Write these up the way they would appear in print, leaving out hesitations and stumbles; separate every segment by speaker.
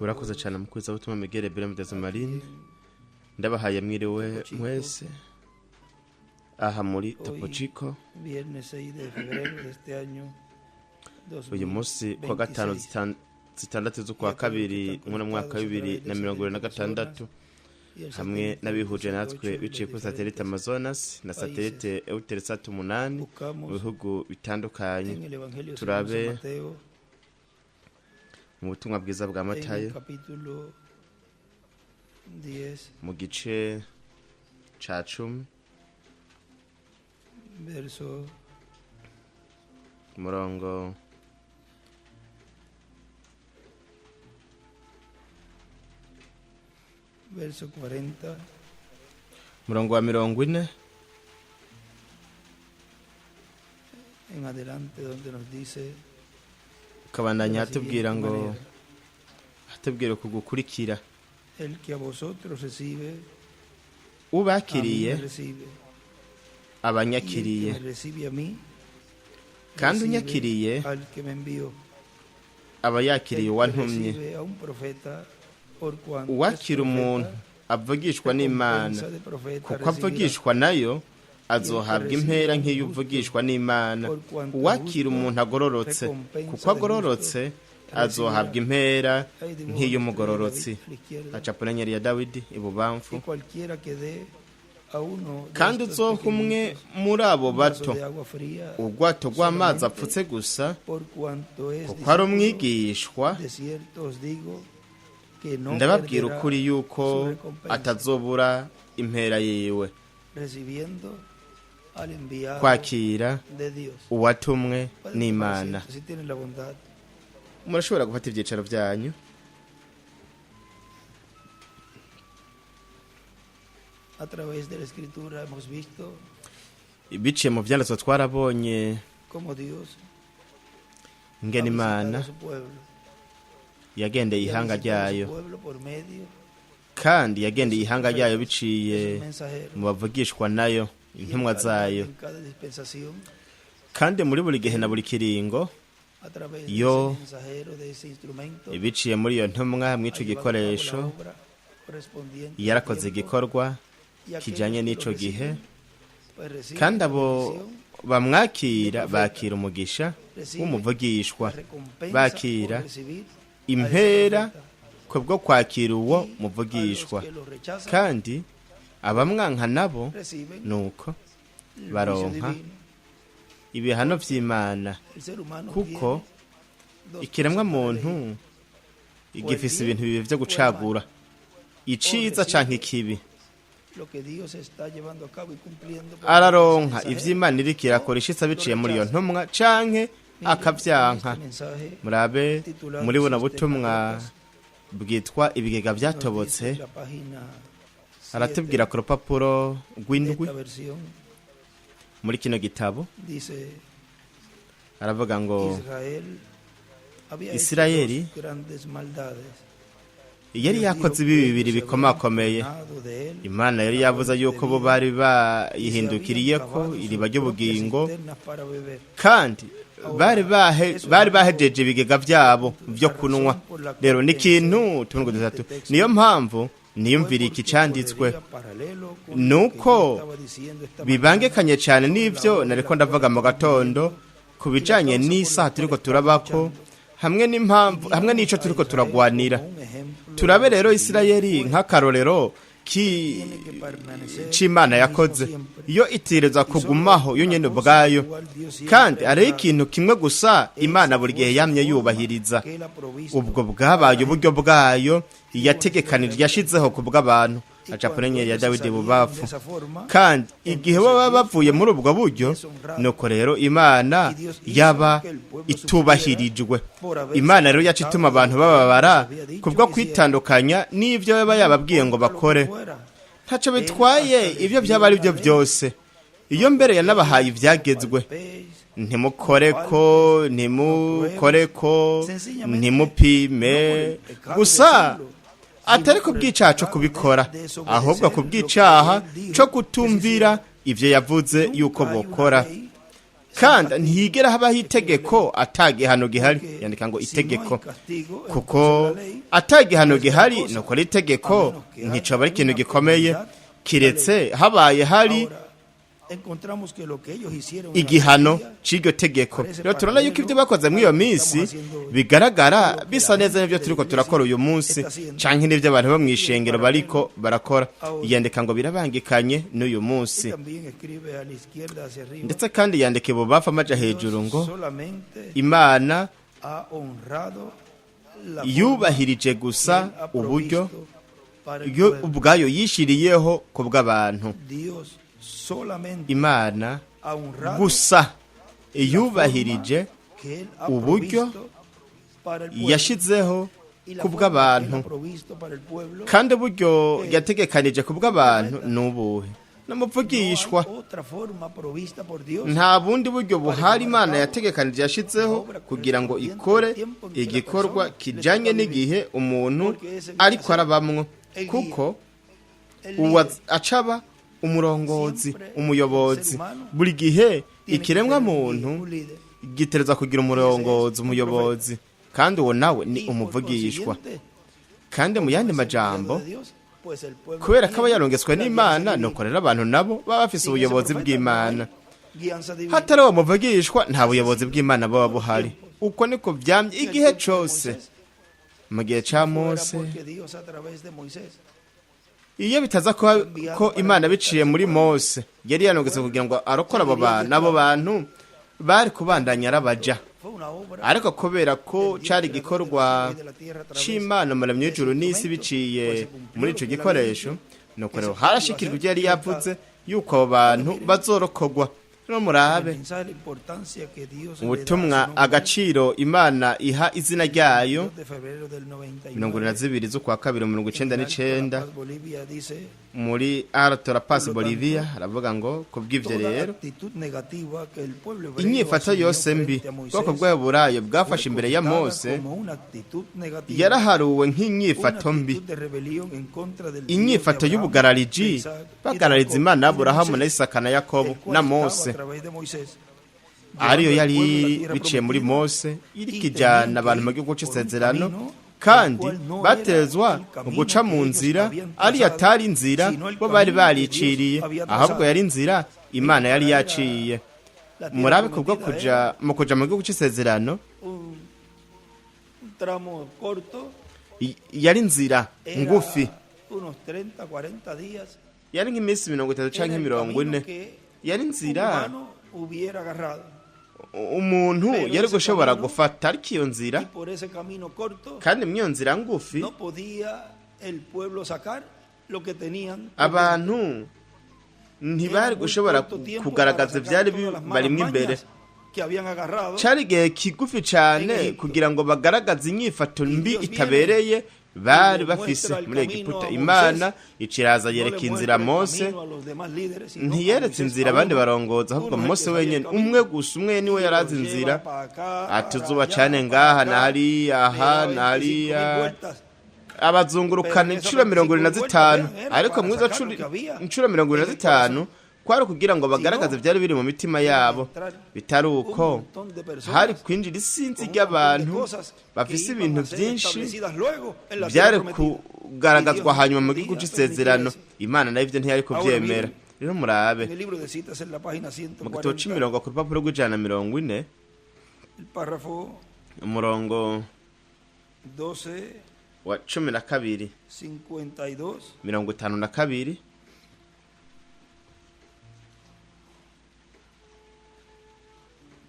Speaker 1: urakoze cyane mu kwiza gutuma Miguel Bermudez Marine ndabahaye mwiriwe mwese aha muri Topo Chico uyu munsi kwa gatanu zitandatu z'ukwa kabiri mu mwaka wa 2026 hamwe n'abihuje natwe biciye kuri satellite Amazonas na satellite Eutelsat 8 mu bihugu bitandukanye turabe mu butumwa bwiza bwa Matayo mu gice ca 10 murongo
Speaker 2: verso 40
Speaker 1: murongo wa 40
Speaker 2: en adelante donde nos dice
Speaker 1: kabandanya atubwira ngo atubwira kugukurikira
Speaker 2: el que a vosotros recibe
Speaker 1: ubakiriye abanyakiriye kandi unyakiriye abayakiriye wantumye uwakira umuntu avugishwa n'Imana kuko avugishwa nayo azohabwa impera nk'iyo uvugishwa n'Imana uwakira umuntu agororotse kuko agororotse azohabwa impera nk'iyo umugororotsi acapurenyeri ya Dawidi ibubamfu kandi uzoha umwe muri abo bato ubwato rw'amazi apfutse gusa kuko ari umwigishwa ndababwira ukuri yuko atazobura impera yiwe kwakira uwatumwe n'Imana. Murashobora gufata ibyicaro byanyu.
Speaker 2: A través de la escritura hemos visto
Speaker 1: biciye mu byanditswe twarabonye
Speaker 2: como Dios
Speaker 1: ngene Imana yagendeye ihanga ryayo kandi yagendeye ihanga ryayo biciye mu bavugishwa nayo intumwa zayo kandi muri buri gihe na buri kiringo yo biciye muri iyo ntumwa mw'ico gikoresho yarakoze igikorwa kijanye n'ico gihe kandi abo bamwakira bakira umugisha w'umuvugishwa bakira impera kubwo kwakira uwo muvugishwa kandi abamwanka nabo nuko baronka ibihano vy'Imana kuko ikiremwa muntu igifise ibintu bibi vyo gucagura iciza canke ikibi araronka ivy'Imana iriko irakora ishitsa biciye muri iyo ntumwa canke akavyanka. Murabe muri buno butumwa bwitwa ibigega vyatobotse aratubwira ku rupapuro rw'indwi muri kino gitabo aravuga ngo Isirayeli yari yakoze ibi bibiri bikomakomeye. Imana yari yavuze yuko bo bari bayihindukiriye ko iriba ry'ubugingo kandi bari bahejeje ibigega byabo byo kunwa. Rero ni ikintu tungo dutatu, niyo mpamvu niyumvira iki canditswe nuko bibangekanye cyane n'ivyo nariko ndavuga mu gatondo kubijanye n'isaha turiko turabako hamwe n'impamvu hamwe n'ico turiko turagwanira. Turabe rero Isirayeli nk'akarorero c'Imana yakoze iyo itireza kugumaho yo nyene ubwayo kandi ari ikintu kimwe gusa Imana buri gihe yamye yubahiriza, ubwo bwabaye uburyo bwayo yategekanije yashizeho kubw'abantu acapurenyeri ya Dawidi bubafu kandi igihe baba bavuye muri ubwo buryo nuko rero Imana yaba itubahirijwe. Imana rero yacituma abantu bababara kubwo kwitandukanya n'ivyo baba yababwiye ngo bakore. Ntaco bitwaye ivyo byaba ari byo byose, iyo mbere yanabahaye ivyagezwe ntimukoreko ntimupime gusa atari kubw'icaha co kubikora ahubwo kubw'icaha co kutumvira ivyo yavuze yuko bokora. kandi ntihigera habaho itegeko atagihano gihari, yandika ngo itegeko, kuko atagihano gihari nuko ari itegeko nticoba ari ikintu gikomeye, kiretse habaye hari igihano c'iryo tegeko. Rero turabona yuko ibyo bakoze muri iyo minsi bigaragara bisa neza n'ibyo turiko turakora uyu munsi, canke n'ibyo abantu bo mw'ishengero bariko barakora. Yandika ngo birabangikanye n'uyu munsi, ndetse kandi yandika ibubafu amaja hejuru ngo Imana yubahirije gusa uburyo yo ubwayo yishiriyeho ku bw'abantu. Imana gusa yubahirije uburyo yashizeho ku bw'abantu, kandi uburyo yategekanije ku bw'abantu ni ubuhe? N'umuvugishwa. Nta bundi buryo buhari Imana yategekanije yashizeho kugira ngo ikore igikorwa kijanye n'igihe umuntu ariko arabamwo, kuko uwa acaba umurongozi, umuyobozi. Buri gihe ikiremwa muntu gitereza kugira umurongozi, umuyobozi, kandi uwo nawe ni umuvugishwa. Kandi mu yandi majambo, kubera ko aba yarongetswe n'Imana, nuko rero abantu nabo baba bafise ubuyobozi bw'Imana. Hatari uwo muvugishwa nta buyobozi bw'Imana buba buhari. Uko niko vyamye igihe cose. Mu gihe ca Mose, iyo bitaza ko Imana biciye muri Mose yari yanongetse kugira ngo arokora abo bantu bari kubandanya arabaja, ariko kubera ko cari igikorwa c'Imana Muremyi w'ijuru n'isi biciye muri ico gikoresho, nuko rero harashikirwa ibyo yari yavuze yuko abo bantu bazorokogwa. No murabe ubutumwa agaciro Imana iha izina ryayo 22 z'ukwa 2/1999 muri Alto La Paz Bolivia, aravuga ngo kubw'ivyo rero inyifato yose mbi bwoko bw'Aburayo bwafashe imbere ya Mose yaraharuwe nk'inyifato mbi, inyifato y'ubugarariji bagarariza Imana Aburahamu na Isaka na Yakobo na Mose, ariyo yari biciye muri Mose irikijana abantu mu gihugu c'isezerano, kandi batezwa guca mu nzira ari atari inzira bo bari bariciriye, ahubwo yari inzira Imana yari yaciye. Murabe kubwo kuja mu gihugu c'isezerano yari inzira ngufi, yari nk'iminsi 30 canke 40, yari inzira umuntu yari gushobora gufata, ariko iyo nzira kandi mwiyo nzira ngufi abantu ntibari gushobora kugaragaza ivyari barimwe imbere. Cari igihe kigufi cane kugira ngo bagaragaze inyifato mbi itabereye bari bafise muri Egiputa. Imana iciraza yereka inzira Mose, ntiyeretse inzira abandi barongoza, ahubwo Mose wenyene umwe gusa, umwe niwe yarazi inzira, atuzuba cane ngaha na hariya, aha na hariya, abazungurukana incuro 25, ariko mwizo incuro 25 kwari kugira ngo bagaragaze byari biri mu mitima yabo. Bitari uko hari kwinjira isinzi ry'abantu bafise ibintu byinshi byari kugaragazwa hanyuma mu gihugu c'isezerano. Imana nayo ivyo ntiyari kuvyemera. Rero murabe mu gitabo c'imirongo ku rupapuro rw'140 umurongo 12 wa 12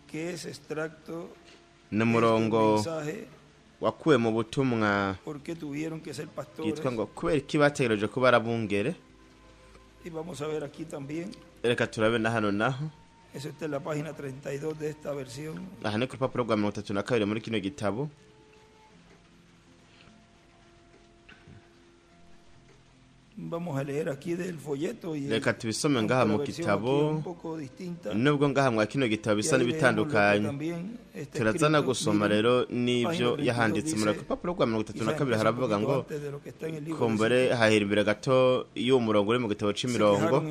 Speaker 1: 52 ni umurongo wakuwe mu butumwa yitwa ngo kubera iki bategereje kuba arabungere. Reka turabe na hano naho, aha ni ku rupapuro rwa 32 muri kino gitabo. Reka tubisome ngaha mu gitabo, nubwo ngaha mwa kino gitabo bisa n'ibitandukanye. turazana gusoma rero n'ibyo yahanditse muri ako papuro rwa 32 haravuga ngo kumbere hahera imbere gato y'uwo murongo uri mu gitabo c'imirongo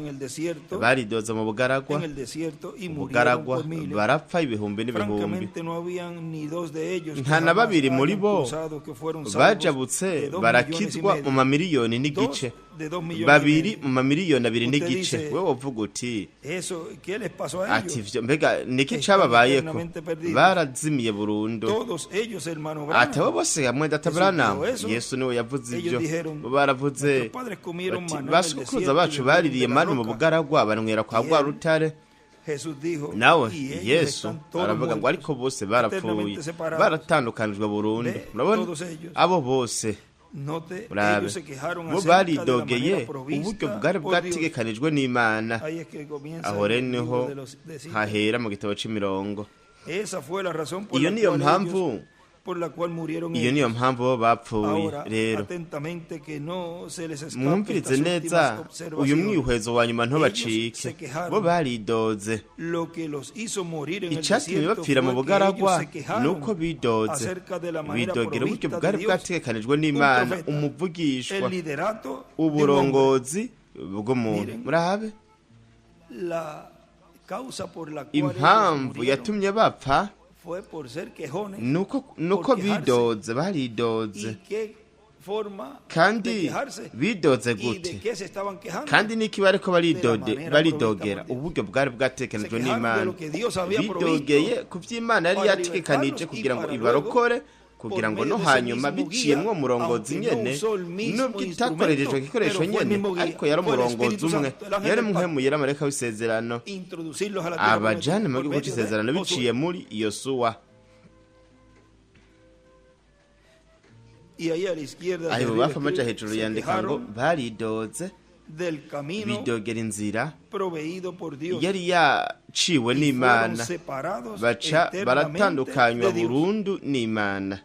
Speaker 1: baridoza mu bugaragwa barapfa ibihumbi n'ibihumbi nta na babiri muri bo bajabutse barakizwa mu mamiliyoni n'igice babiri mu mamiliyoni 2 n'igice wewe uvuga uti ati vyo mbega niki cababayeko barazimiye burundu ati abo bose hamwe databrana Yesu niwe yavuze ivyo baravuze basukuza bacu baririye mani mu bugaragwa banywera kwa rwa rutare nawe Yesu aravuga ngo ariko bose barapfuye baratandukanijwe burundu murabona abo bose murabe bo baridogeye uburyo bwari bwategekanijwe n'Imana aho rero niho hahera mu gitabo c'imirongo iyo niyo mpamvu bo bapfuye rero mwumvirize neza uyu mwihwezo wa nyuma ntubacike bo baridoze icatumye bapfira mu bugaragwa nuko bidoze bidogera uburyo bwari bwategekanijwe n'Imana umuvugishwa uburongozi bw'umuntu murabe impamvu yatumye bapfa nuko bidoze baridoze kandi bidoze gute kandi niki bariko baridogera uburyo bwari bwatekanijwe n'Imana bidogeye ku vy'Imana yari yatekanije kugira ngo ibarokore kugira ngo no hanyuma biciyemwo murongozi nyene nubwo itakorerejwe igikoresho nyene ariko yari umurongozi umwe yari muhemu yari amareka w'isezerano abajane mu gihugu c'isezerano biciye muri Yosuwa ayo bafa amaja hejuru yandika ngo baridoze bidogera inzira yari yaciwe n'Imana baca baratandukanywa burundu n'Imana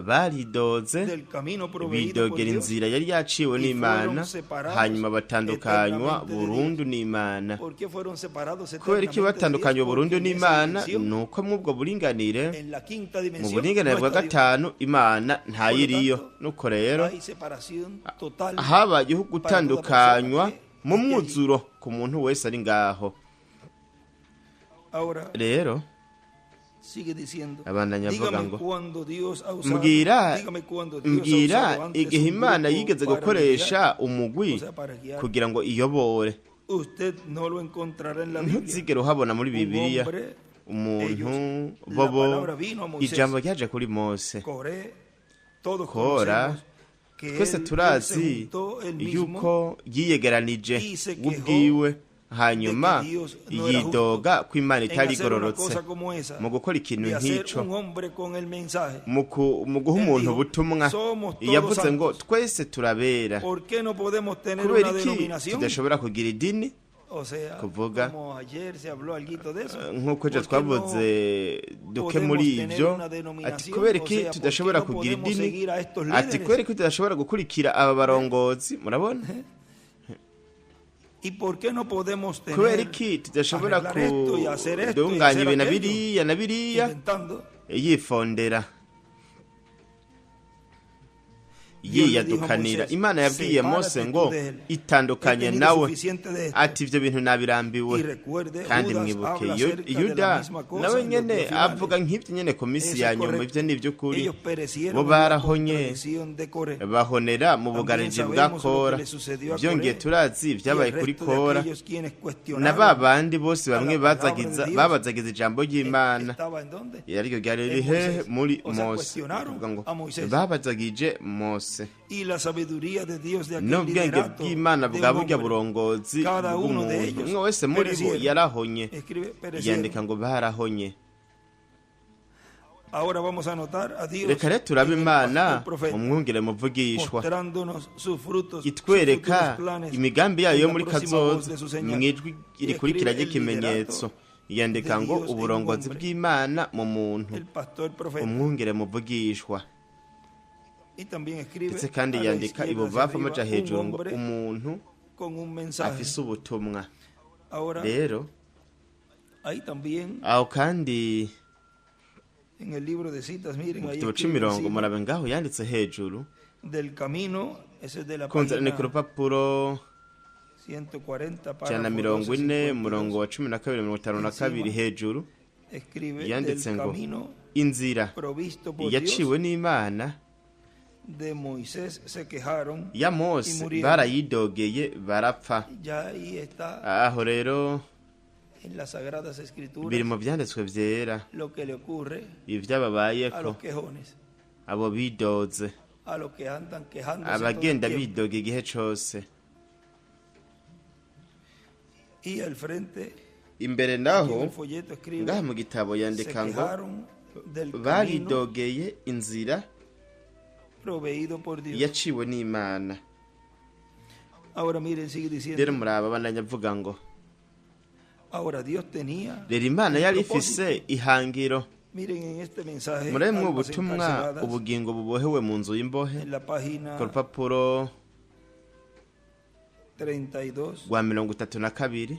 Speaker 1: baridoze bidogera inzira yari yaciwe n'Imana hanyuma batandukanywa burundu n'Imana kubera iki batandukanywa burundu n'Imana nuko mw'ubwo buringanire mu buringanire bwa gatanu Imana ntayiriyo nuko rero habayeho gutandukanywa mu mwuzuro ku muntu wese ari ngaho rero abandanya avuga ngo mbwira igihe Imana yigeze gukoresha umugwi kugira ngo iyobore ntuzigere uhabona muri Bibiliya umuntu bobo ijambo ryaje kuri Mose Kora twese turazi yuko yiyegeranije ubwiwe hanyuma yidoga ko Imana itari igororotse mu gukora ikintu nk'ico mu guha umuntu ubutumwa yavuze ngo twese turabera kubera iki tudashobora kugira idini kuvuga nk'uko ejo twavuze duke muri ibyo ati kubera iki tudashobora kugira idini ati kubera iki tudashobora gukurikira aba barongozi murabona kubera iki tudashobora kudunganya ibintu biriya na biriya yifondera yiyadukanira Imana yabwiye Mose ngo itandukanye nawe ati ivyo bintu nabirambiwe kandi mwibuke Yuda nawe nyene avuga nk'ivyo nyene ku misi ya nyuma ivyo ni ivy'ukuri bo barahonye bahonera mu bugariji bwa Kora vyongeye turazi vyabaye kuri Kora na babandi bose bamwe babazagiza ijambo ry'Imana yaryo ryari rihe muri Mose avuga ngo babazagije Mose n'ubwenge bw'Imana bwa burya burongozi bw'umuntu umwe wese muri bo yarahonye yandika ngo barahonye reka rero turabe Imana umwungere muvugishwa itwereka imigambi yayo yo muri kazoza mwijwi rikurikira ry'ikimenyetso yandika ngo uburongozi bw'Imana mu muntu umwungere muvugishwa ndetse kandi yandika ibo bava amaja hejuru ngo umuntu afise ubutumwa rero aho kandi
Speaker 2: En el libro de citas, miren,
Speaker 1: mu
Speaker 2: ahí
Speaker 1: gitabo
Speaker 2: escribe
Speaker 1: c'imirongo
Speaker 2: encima
Speaker 1: murabe ngaho yanditse hejuru
Speaker 2: del camino, ese es de la
Speaker 1: kunze ni ku
Speaker 2: página
Speaker 1: rupapuro
Speaker 2: 140,
Speaker 1: ijana na
Speaker 2: párrafo
Speaker 1: mirongo ine
Speaker 2: 12,
Speaker 1: umurongo wa 12 mirongo itanu na kabiri hejuru
Speaker 2: escribe
Speaker 1: yanditse
Speaker 2: del
Speaker 1: ngo
Speaker 2: camino
Speaker 1: inzira
Speaker 2: provisto por Dios.
Speaker 1: yaciwe n'Imana
Speaker 2: De Moisés se quejaron
Speaker 1: ya
Speaker 2: y
Speaker 1: Mose
Speaker 2: murieron.
Speaker 1: barayidogeye barapfa.
Speaker 2: Ya ahí está
Speaker 1: Aho rero
Speaker 2: en las Sagradas Escrituras
Speaker 1: biri mu byanditswe vyera
Speaker 2: lo que le ocurre a
Speaker 1: ivyababayeko
Speaker 2: los quejones,
Speaker 1: abo bidoze
Speaker 2: a los que andan quejándose todo el
Speaker 1: abagenda
Speaker 2: tiempo.
Speaker 1: bidoga igihe cose.
Speaker 2: Y al frente,
Speaker 1: Imbere
Speaker 2: aquí en
Speaker 1: naho
Speaker 2: el folleto escribe,
Speaker 1: ngaha mu gitabo
Speaker 2: se
Speaker 1: yandika ngo
Speaker 2: quejaron del camino
Speaker 1: baridogeye inzira
Speaker 2: proveído por Dios.
Speaker 1: yaciwe n'Imana.
Speaker 2: Ahora miren, sigue
Speaker 1: Rero
Speaker 2: diciendo,
Speaker 1: muraba bandanya avuga ngo
Speaker 2: ahora Dios tenía,
Speaker 1: rero Imana yari
Speaker 2: propósito.
Speaker 1: ifise ihangiro.
Speaker 2: Miren en este mensaje,
Speaker 1: Muremwe
Speaker 2: almas
Speaker 1: ubutumwa
Speaker 2: encarceladas,
Speaker 1: ubugingo bubohewe mu nzu y'imbohe
Speaker 2: en la página
Speaker 1: ku rupapuro
Speaker 2: 32,
Speaker 1: rwa 32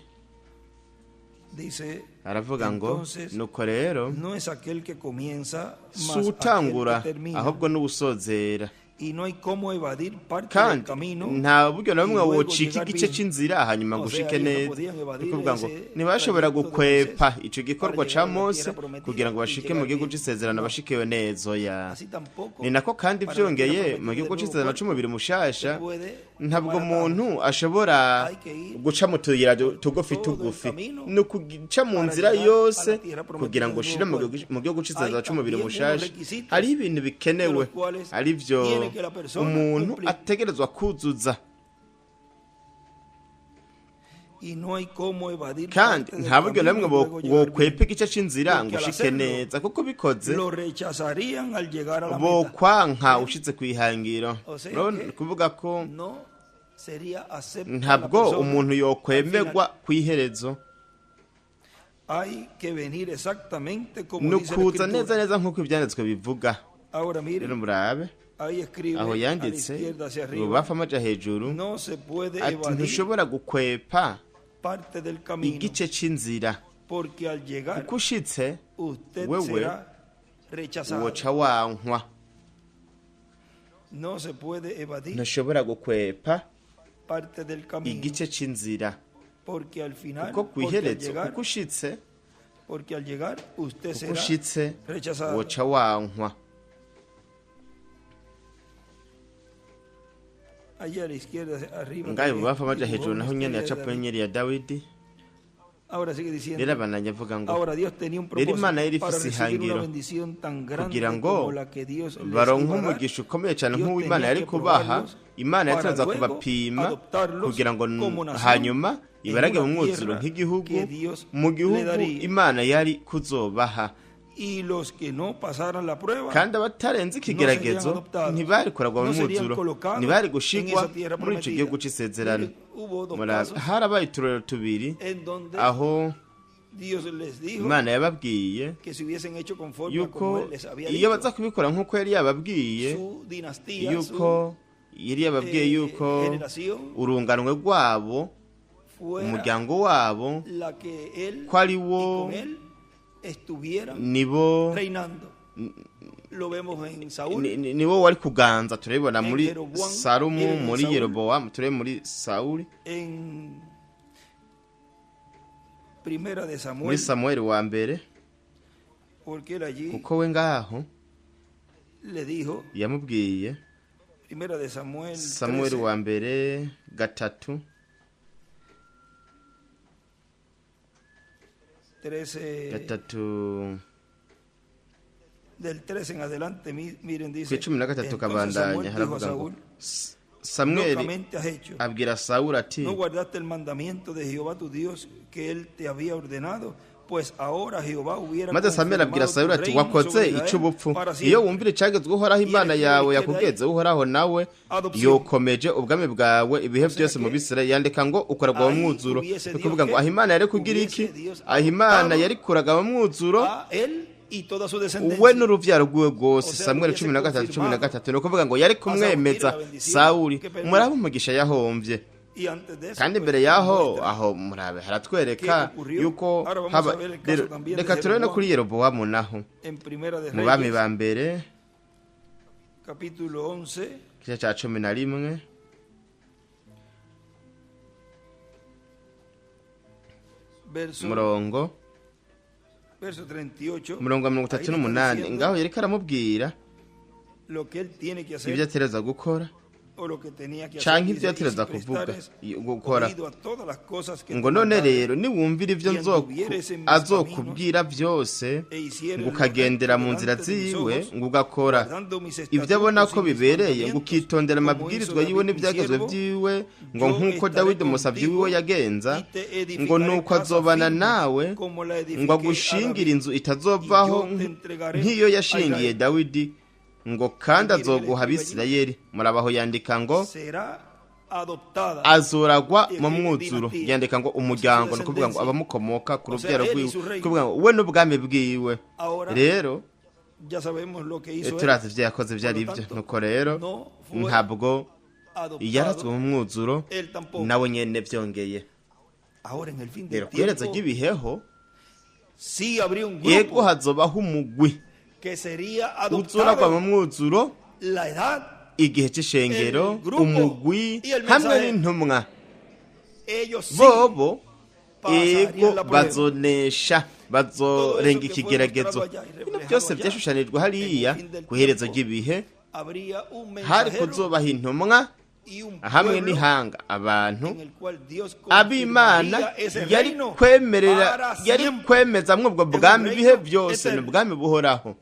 Speaker 2: dice,
Speaker 1: aravuga ngo
Speaker 2: entonces,
Speaker 1: nuko rero
Speaker 2: no es aquel que comienza,
Speaker 1: si
Speaker 2: más aquel
Speaker 1: utangura
Speaker 2: que termina,
Speaker 1: ahubwo n'ubusozera,
Speaker 2: y no hay cómo evadir parte del
Speaker 1: kandi
Speaker 2: camino.
Speaker 1: nta buryo na bumwe
Speaker 2: y luego
Speaker 1: wocika
Speaker 2: llegar
Speaker 1: igice
Speaker 2: bien.
Speaker 1: c'inzira hanyuma ngo
Speaker 2: O sea,
Speaker 1: ushike
Speaker 2: ellos no
Speaker 1: neza.
Speaker 2: podían evadir
Speaker 1: Ni kuvuga ngo
Speaker 2: ese
Speaker 1: ntibashobora
Speaker 2: trayecto de
Speaker 1: gukwepa
Speaker 2: Moisés
Speaker 1: ico gikorwa
Speaker 2: para
Speaker 1: ca
Speaker 2: llegar a la
Speaker 1: Mose
Speaker 2: tierra prometida
Speaker 1: kugira ngo
Speaker 2: y
Speaker 1: bashike
Speaker 2: llegar
Speaker 1: mu gihugu
Speaker 2: bien.
Speaker 1: c'isezerano
Speaker 2: No.
Speaker 1: bashikiwe neza oya.
Speaker 2: Así tampoco
Speaker 1: Ni nako kandi
Speaker 2: para la tierra
Speaker 1: vyongeye
Speaker 2: prometida
Speaker 1: mu gihugu
Speaker 2: del
Speaker 1: c'isezerano
Speaker 2: nuevo
Speaker 1: c'umubiri
Speaker 2: cuerpo
Speaker 1: mushasha
Speaker 2: se puede
Speaker 1: ntabwo
Speaker 2: tomar atajos.
Speaker 1: umuntu ashobora
Speaker 2: Hay que ir
Speaker 1: guca mu tuyira tugufi
Speaker 2: todo el
Speaker 1: tugufi,
Speaker 2: camino
Speaker 1: ni ukugica mu
Speaker 2: para
Speaker 1: nzira
Speaker 2: llegar a
Speaker 1: yose
Speaker 2: la tierra prometida
Speaker 1: kugira ngo
Speaker 2: del
Speaker 1: ushire
Speaker 2: nuevo cuerpo.
Speaker 1: mu gihugu c'isezerano
Speaker 2: Hay
Speaker 1: c'umubiri
Speaker 2: también
Speaker 1: mushasha.
Speaker 2: unos requisitos
Speaker 1: Hari ibintu bikenewe
Speaker 2: de los cuales
Speaker 1: ari vyo
Speaker 2: tiene que la persona
Speaker 1: umuntu
Speaker 2: cumplir.
Speaker 1: ategerezwa kuzuza,
Speaker 2: Y no hay cómo evadir
Speaker 1: kandi
Speaker 2: parte del
Speaker 1: nta buryo na
Speaker 2: camino
Speaker 1: bumwe
Speaker 2: y luego llegar
Speaker 1: wokwepa
Speaker 2: bien.
Speaker 1: igice c'inzira ngo
Speaker 2: Porque al
Speaker 1: ushike
Speaker 2: hacerlo,
Speaker 1: neza, kuko bikoze
Speaker 2: Lo rechazarían al llegar a la meta.
Speaker 1: bokwanka ushitse kwihangiro.
Speaker 2: O sea
Speaker 1: Rero
Speaker 2: que
Speaker 1: kuvuga ko
Speaker 2: No sería aceptada la
Speaker 1: ntabwo
Speaker 2: persona.
Speaker 1: umuntu
Speaker 2: Al
Speaker 1: yokwemerwa
Speaker 2: final,
Speaker 1: kw'iherezo,
Speaker 2: hay que venir exactamente como
Speaker 1: ni
Speaker 2: dice la
Speaker 1: ukuza neza
Speaker 2: Escritura.
Speaker 1: neza nk'uko ivyanditswe bivuga.
Speaker 2: Ahora
Speaker 1: Rero
Speaker 2: miren,
Speaker 1: murabe
Speaker 2: ahí escribe
Speaker 1: aho
Speaker 2: a la
Speaker 1: yanditse
Speaker 2: izquierda hacia arriba,
Speaker 1: ububafu amaja hejuru
Speaker 2: no se puede
Speaker 1: ati
Speaker 2: evadir
Speaker 1: ntushobora gukwepa
Speaker 2: parte del camino,
Speaker 1: igice c'inzira,
Speaker 2: porque al llegar
Speaker 1: kuko ushitse
Speaker 2: usted
Speaker 1: wewe
Speaker 2: será rechazado.
Speaker 1: woca wankwa.
Speaker 2: No se puede evadir
Speaker 1: Ntushobora gukwepa
Speaker 2: parte del camino,
Speaker 1: igice c'inzira,
Speaker 2: porque al final,
Speaker 1: kuko
Speaker 2: porque al
Speaker 1: kw'iherezo
Speaker 2: llegar,
Speaker 1: kuko ushitse
Speaker 2: usted
Speaker 1: kuko
Speaker 2: será
Speaker 1: ushitse
Speaker 2: rechazado.
Speaker 1: woca wankwa.
Speaker 2: Allá a la izquierda arriba.
Speaker 1: Ngaho
Speaker 2: también
Speaker 1: ububafu amaja
Speaker 2: dibujó
Speaker 1: hejuru
Speaker 2: una
Speaker 1: naho nyene
Speaker 2: estrella de
Speaker 1: yacapuye
Speaker 2: David.
Speaker 1: inyenyeri ya Dawidi.
Speaker 2: Ahora sigue diciendo.
Speaker 1: Rero abananya avuga ngo
Speaker 2: Ahora Dios tenía un
Speaker 1: Rero Imana yari
Speaker 2: propósito para
Speaker 1: ifise
Speaker 2: recibir una
Speaker 1: ihangiro
Speaker 2: bendición tan grande
Speaker 1: kugira ngo
Speaker 2: como la que Dios les
Speaker 1: baronke
Speaker 2: iba a dar.
Speaker 1: umugisha ukomeye cyane
Speaker 2: Dios
Speaker 1: nk'uwo Imana
Speaker 2: tenía
Speaker 1: yari
Speaker 2: que
Speaker 1: kubaha.
Speaker 2: probarlos
Speaker 1: Imana
Speaker 2: para
Speaker 1: yatanze
Speaker 2: luego
Speaker 1: kubapima
Speaker 2: adoptarlos
Speaker 1: kugira ngo
Speaker 2: como nación
Speaker 1: hanyuma
Speaker 2: en
Speaker 1: ibarage
Speaker 2: una
Speaker 1: mu mwuzuro
Speaker 2: tierra
Speaker 1: nk'igihugu,
Speaker 2: que Dios
Speaker 1: mu
Speaker 2: le
Speaker 1: gihugu
Speaker 2: daría.
Speaker 1: Imana yari kuzobaha.
Speaker 2: Y los que no pasaran la prueba
Speaker 1: Kandi abatarenze ikigeragezo
Speaker 2: adoptados.
Speaker 1: ntibari kuragwa mu
Speaker 2: No serían
Speaker 1: mwuzuro,
Speaker 2: colocados
Speaker 1: ntibari
Speaker 2: en
Speaker 1: gushigwa
Speaker 2: esa tierra
Speaker 1: muri ico
Speaker 2: prometida.
Speaker 1: gihugu c'isezerano.
Speaker 2: Miren, hubo dos
Speaker 1: Murabe,
Speaker 2: casos
Speaker 1: harabaye uturero tubiri
Speaker 2: en donde
Speaker 1: aho
Speaker 2: Dios les dijo
Speaker 1: Imana yababwiye
Speaker 2: que se hubiesen hecho conforme a como
Speaker 1: yuko
Speaker 2: Él les había
Speaker 1: iyo
Speaker 2: dicho.
Speaker 1: baza kubikora nk'uko yari yababwiye,
Speaker 2: Su dinastía,
Speaker 1: yuko yari yababwiye yuko
Speaker 2: generación
Speaker 1: urunganwe rwabo,
Speaker 2: fuera
Speaker 1: umuryango wabo,
Speaker 2: la que él
Speaker 1: ko ari
Speaker 2: y
Speaker 1: wo
Speaker 2: con él estuvieran
Speaker 1: nibo
Speaker 2: reinando. Lo vemos en Saúl,
Speaker 1: nibo wari kuganza. Turabibona muri
Speaker 2: Jeroboam,
Speaker 1: Salumu, muri
Speaker 2: Saúl.
Speaker 1: Yeroboamu, turebe muri Sawuli,
Speaker 2: en Primera de
Speaker 1: muri
Speaker 2: Samuel,
Speaker 1: Samueli wa mbere,
Speaker 2: porque él allí
Speaker 1: kuko we ngaho
Speaker 2: le dijo,
Speaker 1: yamubwiye.
Speaker 2: Primera de Samuel
Speaker 1: Samueli
Speaker 2: 13,
Speaker 1: wa mbere 3 3
Speaker 2: del 13 en adelante, miren,
Speaker 1: ku
Speaker 2: dice,
Speaker 1: 13
Speaker 2: entonces
Speaker 1: kabandanya
Speaker 2: Samuel dijo a
Speaker 1: haravuga ngo
Speaker 2: Saúl,
Speaker 1: Samweli
Speaker 2: locamente has hecho.
Speaker 1: abwira Sawuli ati
Speaker 2: No guardaste el mandamiento de Jehová tu Dios que él te había ordenado, pues ahora Jehová hubiera
Speaker 1: maze Samweli abwira
Speaker 2: confirmado
Speaker 1: Sawuli
Speaker 2: tu
Speaker 1: ati
Speaker 2: reino
Speaker 1: wakoze
Speaker 2: sobre Israel
Speaker 1: ic'ubupfu,
Speaker 2: para siempre.
Speaker 1: iyo wumvira icagezwe uhoraho Imana yawe yakugeze, uhoraho nawe
Speaker 2: Adoption.
Speaker 1: yokomeje ubwami bwawe ibihe byose mu Bisirayeli. Yandika ngo ukoragwa mu mwuzuro, ni kuvuga ngo aho Imana yari kugira iki, aho Imana yari kuraga mu mwuzuro
Speaker 2: A él y toda su descendencia.
Speaker 1: we n'uruvyaro rwiwe rwose.
Speaker 2: O sea,
Speaker 1: Samweli
Speaker 2: hubiese
Speaker 1: 13:13 ni ukuvuga ngo yari kumwemeza
Speaker 2: bendición
Speaker 1: Sawuli.
Speaker 2: que perdió.
Speaker 1: Murabe umugisha yahombye.
Speaker 2: Y antes de eso,
Speaker 1: kandi
Speaker 2: pues,
Speaker 1: imbere yaho
Speaker 2: muestra
Speaker 1: aho murabe haratwereka
Speaker 2: ¿Qué ocurrió?
Speaker 1: yuko
Speaker 2: Ahora vamos
Speaker 1: haba
Speaker 2: a ver el caso también de
Speaker 1: reka turebe no
Speaker 2: Jeroboam.
Speaker 1: kuri Yerobowamu naho
Speaker 2: en Primera de
Speaker 1: mu bami
Speaker 2: Reyes,
Speaker 1: ba mbere
Speaker 2: capítulo 11,
Speaker 1: igice cya 11
Speaker 2: verso
Speaker 1: verso
Speaker 2: 38.
Speaker 1: umurongo wa
Speaker 2: Ahí le está
Speaker 1: 38
Speaker 2: diciendo
Speaker 1: ngaho yereka aramubwira
Speaker 2: lo que él tiene que hacer
Speaker 1: ibyo atereza gukora
Speaker 2: o lo que tenía que hacer.
Speaker 1: canke
Speaker 2: Dice,
Speaker 1: ibyo
Speaker 2: "Y si
Speaker 1: atereza kuvuga
Speaker 2: prestares
Speaker 1: gukora
Speaker 2: oído a todas las cosas que
Speaker 1: ngo
Speaker 2: te
Speaker 1: none
Speaker 2: mandare,
Speaker 1: rero niwumvira ibyo
Speaker 2: y anduvieres en mis
Speaker 1: azokubwira byose
Speaker 2: e hicieres
Speaker 1: ngo
Speaker 2: lo
Speaker 1: ukagendera
Speaker 2: recto
Speaker 1: mu nzira
Speaker 2: delante de mis
Speaker 1: ziwe
Speaker 2: ojos,
Speaker 1: ngo ugakora
Speaker 2: guardando mis
Speaker 1: ibyo abona
Speaker 2: estatutos
Speaker 1: ko
Speaker 2: y mis
Speaker 1: bibereye ngo
Speaker 2: mandamientos,
Speaker 1: ukitondera
Speaker 2: como
Speaker 1: amabwirizwa
Speaker 2: hizo
Speaker 1: yiwe
Speaker 2: David mi
Speaker 1: n'ibyagezwe
Speaker 2: siervo,
Speaker 1: byiwe ngo
Speaker 2: yo
Speaker 1: nk'uko
Speaker 2: estaré
Speaker 1: dawidi umusabyi
Speaker 2: contigo,
Speaker 1: wiwe yagenza
Speaker 2: y te edificaré
Speaker 1: ngo nuko
Speaker 2: casa
Speaker 1: azobana
Speaker 2: firme,
Speaker 1: nawe
Speaker 2: como la edifiqué
Speaker 1: ngo
Speaker 2: a
Speaker 1: agushingire
Speaker 2: David,
Speaker 1: inzu itazovaho
Speaker 2: y yo te entregaré
Speaker 1: nk'iyo
Speaker 2: a
Speaker 1: yashingiye
Speaker 2: Israel.
Speaker 1: dawidi ngo kandi
Speaker 2: Aquí viene
Speaker 1: azoguha
Speaker 2: el escriba
Speaker 1: abisirayeli murabaho yandika ngo
Speaker 2: será adoptada
Speaker 1: azoragwa
Speaker 2: y
Speaker 1: mu
Speaker 2: aquí
Speaker 1: mwuzuro
Speaker 2: dinastía,
Speaker 1: yandika ngo umuryango ni ukuvuga ngo
Speaker 2: descendencia.
Speaker 1: abamukomoka ku
Speaker 2: O sea,
Speaker 1: rubyaro
Speaker 2: él y
Speaker 1: rwiwe
Speaker 2: su reino.
Speaker 1: kuvuga ngo we n'ubwami bwiwe
Speaker 2: Ahora
Speaker 1: rero
Speaker 2: ya sabemos lo que hizo él,
Speaker 1: turazi ibyo yakoze ibyo ari
Speaker 2: Por lo
Speaker 1: byo
Speaker 2: tanto,
Speaker 1: nuko rero
Speaker 2: no fue
Speaker 1: ntabwo
Speaker 2: adoptado,
Speaker 1: yarazwe mu mwuzuro
Speaker 2: él tampoco.
Speaker 1: nawe nyene byongeye
Speaker 2: Ahora en el fin del
Speaker 1: rero ku iherezo
Speaker 2: tiempo
Speaker 1: ry'ibiheho
Speaker 2: sí habría un
Speaker 1: yego
Speaker 2: grupo
Speaker 1: hazobaho umugwi
Speaker 2: que sería
Speaker 1: uzuragwa mu
Speaker 2: adoptado
Speaker 1: mwuzuro
Speaker 2: la edad.
Speaker 1: igihe cy'ishengero
Speaker 2: El grupo
Speaker 1: umugwi
Speaker 2: y el
Speaker 1: hamwe
Speaker 2: mensaje.
Speaker 1: n'intumwa
Speaker 2: Ellos sí
Speaker 1: bobo
Speaker 2: pasarían
Speaker 1: ego
Speaker 2: la prueba.
Speaker 1: bazonesha bazorenga ikigeragezo bino byose byashushanijwe hariya ku iherezo ry'ibihe
Speaker 2: habría un
Speaker 1: hari
Speaker 2: mensajero
Speaker 1: kuzobaha intumwa
Speaker 2: y un
Speaker 1: hamwe
Speaker 2: pueblo
Speaker 1: n'ihanga abantu
Speaker 2: en el cual Dios
Speaker 1: ab'imana
Speaker 2: confirmaría ese
Speaker 1: yari
Speaker 2: reino
Speaker 1: kwemerera
Speaker 2: para
Speaker 1: yari
Speaker 2: siempre.
Speaker 1: kwemezamwo ubwo
Speaker 2: Es un
Speaker 1: bwami
Speaker 2: reino
Speaker 1: ibihe byose
Speaker 2: eterno.
Speaker 1: ni ubwami buhoraho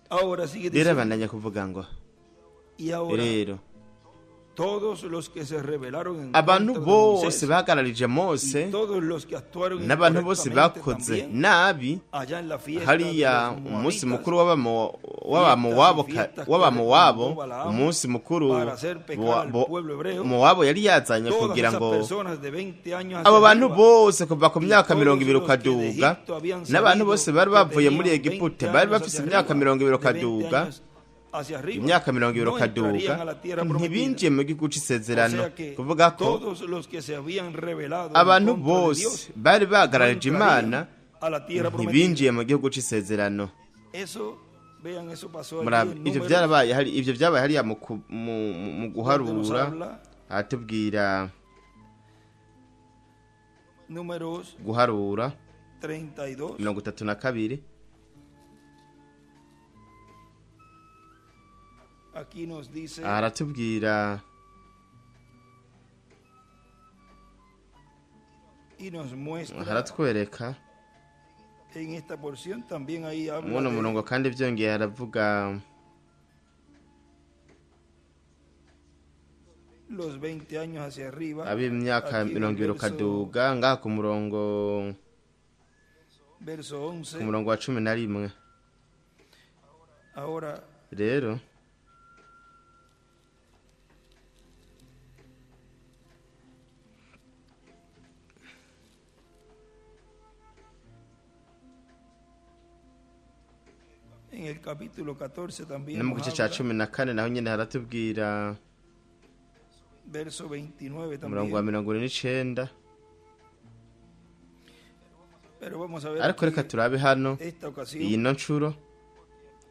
Speaker 2: Ahora sigue
Speaker 1: rero
Speaker 2: diciendo,
Speaker 1: bandanya kuvuga ngo
Speaker 2: y ahora
Speaker 1: rero
Speaker 2: todos los que se rebelaron en
Speaker 1: abantu
Speaker 2: contra de
Speaker 1: bose
Speaker 2: Moisés,
Speaker 1: bahagararije
Speaker 2: y
Speaker 1: mose
Speaker 2: todos los que actuaron
Speaker 1: n'abantu bose
Speaker 2: incorrectamente
Speaker 1: bakoze
Speaker 2: también,
Speaker 1: nabi
Speaker 2: allá en la fiesta
Speaker 1: hariya
Speaker 2: de los
Speaker 1: umunsi
Speaker 2: moabitas,
Speaker 1: mukuru w'abamowabo umunsi mukuru mowabo yari yazanye
Speaker 2: todas
Speaker 1: kugira
Speaker 2: esas
Speaker 1: ngo
Speaker 2: personas de 20 años
Speaker 1: abo
Speaker 2: hacia
Speaker 1: bantu
Speaker 2: arriba,
Speaker 1: bose kuva ku myaka
Speaker 2: todos
Speaker 1: 20
Speaker 2: los que
Speaker 1: ukaduga
Speaker 2: de Egipto habían
Speaker 1: n'abantu
Speaker 2: salido,
Speaker 1: bose bari
Speaker 2: que
Speaker 1: bavuye muri
Speaker 2: tenían
Speaker 1: Egiputa
Speaker 2: 20
Speaker 1: bari
Speaker 2: años
Speaker 1: bafise
Speaker 2: hacia
Speaker 1: imyaka
Speaker 2: arriba,
Speaker 1: 20
Speaker 2: de 20
Speaker 1: ukaduga
Speaker 2: años hacia arriba,
Speaker 1: imyaka 20
Speaker 2: no
Speaker 1: ukaduga
Speaker 2: entrarían a la tierra prometida.
Speaker 1: ntibinjiye mu gihugu
Speaker 2: O
Speaker 1: c'isezerano
Speaker 2: sea que
Speaker 1: kuvuga ko
Speaker 2: todos los que se habían rebelado en
Speaker 1: abantu
Speaker 2: contra de
Speaker 1: bose
Speaker 2: Dios
Speaker 1: bari
Speaker 2: no
Speaker 1: bahagararije
Speaker 2: entrarían
Speaker 1: imana
Speaker 2: a la tierra prometida.
Speaker 1: ntibinjiye mu gihugu c'isezerano
Speaker 2: Eso, vean, eso pasó
Speaker 1: Muraba,
Speaker 2: allí en
Speaker 1: ivyo
Speaker 2: Números,
Speaker 1: byarabaye hari ivyo byabaye hariya mu
Speaker 2: donde nos
Speaker 1: guharura
Speaker 2: habla,
Speaker 1: aratubwira
Speaker 2: Números
Speaker 1: guharura
Speaker 2: 32,
Speaker 1: 32
Speaker 2: aquí nos dice,
Speaker 1: aratubwira
Speaker 2: y nos muestra
Speaker 1: haratwereka
Speaker 2: en esta porción también ahí habla
Speaker 1: muno
Speaker 2: de
Speaker 1: murongo kandi byongeye aravuga
Speaker 2: los 20 años hacia arriba.
Speaker 1: ab'imyaka
Speaker 2: Aquí en el
Speaker 1: 20 ukaduga ngaha ku murongo
Speaker 2: verso
Speaker 1: ku
Speaker 2: 11.
Speaker 1: murongo wa 11
Speaker 2: Ahora
Speaker 1: rero
Speaker 2: en el capítulo 14 también
Speaker 1: no mu
Speaker 2: nos
Speaker 1: gice cya
Speaker 2: habla,
Speaker 1: 14 naho nyine haratubwira
Speaker 2: verso 29
Speaker 1: umurongo wa
Speaker 2: también.
Speaker 1: 29
Speaker 2: Pero vamos a ver
Speaker 1: ariko reka
Speaker 2: aquí
Speaker 1: turabe hano
Speaker 2: esta
Speaker 1: iyi
Speaker 2: ocasión,
Speaker 1: no nshuro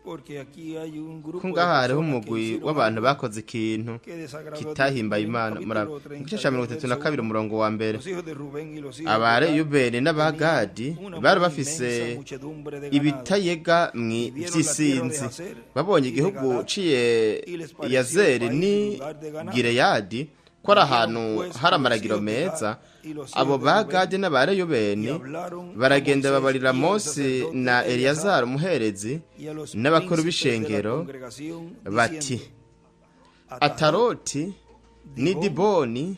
Speaker 2: porque aquí hay un grupo
Speaker 1: ko
Speaker 2: de
Speaker 1: ngaha hariho
Speaker 2: personas que
Speaker 1: umugwi
Speaker 2: hicieron
Speaker 1: w'abantu
Speaker 2: algo
Speaker 1: bakoze ikintu
Speaker 2: que desagradó a Dios.
Speaker 1: kitahimbaye
Speaker 2: En el
Speaker 1: imana
Speaker 2: capítulo
Speaker 1: murabe mu gice cya
Speaker 2: 32,
Speaker 1: 32
Speaker 2: verso 1,
Speaker 1: umurongo wa mbere
Speaker 2: los hijos de Rubén y los hijos
Speaker 1: abare
Speaker 2: de Gad
Speaker 1: yubeni n'abagadi
Speaker 2: tenían una
Speaker 1: bari
Speaker 2: muy
Speaker 1: bafise
Speaker 2: inmensa muchedumbre de ganado.
Speaker 1: ibitayega by'isinzi babonye igihugu ciye yazeri ni gireyadi ko ari ahantu hari amaragiro meza abo bagadi n'abareyubeni baragenda babarira Mose na Eliyazari umuherezi n'abakuru b'ishengero bati Ataroti ni Diboni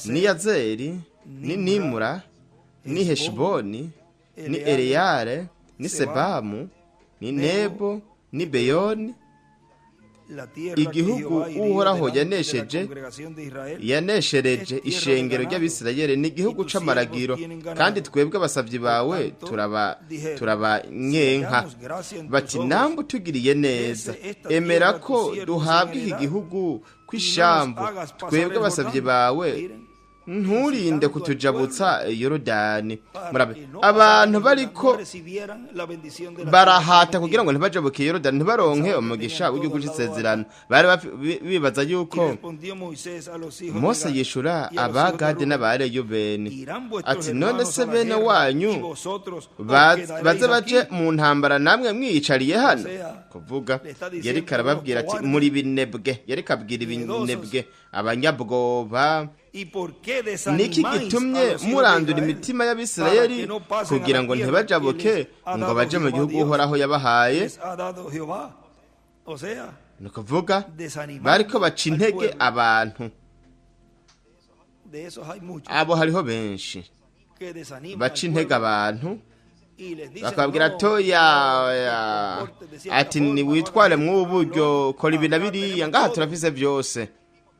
Speaker 1: ni Yazeri ni Nimura ni Heshiboni ni Eleyale ni Sebamu ni Nebo ni Beyoni
Speaker 2: la tierra que
Speaker 1: igihugu
Speaker 2: Jehová hirió
Speaker 1: uhoraho
Speaker 2: delante de la
Speaker 1: yanesheje
Speaker 2: congregación de Israel,
Speaker 1: yaneshereje
Speaker 2: es tierra
Speaker 1: ishengero
Speaker 2: de ganado,
Speaker 1: ry'abisirayeli ni igihugu
Speaker 2: y tus
Speaker 1: c'amaragiro
Speaker 2: siervos tienen ganado.
Speaker 1: kandi twebwe abasavyi bawe
Speaker 2: tanto,
Speaker 1: turabanyenka
Speaker 2: dijeron, si hallamos gracia en tus
Speaker 1: bati
Speaker 2: ojos,
Speaker 1: namwe utugiriye neza
Speaker 2: ese esta
Speaker 1: emera
Speaker 2: tierra
Speaker 1: ko
Speaker 2: tus siervos
Speaker 1: duhabwa
Speaker 2: en
Speaker 1: iki
Speaker 2: heredad,
Speaker 1: gihugu
Speaker 2: y no
Speaker 1: kw'ishambu
Speaker 2: nos hagas pasar
Speaker 1: twebwe
Speaker 2: el
Speaker 1: abasavyi
Speaker 2: Jordán.
Speaker 1: bawe
Speaker 2: Miren,
Speaker 1: nturinde
Speaker 2: incitando al
Speaker 1: kutujabutsa
Speaker 2: pueblo
Speaker 1: yorodani
Speaker 2: para
Speaker 1: murabe
Speaker 2: que no
Speaker 1: abantu
Speaker 2: pasaran el Jordán,
Speaker 1: bariko
Speaker 2: no recibieran la bendición de la
Speaker 1: barahata
Speaker 2: tierra
Speaker 1: kugira ngo
Speaker 2: prometida.
Speaker 1: ntibajabuke yorodani ntibaronke umugisha w'igihugu c'isezerano bari bibaza
Speaker 2: Y
Speaker 1: yuko
Speaker 2: respondió Moisés a los hijos
Speaker 1: mose
Speaker 2: de Gad
Speaker 1: yishura
Speaker 2: y a los hijos de
Speaker 1: abagade
Speaker 2: Rubén,
Speaker 1: n'abareyubeni
Speaker 2: irán vuestros
Speaker 1: ati none
Speaker 2: hermanos
Speaker 1: se
Speaker 2: a la
Speaker 1: bene
Speaker 2: guerra,
Speaker 1: wanyu
Speaker 2: y vosotros os
Speaker 1: baze
Speaker 2: quedaréis
Speaker 1: baje
Speaker 2: aquí.
Speaker 1: mu ntambara namwe mwiyicariye hano
Speaker 2: Osea,
Speaker 1: kuvuga
Speaker 2: le está diciendo
Speaker 1: yariko arababwira ati
Speaker 2: los
Speaker 1: muri binebwe yariko abwira ibinebwe abanyabwoba
Speaker 2: ¿Y por qué
Speaker 1: niki
Speaker 2: desanimáis
Speaker 1: gitumye
Speaker 2: a los hijos de
Speaker 1: murandura
Speaker 2: Israel
Speaker 1: imitima y'abisirayeli
Speaker 2: para que no pasen
Speaker 1: kugira
Speaker 2: a la
Speaker 1: ngo
Speaker 2: tierra
Speaker 1: ntibajabuke
Speaker 2: que les ha
Speaker 1: ngo
Speaker 2: dado
Speaker 1: baje mu
Speaker 2: Jehová
Speaker 1: gihugu
Speaker 2: Dios?
Speaker 1: uhoraho yabahaye
Speaker 2: les ha dado Jehová? O sea,
Speaker 1: ni ukuvuga
Speaker 2: desanimando
Speaker 1: bariko baca
Speaker 2: al
Speaker 1: intege
Speaker 2: pueblo.
Speaker 1: abantu
Speaker 2: De esos hay muchos
Speaker 1: abo hariho benshi
Speaker 2: que desaniman
Speaker 1: baca
Speaker 2: al
Speaker 1: intege
Speaker 2: pueblo
Speaker 1: abantu
Speaker 2: y les dicen,
Speaker 1: bakabwira
Speaker 2: no,
Speaker 1: toya
Speaker 2: comporte de cierta
Speaker 1: ati
Speaker 2: forma,
Speaker 1: niwitware
Speaker 2: no,
Speaker 1: mw'ubu buryo
Speaker 2: no,
Speaker 1: kora ibi na
Speaker 2: acá
Speaker 1: biriya
Speaker 2: tenemos
Speaker 1: ngaha
Speaker 2: todo.
Speaker 1: turafise byose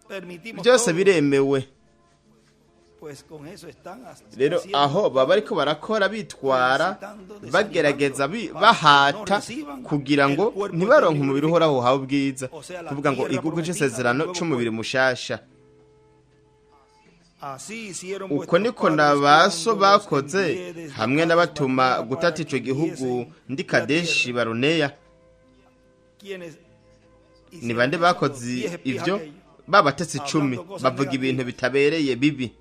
Speaker 2: permitimos
Speaker 1: byose
Speaker 2: todo.
Speaker 1: biremewe
Speaker 2: Pues con eso están
Speaker 1: rero
Speaker 2: haciendo
Speaker 1: aho baba bariko barakora bitwara bagerageza bahata kugira ngo ntibaronke umubiri uhoraho uhawe ubwiza kuvuga ngo igihugu c'isezerano c'umubiri mushasha
Speaker 2: Así hicieron
Speaker 1: uko
Speaker 2: vuestros
Speaker 1: niko
Speaker 2: padres
Speaker 1: nabaso
Speaker 2: cuando los
Speaker 1: bakoze
Speaker 2: envié desde
Speaker 1: hamwe
Speaker 2: Cades
Speaker 1: n'abatuma
Speaker 2: Barnea
Speaker 1: gutata
Speaker 2: para
Speaker 1: ico
Speaker 2: que
Speaker 1: gihugu
Speaker 2: viviesen
Speaker 1: ndi
Speaker 2: la
Speaker 1: kadeshi
Speaker 2: tierra.
Speaker 1: baruneya
Speaker 2: Quienes
Speaker 1: ni
Speaker 2: hicieron
Speaker 1: bande
Speaker 2: eso, los
Speaker 1: bakoze
Speaker 2: 10 espías
Speaker 1: ivyo
Speaker 2: aquellos,
Speaker 1: babatetse 10
Speaker 2: hablando cosas
Speaker 1: bavuga ibintu
Speaker 2: negativas.
Speaker 1: bitabereye bibi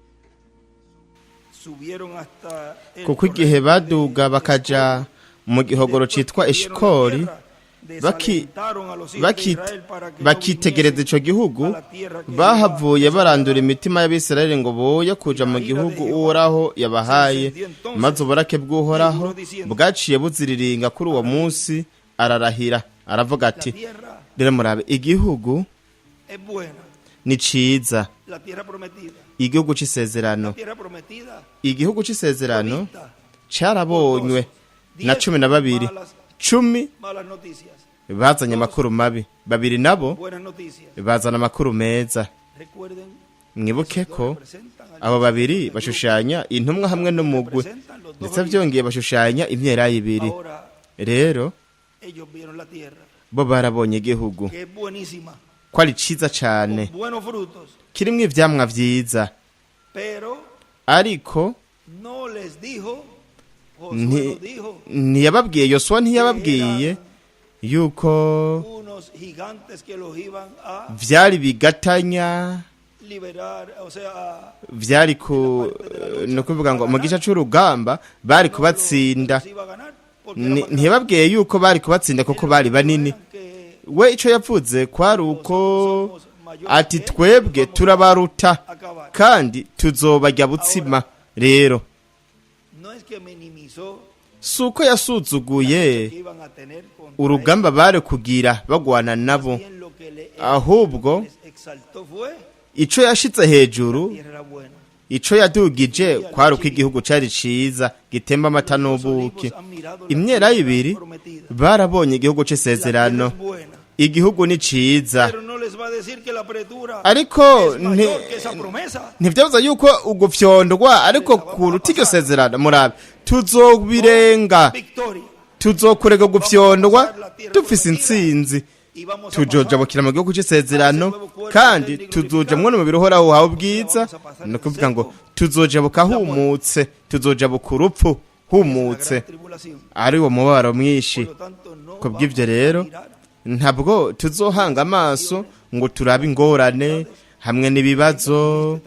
Speaker 2: subieron hasta el
Speaker 1: kuko igihe
Speaker 2: torrente
Speaker 1: baduga
Speaker 2: de
Speaker 1: bakaja
Speaker 2: Escol,
Speaker 1: mu
Speaker 2: y
Speaker 1: gihogoro
Speaker 2: después
Speaker 1: citwa
Speaker 2: vieron la
Speaker 1: eshikori
Speaker 2: tierra, desalentaron a los hijos de Israel para que no
Speaker 1: bakitegereza ico
Speaker 2: viniesen
Speaker 1: gihugu
Speaker 2: a la tierra que
Speaker 1: bahavuye
Speaker 2: Jehová
Speaker 1: barandura imitima y'abisirayeli ngo boye kuja mu gihugu uhoraho yabahaye maze uburake bw'uhoraho bwaciye buziriringa kuri uwo munsi ararahira aravuga
Speaker 2: la
Speaker 1: ati
Speaker 2: tierra
Speaker 1: rero murabe igihugu
Speaker 2: es buena,
Speaker 1: ni ciza
Speaker 2: la tierra prometida,
Speaker 1: igihugu c'isezerano
Speaker 2: la tierra prometida
Speaker 1: igihugu c'isezerano
Speaker 2: vista,
Speaker 1: carabonywe na 12
Speaker 2: malas noticias,
Speaker 1: bazanye amakuru mabi babiri nabo
Speaker 2: buenas noticias.
Speaker 1: bazana amakuru meza
Speaker 2: Recuerden,
Speaker 1: mwibuke ko
Speaker 2: representan al
Speaker 1: abo babiri bashushanya intumwa hamwe n'umugwi
Speaker 2: representan los dos
Speaker 1: ndetse
Speaker 2: orígenes.
Speaker 1: byongeye bashushanya imyera ibiri
Speaker 2: Ahora
Speaker 1: rero
Speaker 2: ellos vieron la tierra,
Speaker 1: bo barabonye igihugu
Speaker 2: que es buenísima,
Speaker 1: ko ari ciza cane
Speaker 2: con buenos frutos,
Speaker 1: kirimwo ivyamwa vyiza
Speaker 2: pero
Speaker 1: ariko
Speaker 2: no les dijo, Josué
Speaker 1: nti-
Speaker 2: nos dijo,
Speaker 1: ntiyababwiye yosuwa ntiyababwiye yuko
Speaker 2: unos gigantes que los iban a
Speaker 1: vyari bigatanya
Speaker 2: liberar, o sea, a
Speaker 1: vyari ku ni ukuvuga ngo mu gice c'urugamba bari kubatsinda
Speaker 2: los iba a ganar, porque era más grande
Speaker 1: ntiyababwiye yuko bari kubatsinda kuko bari banini
Speaker 2: que
Speaker 1: we ico yavuze kwari uko ati twebwe turabaruta
Speaker 2: acabar.
Speaker 1: kandi tuzobarya butsima rero
Speaker 2: No es que minimizó
Speaker 1: si uko yasuzuguye
Speaker 2: que iban a tener contra
Speaker 1: urugamba bari kugira bagwana
Speaker 2: ellos,
Speaker 1: nabo
Speaker 2: bien lo que
Speaker 1: ahubwo
Speaker 2: les exaltó fue
Speaker 1: ico yashitse hejuru
Speaker 2: la tierra era buena.
Speaker 1: ico yadugije kwari uko igihugu cari ciza gitemba amata
Speaker 2: Los
Speaker 1: n'ubuki
Speaker 2: olivos han mirado la
Speaker 1: imyera
Speaker 2: tierra
Speaker 1: ibiri
Speaker 2: prometida.
Speaker 1: barabonye igihugu
Speaker 2: La tierra
Speaker 1: c'isezerano
Speaker 2: es buena,
Speaker 1: igihugu ni ciza
Speaker 2: pero no les va a decir que la apretura
Speaker 1: ariko
Speaker 2: es mayor que esa promesa.
Speaker 1: ntivyabuza yuko ugufyondwa ariko kuruta iryo sezerano murabe tuzobirenga
Speaker 2: Victoria.
Speaker 1: tuzokurega gufyondwa dufise intsinzi
Speaker 2: Y vamos a
Speaker 1: tujojabukira mu gihugu c'isezerano kandi tuzojamwo n'umubiri uhoraho wawe ubwiza ni ukuvuga ngo tuzojabuka humutse tuzojabuka urupfu humutse ari wo mubabaro mwinshi ku bw'ivyo rero ntabwo tuzohanga amaso ngo turabe ingorane hamwe n'ibibazo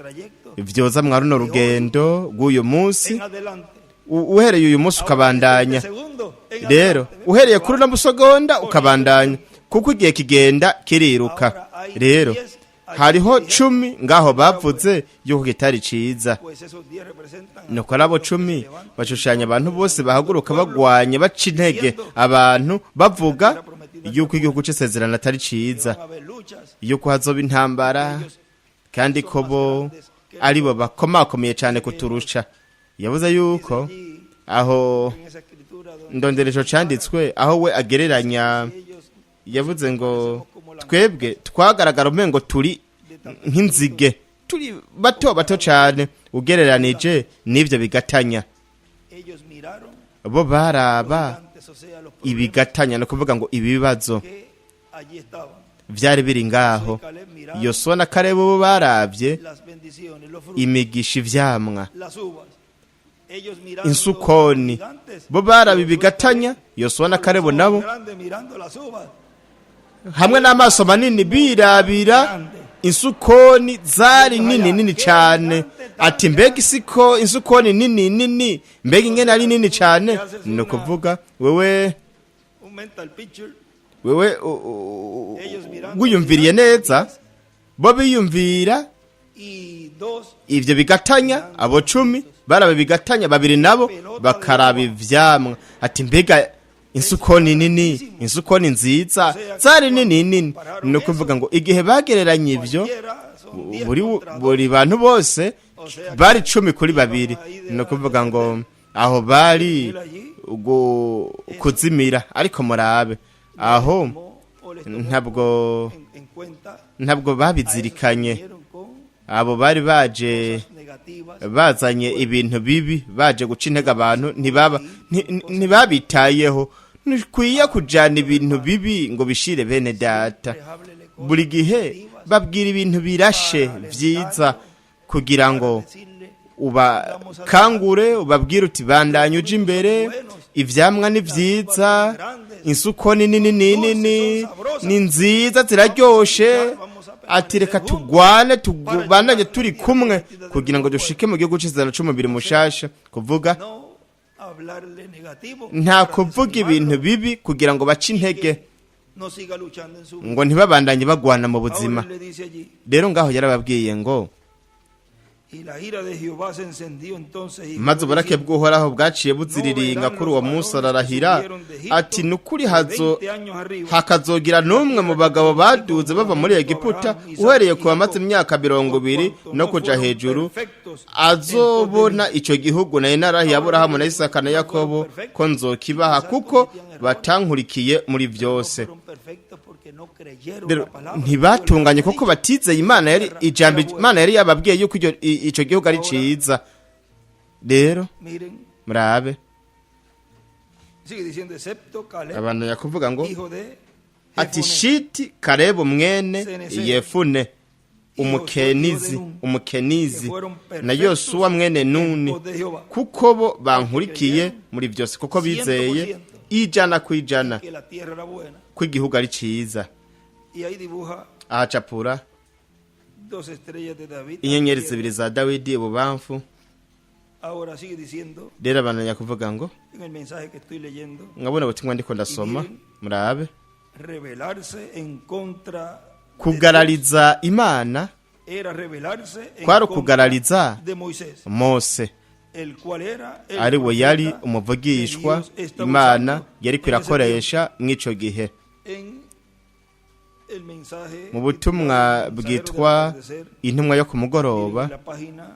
Speaker 1: vyoza mwa runo rugendo rw'uyu munsi uhereye uyu munsi ukabandanya rero uhereye kuri uno musogonda ukabandanya kuko igihe kigenda kiriruka rero hariho 10 ngaho bavuze yuko kitari ciza nuko abo 10 bashushanya abantu bose bahaguruka bagwanye baca intege abantu bavuga yuko igihugu c'isezerano atari ciza yuko hazoba intambara kandi ko bo ari bo bakomakomeye cyane kuturusha yavuze yuko aho ndonderejo canditswe aho we agereranya yavuze ngo twebwe twagaragara umengo turi nk'inzige, turi bato bato cyane ugereranije n'ibyo bigatanya.
Speaker 2: ellos miraron
Speaker 1: bo baraba
Speaker 2: gigantes, o sea, los
Speaker 1: ibigatanya, no kuvuga ngo ibibazo
Speaker 2: que allí estaban.
Speaker 1: byari biri ngaho.
Speaker 2: Caleb miraba
Speaker 1: Yosuwa na Kalebu bo barabye
Speaker 2: las bendiciones, los frutos,
Speaker 1: imigisha, ivyamwa,
Speaker 2: las uvas. Ellos miraron
Speaker 1: insukoni,
Speaker 2: los gigantes,
Speaker 1: bo baraba ibigatanya. Yosuwa na Kalebu nabo
Speaker 2: grande mirando las uvas.
Speaker 1: hamwe n'amaso manini birabira insukoni zari nini cyane. Ati mbega insukoni nini, mbega ingene ari nini cyane. Ni ukuvuga wewe
Speaker 2: Un mental picture.
Speaker 1: wiyumviriye neza, bo biyumvira
Speaker 2: Y dos
Speaker 1: ivyo bigatanya. Abo 10 baraba bigatanya, babiri nabo bakaraba ivyamwa. Ati mbega insukoni nini, insukoni nziza zari nini. Ni ukuvuga ngo igihe bagereranya ivyo,
Speaker 2: son 10
Speaker 1: buri bantu bose bari 10 kuri babiri. Ni ukuvuga ngo aho bari kuzimira. Ariko murabe aho ntabwo
Speaker 2: en cuenta
Speaker 1: ntabwo babizirikanye.
Speaker 2: vinieron con
Speaker 1: Abo bari baje
Speaker 2: negativas.
Speaker 1: bazanye ibintu bibi, baje guca intege abantu, ntibabitayeho. Ntikwiye kujana ibintu bibi ngo bishire bene data. Buri gihe babwira ibintu birashe vyiza, kugira ngo ubakangure, ubabwire uti bandanye uje imbere, ivyamwa ni vyiza, insukoni nini ni nziza, ziraryoshe. Ati reka tugwane, tubandanye turi kumwe kugira ngo dushike mu gihugu c'isezerano c'umubiri mushasha. Kuvuga
Speaker 2: No hablarle negativo.
Speaker 1: nta kuvuga ibintu bibi kugira ngo bace intege,
Speaker 2: No siga luchando en su vida.
Speaker 1: ngo ntibabandanye bagwana mu buzima.
Speaker 2: Ahora le dice allí,
Speaker 1: Rero ngaho yarababwiye ngo
Speaker 2: y la ira de Jehová se encendió entonces y
Speaker 1: maze uburake bw'uhoraho bwaciye buziriringa kuri uwo munsi, ararahira ati nukuri hakazogira n'umwe mu bagabo baduze bava muri Egiputa uhereye ku bamaze imyaka 20 no kuja hejuru azobona ico gihugu nari narahiye Aburahamu na Isaka na Yakobo ko nzokibaha, kuko batankurikiye muri byose. Rero ntibatunganye kuko batizeye Imana. Yari ijambo Imana yari yababwiye yuko ico gihugu ari ciza. Rero murabe abantu yakuvuga ngo ati Shiti Kalebu mwene Yefune umukenizi na Yosuwa mwene Nuni, kuko bo bankurikiye muri byose, kuko bizeye 100% ko igihugu ari ciza. Ahacapura inyenyeri 2 za Dawidi ibubamfu. Rero abantu yakuvuga ngo ngabona ubutumwa ndiko ndasoma, murabe kugarariza Imana kwari kugarariza Mose, ari we yari umuvugishwa Imana yari kwirakoresha mw'ico gihe. Mu butumwa bwitwa intumwa yo ku mugoroba,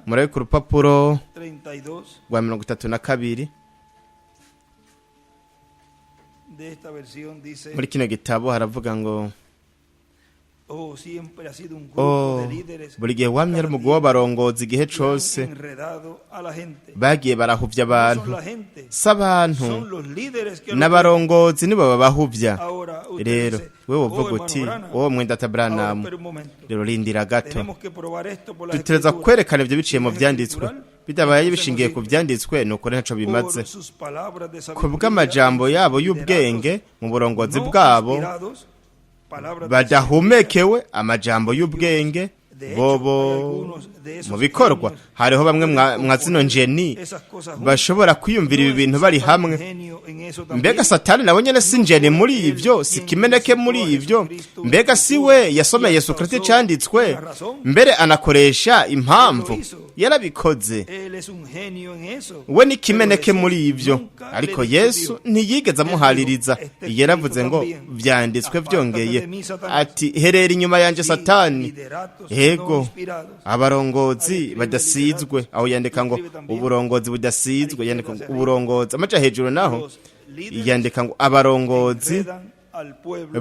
Speaker 1: murabe ku rupapuro rwa 32 muri kino gitabo haravuga ngo buri gihe wamye ari umugwi w'abarongozi igihe cose bagiye barahuvya abantu. S'abantu n'abarongozi nibo babahuvya. Rero wewe uvuga uti wowe mwendata Branham, rero rindira gato, dutegerezwa kwerekana ivyo biciye mu vyanditswe. Bidabaye bishingiye ku vyanditswe nuko ntaco bimaze. Kubw'amajambo yabo y'ubwenge mu burongozi bwabo badahumekewe amajambo y'ubwenge bobo mu bikorwa. Hariho bamwe mwa zino njeni bashobora kwiyumvira ibi bintu bari hamwe. Mbega Satani nawe nyene si njeni muri ivyo, si kimeneke muri ivyo. Mbega si we yasomeye Yesu Kristo canditswe, mbere anakoresha impamvu yarabikoze. We ni kimeneke muri ivyo, ariko Yesu ntiyigeze amuhaririza. Yaravuze ngo vyanditswe vyongeye ati herera inyuma yanje Satani. Yego abarongozi badasizwe, aho yandika ngo uburongozi budasizwe, yandika ngo uburongozi amaca hejuru naho yandika ngo abarongozi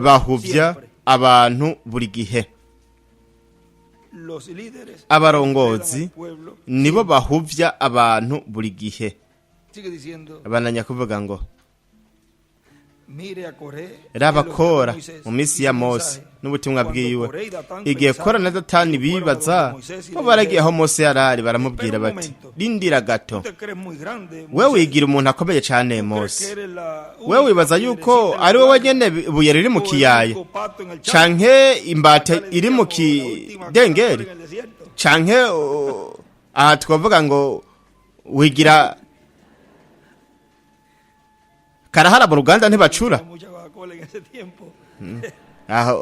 Speaker 1: bahuvya abantu buri gihe.
Speaker 2: Los líderes
Speaker 1: Abarongozi
Speaker 2: entregan al pueblo.
Speaker 1: nibo bahuvya abantu buri gihe.
Speaker 2: Sigue diciendo,
Speaker 1: Bananya kuvuga ngo
Speaker 2: mire a Coré,
Speaker 1: raba
Speaker 2: y los
Speaker 1: Kora
Speaker 2: de Moisés,
Speaker 1: mu minsi
Speaker 2: y
Speaker 1: ya
Speaker 2: su
Speaker 1: Mose
Speaker 2: mensaje.
Speaker 1: n'ubutumwa
Speaker 2: Cuando
Speaker 1: bwiwe
Speaker 2: Coré y Datán
Speaker 1: igihe Kora na
Speaker 2: pensaron
Speaker 1: Datani
Speaker 2: que fueron
Speaker 1: bibaza
Speaker 2: donde Moisés y
Speaker 1: ko
Speaker 2: le
Speaker 1: baragiye aho
Speaker 2: dijeron,
Speaker 1: Mose yarari baramubwira
Speaker 2: Espera un
Speaker 1: bati
Speaker 2: momento.
Speaker 1: rindira gato,
Speaker 2: "Tú te crees muy grande,
Speaker 1: we
Speaker 2: Moisés.
Speaker 1: wigira umuntu akomeye cyane
Speaker 2: Tú crees que
Speaker 1: Mose,
Speaker 2: eres la
Speaker 1: we
Speaker 2: única
Speaker 1: wibaza yuko
Speaker 2: piedrecita en
Speaker 1: ari
Speaker 2: el
Speaker 1: wowe
Speaker 2: plato,
Speaker 1: nyene ibuye riri mu
Speaker 2: o el
Speaker 1: kiyaya
Speaker 2: único pato en el charco".
Speaker 1: canke imbata
Speaker 2: Acá le
Speaker 1: iri mu
Speaker 2: decíamos la última
Speaker 1: kidengeri
Speaker 2: Coca-Cola en el desierto.
Speaker 1: canke aha twavuga ngo wigira karahara mu ruganda ntibacura
Speaker 2: Mucha Coca-Cola en ese tiempo.
Speaker 1: aho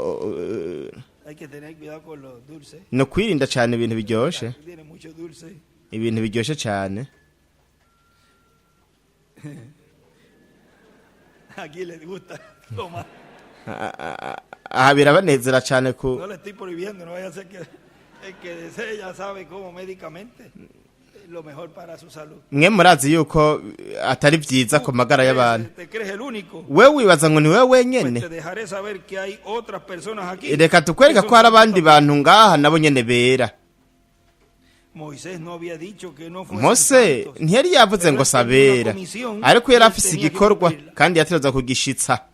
Speaker 2: Hay que tener cuidado con los dulces.
Speaker 1: no kwirinda cyane ibintu biryoshe,
Speaker 2: Tiene mucho dulce.
Speaker 1: ibintu biryoshe cyane.
Speaker 2: Aquí les gusta tomar.
Speaker 1: Aha birabanezera cyane ku
Speaker 2: No le estoy prohibiendo, no vaya a ser que el que desee ya sabe cómo médicamente es lo mejor para su salud.
Speaker 1: mwe murazi yuko atari byiza ku magara y'abantu.
Speaker 2: ¿Te crees el único?
Speaker 1: We wibaza ngo ni wewe
Speaker 2: Pues
Speaker 1: wenyene,
Speaker 2: te dejaré saber que hay otras personas aquí.
Speaker 1: reka tukwereka ko hari abandi bantu ngaha nabo nyene bera.
Speaker 2: Moisés no había dicho que no fueran
Speaker 1: Mose
Speaker 2: santos.
Speaker 1: ntiyari yavuze ngo sabera, ariko yari afise igikorwa kandi yategerezwa kugishitsa.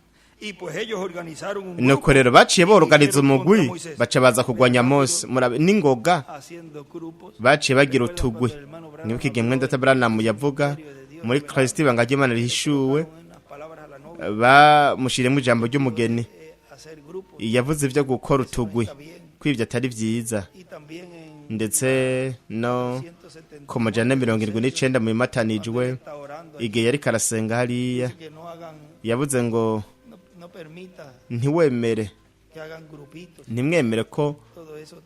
Speaker 2: Y pues ellos organizaron un
Speaker 1: Nuko
Speaker 2: grupo
Speaker 1: rero baciye
Speaker 2: y
Speaker 1: borganiza
Speaker 2: dijeron contra
Speaker 1: umugwi
Speaker 2: Moisés.
Speaker 1: baca baza kugwanya Mose. Murabe n'ingoga
Speaker 2: Haciendo grupos.
Speaker 1: baciye bagira
Speaker 2: Recuerdan
Speaker 1: utugwi.
Speaker 2: cuando el hermano Branham
Speaker 1: Nibuka igihe
Speaker 2: habló
Speaker 1: mwenda
Speaker 2: del
Speaker 1: Abraham yavuga
Speaker 2: misterio de Dios,
Speaker 1: muri Kristo ibanga ry'Imana rihishuwe,
Speaker 2: unas palabras a la novia,
Speaker 1: bamushiremo ijambo ry'umugeni,
Speaker 2: hacer grupos.
Speaker 1: yavuze ibyo gukora utugwi ko ibyo atari byiza,
Speaker 2: Y también en
Speaker 1: ndetse no
Speaker 2: 170
Speaker 1: ku majana 79 mu imatanijwe
Speaker 2: está orando ahí,
Speaker 1: igihe yariko arasenga hariya
Speaker 2: que no hagan,
Speaker 1: yavuze ngo
Speaker 2: no permita
Speaker 1: ntiwemere
Speaker 2: que hagan grupitos,
Speaker 1: ntimwemere ko
Speaker 2: todo eso.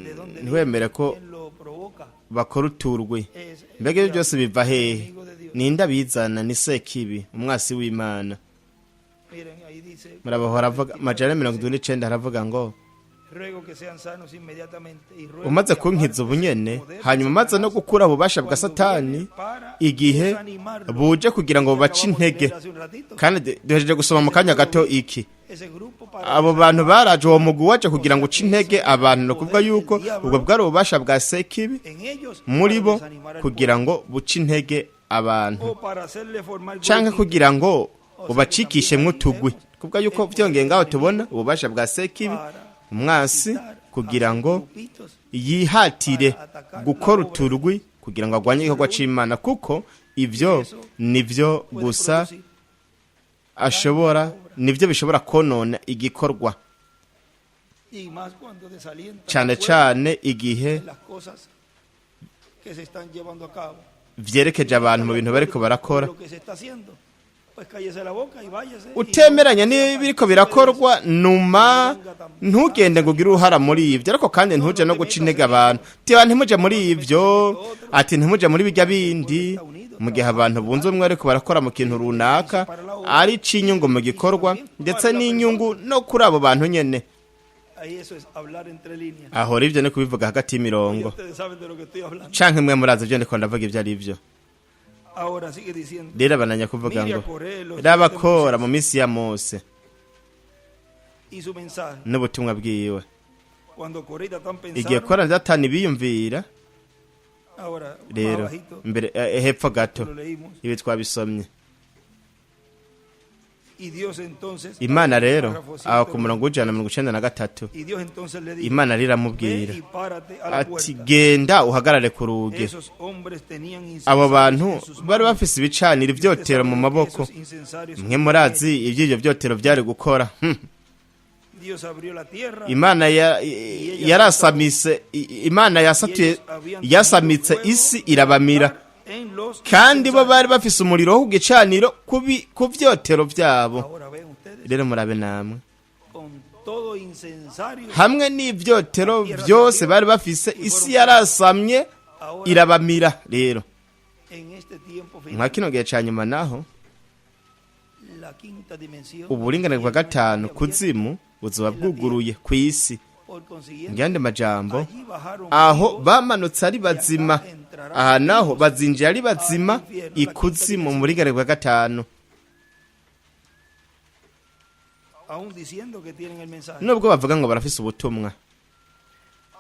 Speaker 2: ¿De dónde
Speaker 1: ntiwemere ko
Speaker 2: ¿Quién lo provoca?
Speaker 1: bakora uturwi.
Speaker 2: Es
Speaker 1: Mbega ibyo byose biva hehe?
Speaker 2: enemigo de Dios.
Speaker 1: Ninde abizana? Ni Sekibi, umwasi w'Imana.
Speaker 2: Miren, ahí dice,
Speaker 1: Murabahora avuga majana 79 haravuga ngo
Speaker 2: ruego que sean sanos inmediatamente y ruego
Speaker 1: umaze
Speaker 2: que
Speaker 1: kunkiza
Speaker 2: aparten
Speaker 1: ubunyene
Speaker 2: el poder
Speaker 1: hanyuma
Speaker 2: de
Speaker 1: maze no
Speaker 2: Satanás
Speaker 1: gukura ububasha bwa
Speaker 2: cuando
Speaker 1: satani
Speaker 2: viene para
Speaker 1: igihe
Speaker 2: desanimarlo.
Speaker 1: buje kugira ngo
Speaker 2: Que
Speaker 1: bace
Speaker 2: acabamos de
Speaker 1: intege.
Speaker 2: leer hace un ratito.
Speaker 1: Kandi duhejeje gusoma mu kanya gato iki
Speaker 2: Ese grupo para
Speaker 1: abo bantu baraje uwo mugwi waje kugira ngo uce intege abantu, no kuvuga yuko ubwo bwari ububasha bwa Sekibi
Speaker 2: en ellos
Speaker 1: muri
Speaker 2: para
Speaker 1: bo
Speaker 2: desanimar al
Speaker 1: kugira
Speaker 2: pueblo,
Speaker 1: ngo buce intege abantu
Speaker 2: o para hacerle formar
Speaker 1: canke
Speaker 2: grupitos.
Speaker 1: kugira ngo ubacikishemwo utugwi. Kuvuga yuko byongeye ngaho tubona ububasha bwa Sekibi umwasi kugira ngo yihatire gukora uturwi kugira ngo agwanye igikorwa c'Imana, kuko ibyo nivyo gusa ashobora, nivyo bishobora konona igikorwa,
Speaker 2: Y más cuando desalientan
Speaker 1: cane
Speaker 2: al pueblo
Speaker 1: cane igihe
Speaker 2: en las cosas que se están llevando a cabo.
Speaker 1: vyerekeje abantu mu bintu bariko barakora.
Speaker 2: Lo que se está haciendo, pues cállese la boca y váyase.
Speaker 1: Utemeranya n'ibiriko birakorwa numa ntugende ngo ugire uruhara muri ibyo, ariko kandi ntuje no guca intege abantu tiba ntimuje muri ibyo, ati ntimuje muri bijya bindi. Mu gihe abantu bunze umwe ariko barakora mu kintu runaka ari c'inyungu mu gikorwa ndetse n'inyungu no kuri abo bantu nyene,
Speaker 2: Ahí eso es hablar entre líneas.
Speaker 1: ahora ibyo ni kubivuga hagati y'imirongo.
Speaker 2: Ustedes saben de lo que estoy hablando.
Speaker 1: Canke mwe murazi ibyo ndiko ndavuga ibyo ari byo.
Speaker 2: Ahora sigue diciendo.
Speaker 1: Rero abananya kuvuga
Speaker 2: Mire
Speaker 1: ngo
Speaker 2: a Coré, los
Speaker 1: raba
Speaker 2: hijos de
Speaker 1: kora
Speaker 2: Moisés,
Speaker 1: mu minsi ya Mose
Speaker 2: y su mensaje.
Speaker 1: n'ubutumwa bwiwe.
Speaker 2: Cuando Coré y Datán
Speaker 1: Igihe
Speaker 2: pensaron,
Speaker 1: Kora na Datani biyumvira
Speaker 2: ahora más
Speaker 1: rero
Speaker 2: abajito,
Speaker 1: mbere hepfo gato
Speaker 2: lo leímos.
Speaker 1: ibi twabisomye.
Speaker 2: Y Dios entonces,
Speaker 1: Imana rero
Speaker 2: párrafo
Speaker 1: aho ku
Speaker 2: 101,
Speaker 1: murongo w'ijana na 93
Speaker 2: y Dios entonces le dijo,
Speaker 1: Imana
Speaker 2: ve
Speaker 1: riramubwira
Speaker 2: y párate a la
Speaker 1: ati
Speaker 2: puerta.
Speaker 1: genda uhagarare ku rugi.
Speaker 2: Esos hombres tenían
Speaker 1: Abo
Speaker 2: incensarios
Speaker 1: bantu
Speaker 2: en sus
Speaker 1: bari
Speaker 2: manos.
Speaker 1: bafise ibicaniro ivyotero mu maboko.
Speaker 2: Esos incensarios
Speaker 1: Mwe murazi ivy'ivyo vyotero vyari gukora.
Speaker 2: Dios abrió la tierra.
Speaker 1: Imana yarasamise, Imana yasamitse isi irabamira,
Speaker 2: en los
Speaker 1: kandi bo
Speaker 2: incensarios.
Speaker 1: bari bafise umuriro wo ku gicaniro ku vyotero vyabo.
Speaker 2: Ahora ven ustedes,
Speaker 1: Rero murabe namwe
Speaker 2: con todo incensario,
Speaker 1: hamwe n'ivyotero vyose bari bafise, isi yarasamye irabamira. Rero
Speaker 2: en este tiempo final,
Speaker 1: nka kino gihe ca nyuma naho
Speaker 2: la quinta dimensión,
Speaker 1: uburinganire bwa gatanu kuzimu buzoba bwuguruye ku isi.
Speaker 2: por consiguiente,
Speaker 1: Ngende majambo
Speaker 2: allí bajaron
Speaker 1: aho
Speaker 2: vivos,
Speaker 1: bamanutse ari bazima, aha naho bazinjira ari bazima ikuzimu mu buringanire bwa gatanu.
Speaker 2: aún diciendo que tienen el mensaje,
Speaker 1: nubwo bavuga ngo barafise ubutumwa,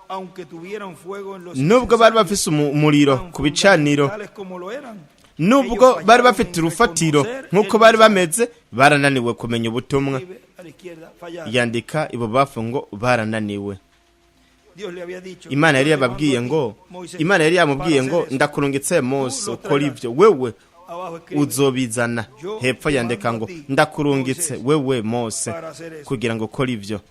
Speaker 2: aunque tuvieran fuego en los
Speaker 1: nubwo bari
Speaker 2: incensarios,
Speaker 1: bafise umuriro
Speaker 2: tan
Speaker 1: ku bicaniro,
Speaker 2: fundamentales como lo eran,
Speaker 1: nubwo
Speaker 2: ellos
Speaker 1: bari
Speaker 2: fallaron
Speaker 1: bafite
Speaker 2: en
Speaker 1: urufatiro
Speaker 2: reconocer
Speaker 1: nk'uko
Speaker 2: el
Speaker 1: bari
Speaker 2: mensaje.
Speaker 1: bameze, barananiwe kumenya ubutumwa.
Speaker 2: Escribe a la izquierda, fallaron.
Speaker 1: Yandika ibubafu ngo barananiwe.
Speaker 2: Dios le había dicho,
Speaker 1: Imana yari
Speaker 2: "Yo te
Speaker 1: yababwiye
Speaker 2: mando a
Speaker 1: ngo,
Speaker 2: ti, Moisés,
Speaker 1: Imana yari yamubwiye
Speaker 2: para
Speaker 1: ngo
Speaker 2: hacer eso".
Speaker 1: ndakurungitse Mose ukora ibyo, wewe
Speaker 2: Abajo escribe,
Speaker 1: uzobizana. Hepfo yandika ngo ndakurungitse wewe Mose
Speaker 2: para hacer eso.
Speaker 1: kugira ngo ukore ibyo,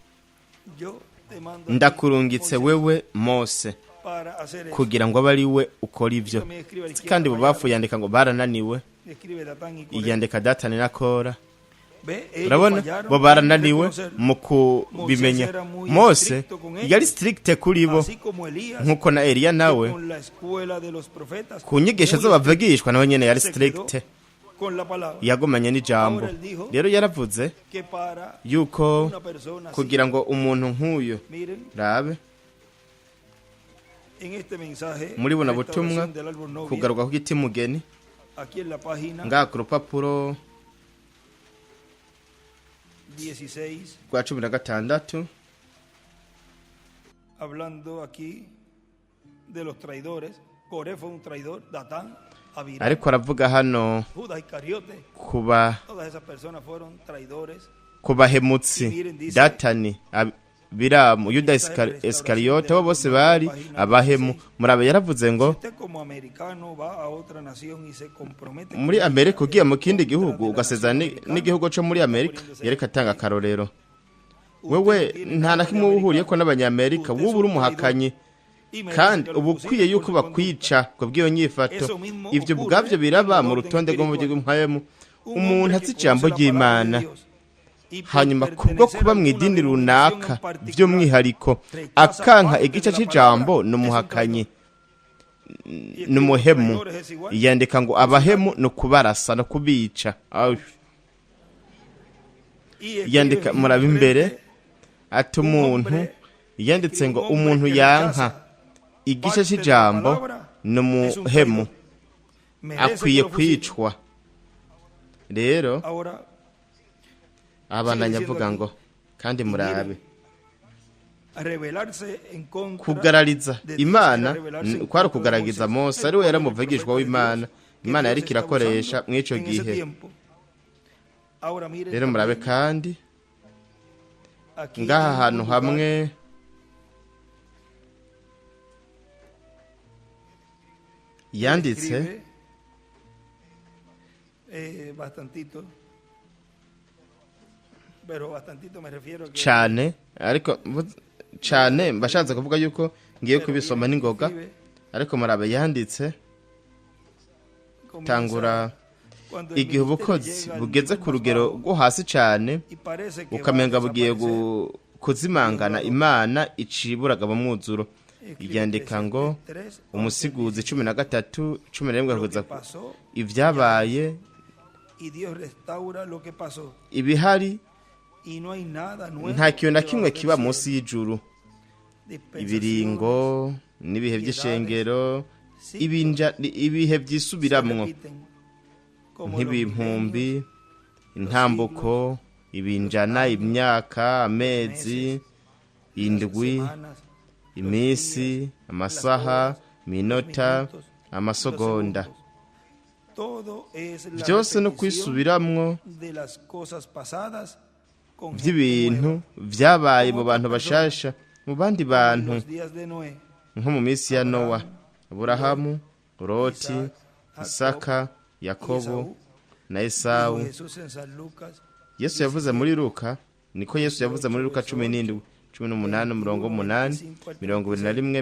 Speaker 2: Yo te mando a ti,
Speaker 1: ndakurungitse
Speaker 2: Moisés,
Speaker 1: wewe Mose
Speaker 2: para hacer eso.
Speaker 1: kugira ngo abe ari we ukora ibyo.
Speaker 2: También escribe a la izquierda,
Speaker 1: Kandi ibubafu
Speaker 2: fallaron.
Speaker 1: yandika ngo barananiwe,
Speaker 2: Escribe Datán y Coré.
Speaker 1: yandika Datani na Kora.
Speaker 2: Ve, ellos
Speaker 1: Urabona
Speaker 2: fallaron
Speaker 1: bo
Speaker 2: en
Speaker 1: barananiwe
Speaker 2: reconocerlo.
Speaker 1: mu kubimenya.
Speaker 2: Moses era muy
Speaker 1: Mose
Speaker 2: estricto con ellos,
Speaker 1: yari stricte kuri bo,
Speaker 2: así como Elías,
Speaker 1: nk'uko na Eliya
Speaker 2: que
Speaker 1: nawe
Speaker 2: con la escuela de los profetas,
Speaker 1: ku nyigisho
Speaker 2: muy
Speaker 1: z'abavugishwa nawe nyene yari
Speaker 2: se quedó
Speaker 1: stricte,
Speaker 2: con la palabra,
Speaker 1: yagumanye n'ijambo. Rero yaravuze
Speaker 2: que para
Speaker 1: yuko
Speaker 2: una persona así,
Speaker 1: kugira ngo umuntu nk'uyu,
Speaker 2: miren,
Speaker 1: rabe
Speaker 2: en este mensaje,
Speaker 1: muri buno butumwa
Speaker 2: restauración del árbol novia,
Speaker 1: kugaruka ku giti mugeni,
Speaker 2: aquí en la página
Speaker 1: ngaha ku rupapuro
Speaker 2: 16,
Speaker 1: rwa 16,
Speaker 2: hablando aquí de los traidores. Coré fue un traidor, Datán, Abiram,
Speaker 1: ariko aravuga hano
Speaker 2: Judas Iscariote,
Speaker 1: kuba
Speaker 2: todas esas personas fueron traidores.
Speaker 1: kubahemutsi, Datani, Abiramu, Yuda Iskariyote, abo bose bari abahemu. Murabe yaravuze ngo
Speaker 2: Usted como americano va a otra nación y se compromete
Speaker 1: muri
Speaker 2: con
Speaker 1: Amerika
Speaker 2: ella,
Speaker 1: ugiye mu kindi
Speaker 2: detrás de
Speaker 1: gihugu
Speaker 2: la
Speaker 1: ugasezerana
Speaker 2: nación americana,
Speaker 1: n'igihugu cyo muri Amerika, yereka atanga akarorero.
Speaker 2: usted
Speaker 1: Wewe
Speaker 2: no tiene
Speaker 1: nta na
Speaker 2: nada
Speaker 1: kimwe
Speaker 2: de
Speaker 1: uba uhuriyeko
Speaker 2: americano.
Speaker 1: n'abanyamerika,
Speaker 2: Usted
Speaker 1: wowe
Speaker 2: es
Speaker 1: uri
Speaker 2: un
Speaker 1: umuhakanyi,
Speaker 2: traidor. Y merece
Speaker 1: kandi
Speaker 2: que lo
Speaker 1: uba
Speaker 2: fusilen
Speaker 1: ukwiye
Speaker 2: por
Speaker 1: yuko
Speaker 2: su
Speaker 1: bakwica
Speaker 2: conducta.
Speaker 1: kubw'iyo nyifato.
Speaker 2: Eso mismo
Speaker 1: Ivyo
Speaker 2: ocurre
Speaker 1: ubwavyo biraba
Speaker 2: en
Speaker 1: mu
Speaker 2: el
Speaker 1: rutonde
Speaker 2: orden
Speaker 1: rw'umujyi
Speaker 2: espiritual.
Speaker 1: w'impwemu.
Speaker 2: Un
Speaker 1: Umuntu
Speaker 2: hombre
Speaker 1: azi
Speaker 2: que
Speaker 1: ijambo
Speaker 2: conoce la palabra de
Speaker 1: ry'Imana,
Speaker 2: Dios y por
Speaker 1: hanyuma kubwo
Speaker 2: pertenecer
Speaker 1: kuba
Speaker 2: a
Speaker 1: mu
Speaker 2: alguna
Speaker 1: idini
Speaker 2: denominación
Speaker 1: runaka
Speaker 2: en particular,
Speaker 1: by'umwihariko
Speaker 2: rechaza
Speaker 1: akanka
Speaker 2: parte
Speaker 1: igice
Speaker 2: de la
Speaker 1: cy'ijambo
Speaker 2: palabra,
Speaker 1: ni
Speaker 2: es un
Speaker 1: umuhakanyi,
Speaker 2: traidor.
Speaker 1: ni umuhemu.
Speaker 2: Traidores es igual.
Speaker 1: Yandika ngo abahemu ni ukubarasa no kubica.
Speaker 2: Y escribe
Speaker 1: Yandika muraba
Speaker 2: enfrente,
Speaker 1: imbere ati umuntu yanditse ngo umuntu yanka igice cy'ijambo ni umuhemu,
Speaker 2: merece
Speaker 1: akwiye
Speaker 2: que lo fusilen.
Speaker 1: kwicwa. Rero
Speaker 2: Ahora,
Speaker 1: abananya avuga ngo kandi murabe
Speaker 2: a rebelarse en contra
Speaker 1: kugarariza
Speaker 2: de Dios,
Speaker 1: Imana
Speaker 2: era rebelarse en
Speaker 1: kwari
Speaker 2: contra de
Speaker 1: ukugaragaza
Speaker 2: Moisés,
Speaker 1: Mose,
Speaker 2: el
Speaker 1: ari we yari
Speaker 2: cual era el
Speaker 1: umuvugishwa
Speaker 2: profeta de
Speaker 1: w'Imana.
Speaker 2: Dios, que
Speaker 1: Imana
Speaker 2: Dios
Speaker 1: yari
Speaker 2: estaba
Speaker 1: kirakoresha
Speaker 2: usando
Speaker 1: mw'ico
Speaker 2: en ese
Speaker 1: gihe.
Speaker 2: tiempo. Ahora miren
Speaker 1: Rero murabe
Speaker 2: también,
Speaker 1: kandi
Speaker 2: aquí
Speaker 1: ngaha
Speaker 2: en un
Speaker 1: hantu
Speaker 2: lugar
Speaker 1: hamwe yanditse
Speaker 2: escribe, bastantito, pero bastantito me refiero que
Speaker 1: cane, ariko cane mbashatse kuvuga yuko ngiye kubisoma n'ingoga,
Speaker 2: escribe,
Speaker 1: ariko murabe yanditse
Speaker 2: comienza
Speaker 1: tangura
Speaker 2: cuando el
Speaker 1: igihe
Speaker 2: ministerio
Speaker 1: ubukozi
Speaker 2: llega al
Speaker 1: bugeze
Speaker 2: nivel
Speaker 1: ku
Speaker 2: más
Speaker 1: rugero
Speaker 2: bajo
Speaker 1: rwo hasi cane,
Speaker 2: y parece que va a
Speaker 1: ukamenga bugiye
Speaker 2: desaparecer.
Speaker 1: kuzimangana, Imana iciburaga mu mwuzuro.
Speaker 2: Escribe
Speaker 1: Yandika ngo
Speaker 2: 3,
Speaker 1: umusiguzi 13 11
Speaker 2: lo
Speaker 1: kugeza
Speaker 2: que pasó
Speaker 1: ibyabaye,
Speaker 2: y Dios restaura lo que pasó
Speaker 1: ibihari,
Speaker 2: y no hay nada nuevo
Speaker 1: nta kintu na kimwe
Speaker 2: debajo
Speaker 1: kiba
Speaker 2: del
Speaker 1: munsi
Speaker 2: cielo.
Speaker 1: y'ijuru.
Speaker 2: Dispensaciones,
Speaker 1: Ibiringo n'ibihe by'ishengero, ibihe byisubiramwo
Speaker 2: se repiten, como los
Speaker 1: nk'ibimpumbi,
Speaker 2: milenios,
Speaker 1: intambuko, ibinjana, imyaka, amezi, indwi,
Speaker 2: semanas,
Speaker 1: iminsi, amasaha, minota,
Speaker 2: minutos,
Speaker 1: amasegonda,
Speaker 2: los segundos. Todo es la
Speaker 1: byose no
Speaker 2: repetición
Speaker 1: kwisubiramwo
Speaker 2: de las cosas pasadas con
Speaker 1: by'ibintu
Speaker 2: gente
Speaker 1: byabaye mu bantu bashasha, mu bandi
Speaker 2: nueva. En
Speaker 1: bantu,
Speaker 2: los días de Noé,
Speaker 1: nko mu minsi ya Nowa, Aburahamu, Loti, Isaka, Yakobo na
Speaker 2: dijo
Speaker 1: Esawu.
Speaker 2: Jesús en San Lucas,
Speaker 1: Yesu yavuze muri Luka, niko Yesu yavuze muri Luka 17, 18, 8,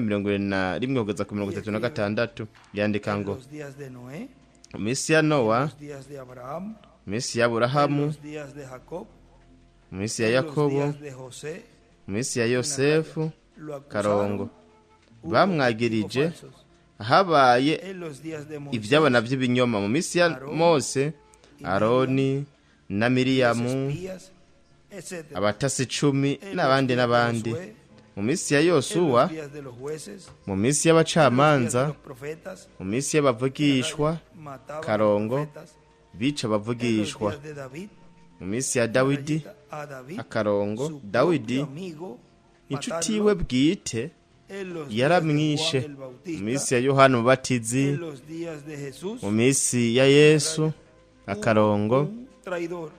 Speaker 1: 21 kugeza ku 36. Yandika
Speaker 2: en
Speaker 1: ngo
Speaker 2: los días de Noé,
Speaker 1: mu minsi ya
Speaker 2: en
Speaker 1: Nowa,
Speaker 2: los días de Abraham,
Speaker 1: mu minsi ya
Speaker 2: en
Speaker 1: Aburahamu,
Speaker 2: los días de Jacob,
Speaker 1: mu minsi ya
Speaker 2: en los
Speaker 1: Yakobo,
Speaker 2: días de José,
Speaker 1: mu minsi ya Yosefu,
Speaker 2: lo acusaron,
Speaker 1: Karongo,
Speaker 2: hubo
Speaker 1: bamwagirije,
Speaker 2: testigos falsos.
Speaker 1: habaye
Speaker 2: En los días de Moisés,
Speaker 1: ibyabona by'ibinyoma. Mu minsi ya Mose, Aroni na
Speaker 2: los
Speaker 1: Miriyamu,
Speaker 2: espías, etc.
Speaker 1: abatasi 10
Speaker 2: En los
Speaker 1: n'abandi
Speaker 2: días de
Speaker 1: n'abandi.
Speaker 2: Josué,
Speaker 1: Mu minsi ya
Speaker 2: en
Speaker 1: Yosuwa,
Speaker 2: los días de los jueces,
Speaker 1: mu minsi
Speaker 2: en los días de
Speaker 1: y'abacamanza,
Speaker 2: los profetas,
Speaker 1: mu minsi y'abavugishwa,
Speaker 2: mataban a los
Speaker 1: Karongo,
Speaker 2: profetas,
Speaker 1: bica
Speaker 2: en los
Speaker 1: abavugishwa.
Speaker 2: días de David,
Speaker 1: mu minsi ya Dawidi
Speaker 2: a David,
Speaker 1: akarongo
Speaker 2: su
Speaker 1: Dawidi
Speaker 2: propio amigo,
Speaker 1: inshuti
Speaker 2: matarlo
Speaker 1: yiwe bwite
Speaker 2: en los días de
Speaker 1: yaramwishe
Speaker 2: Juan el Bautista,
Speaker 1: mu minsi ya Yohana Umubatizi
Speaker 2: en los días de Jesús,
Speaker 1: mu minsi ya Yesu akarongo
Speaker 2: un traidor,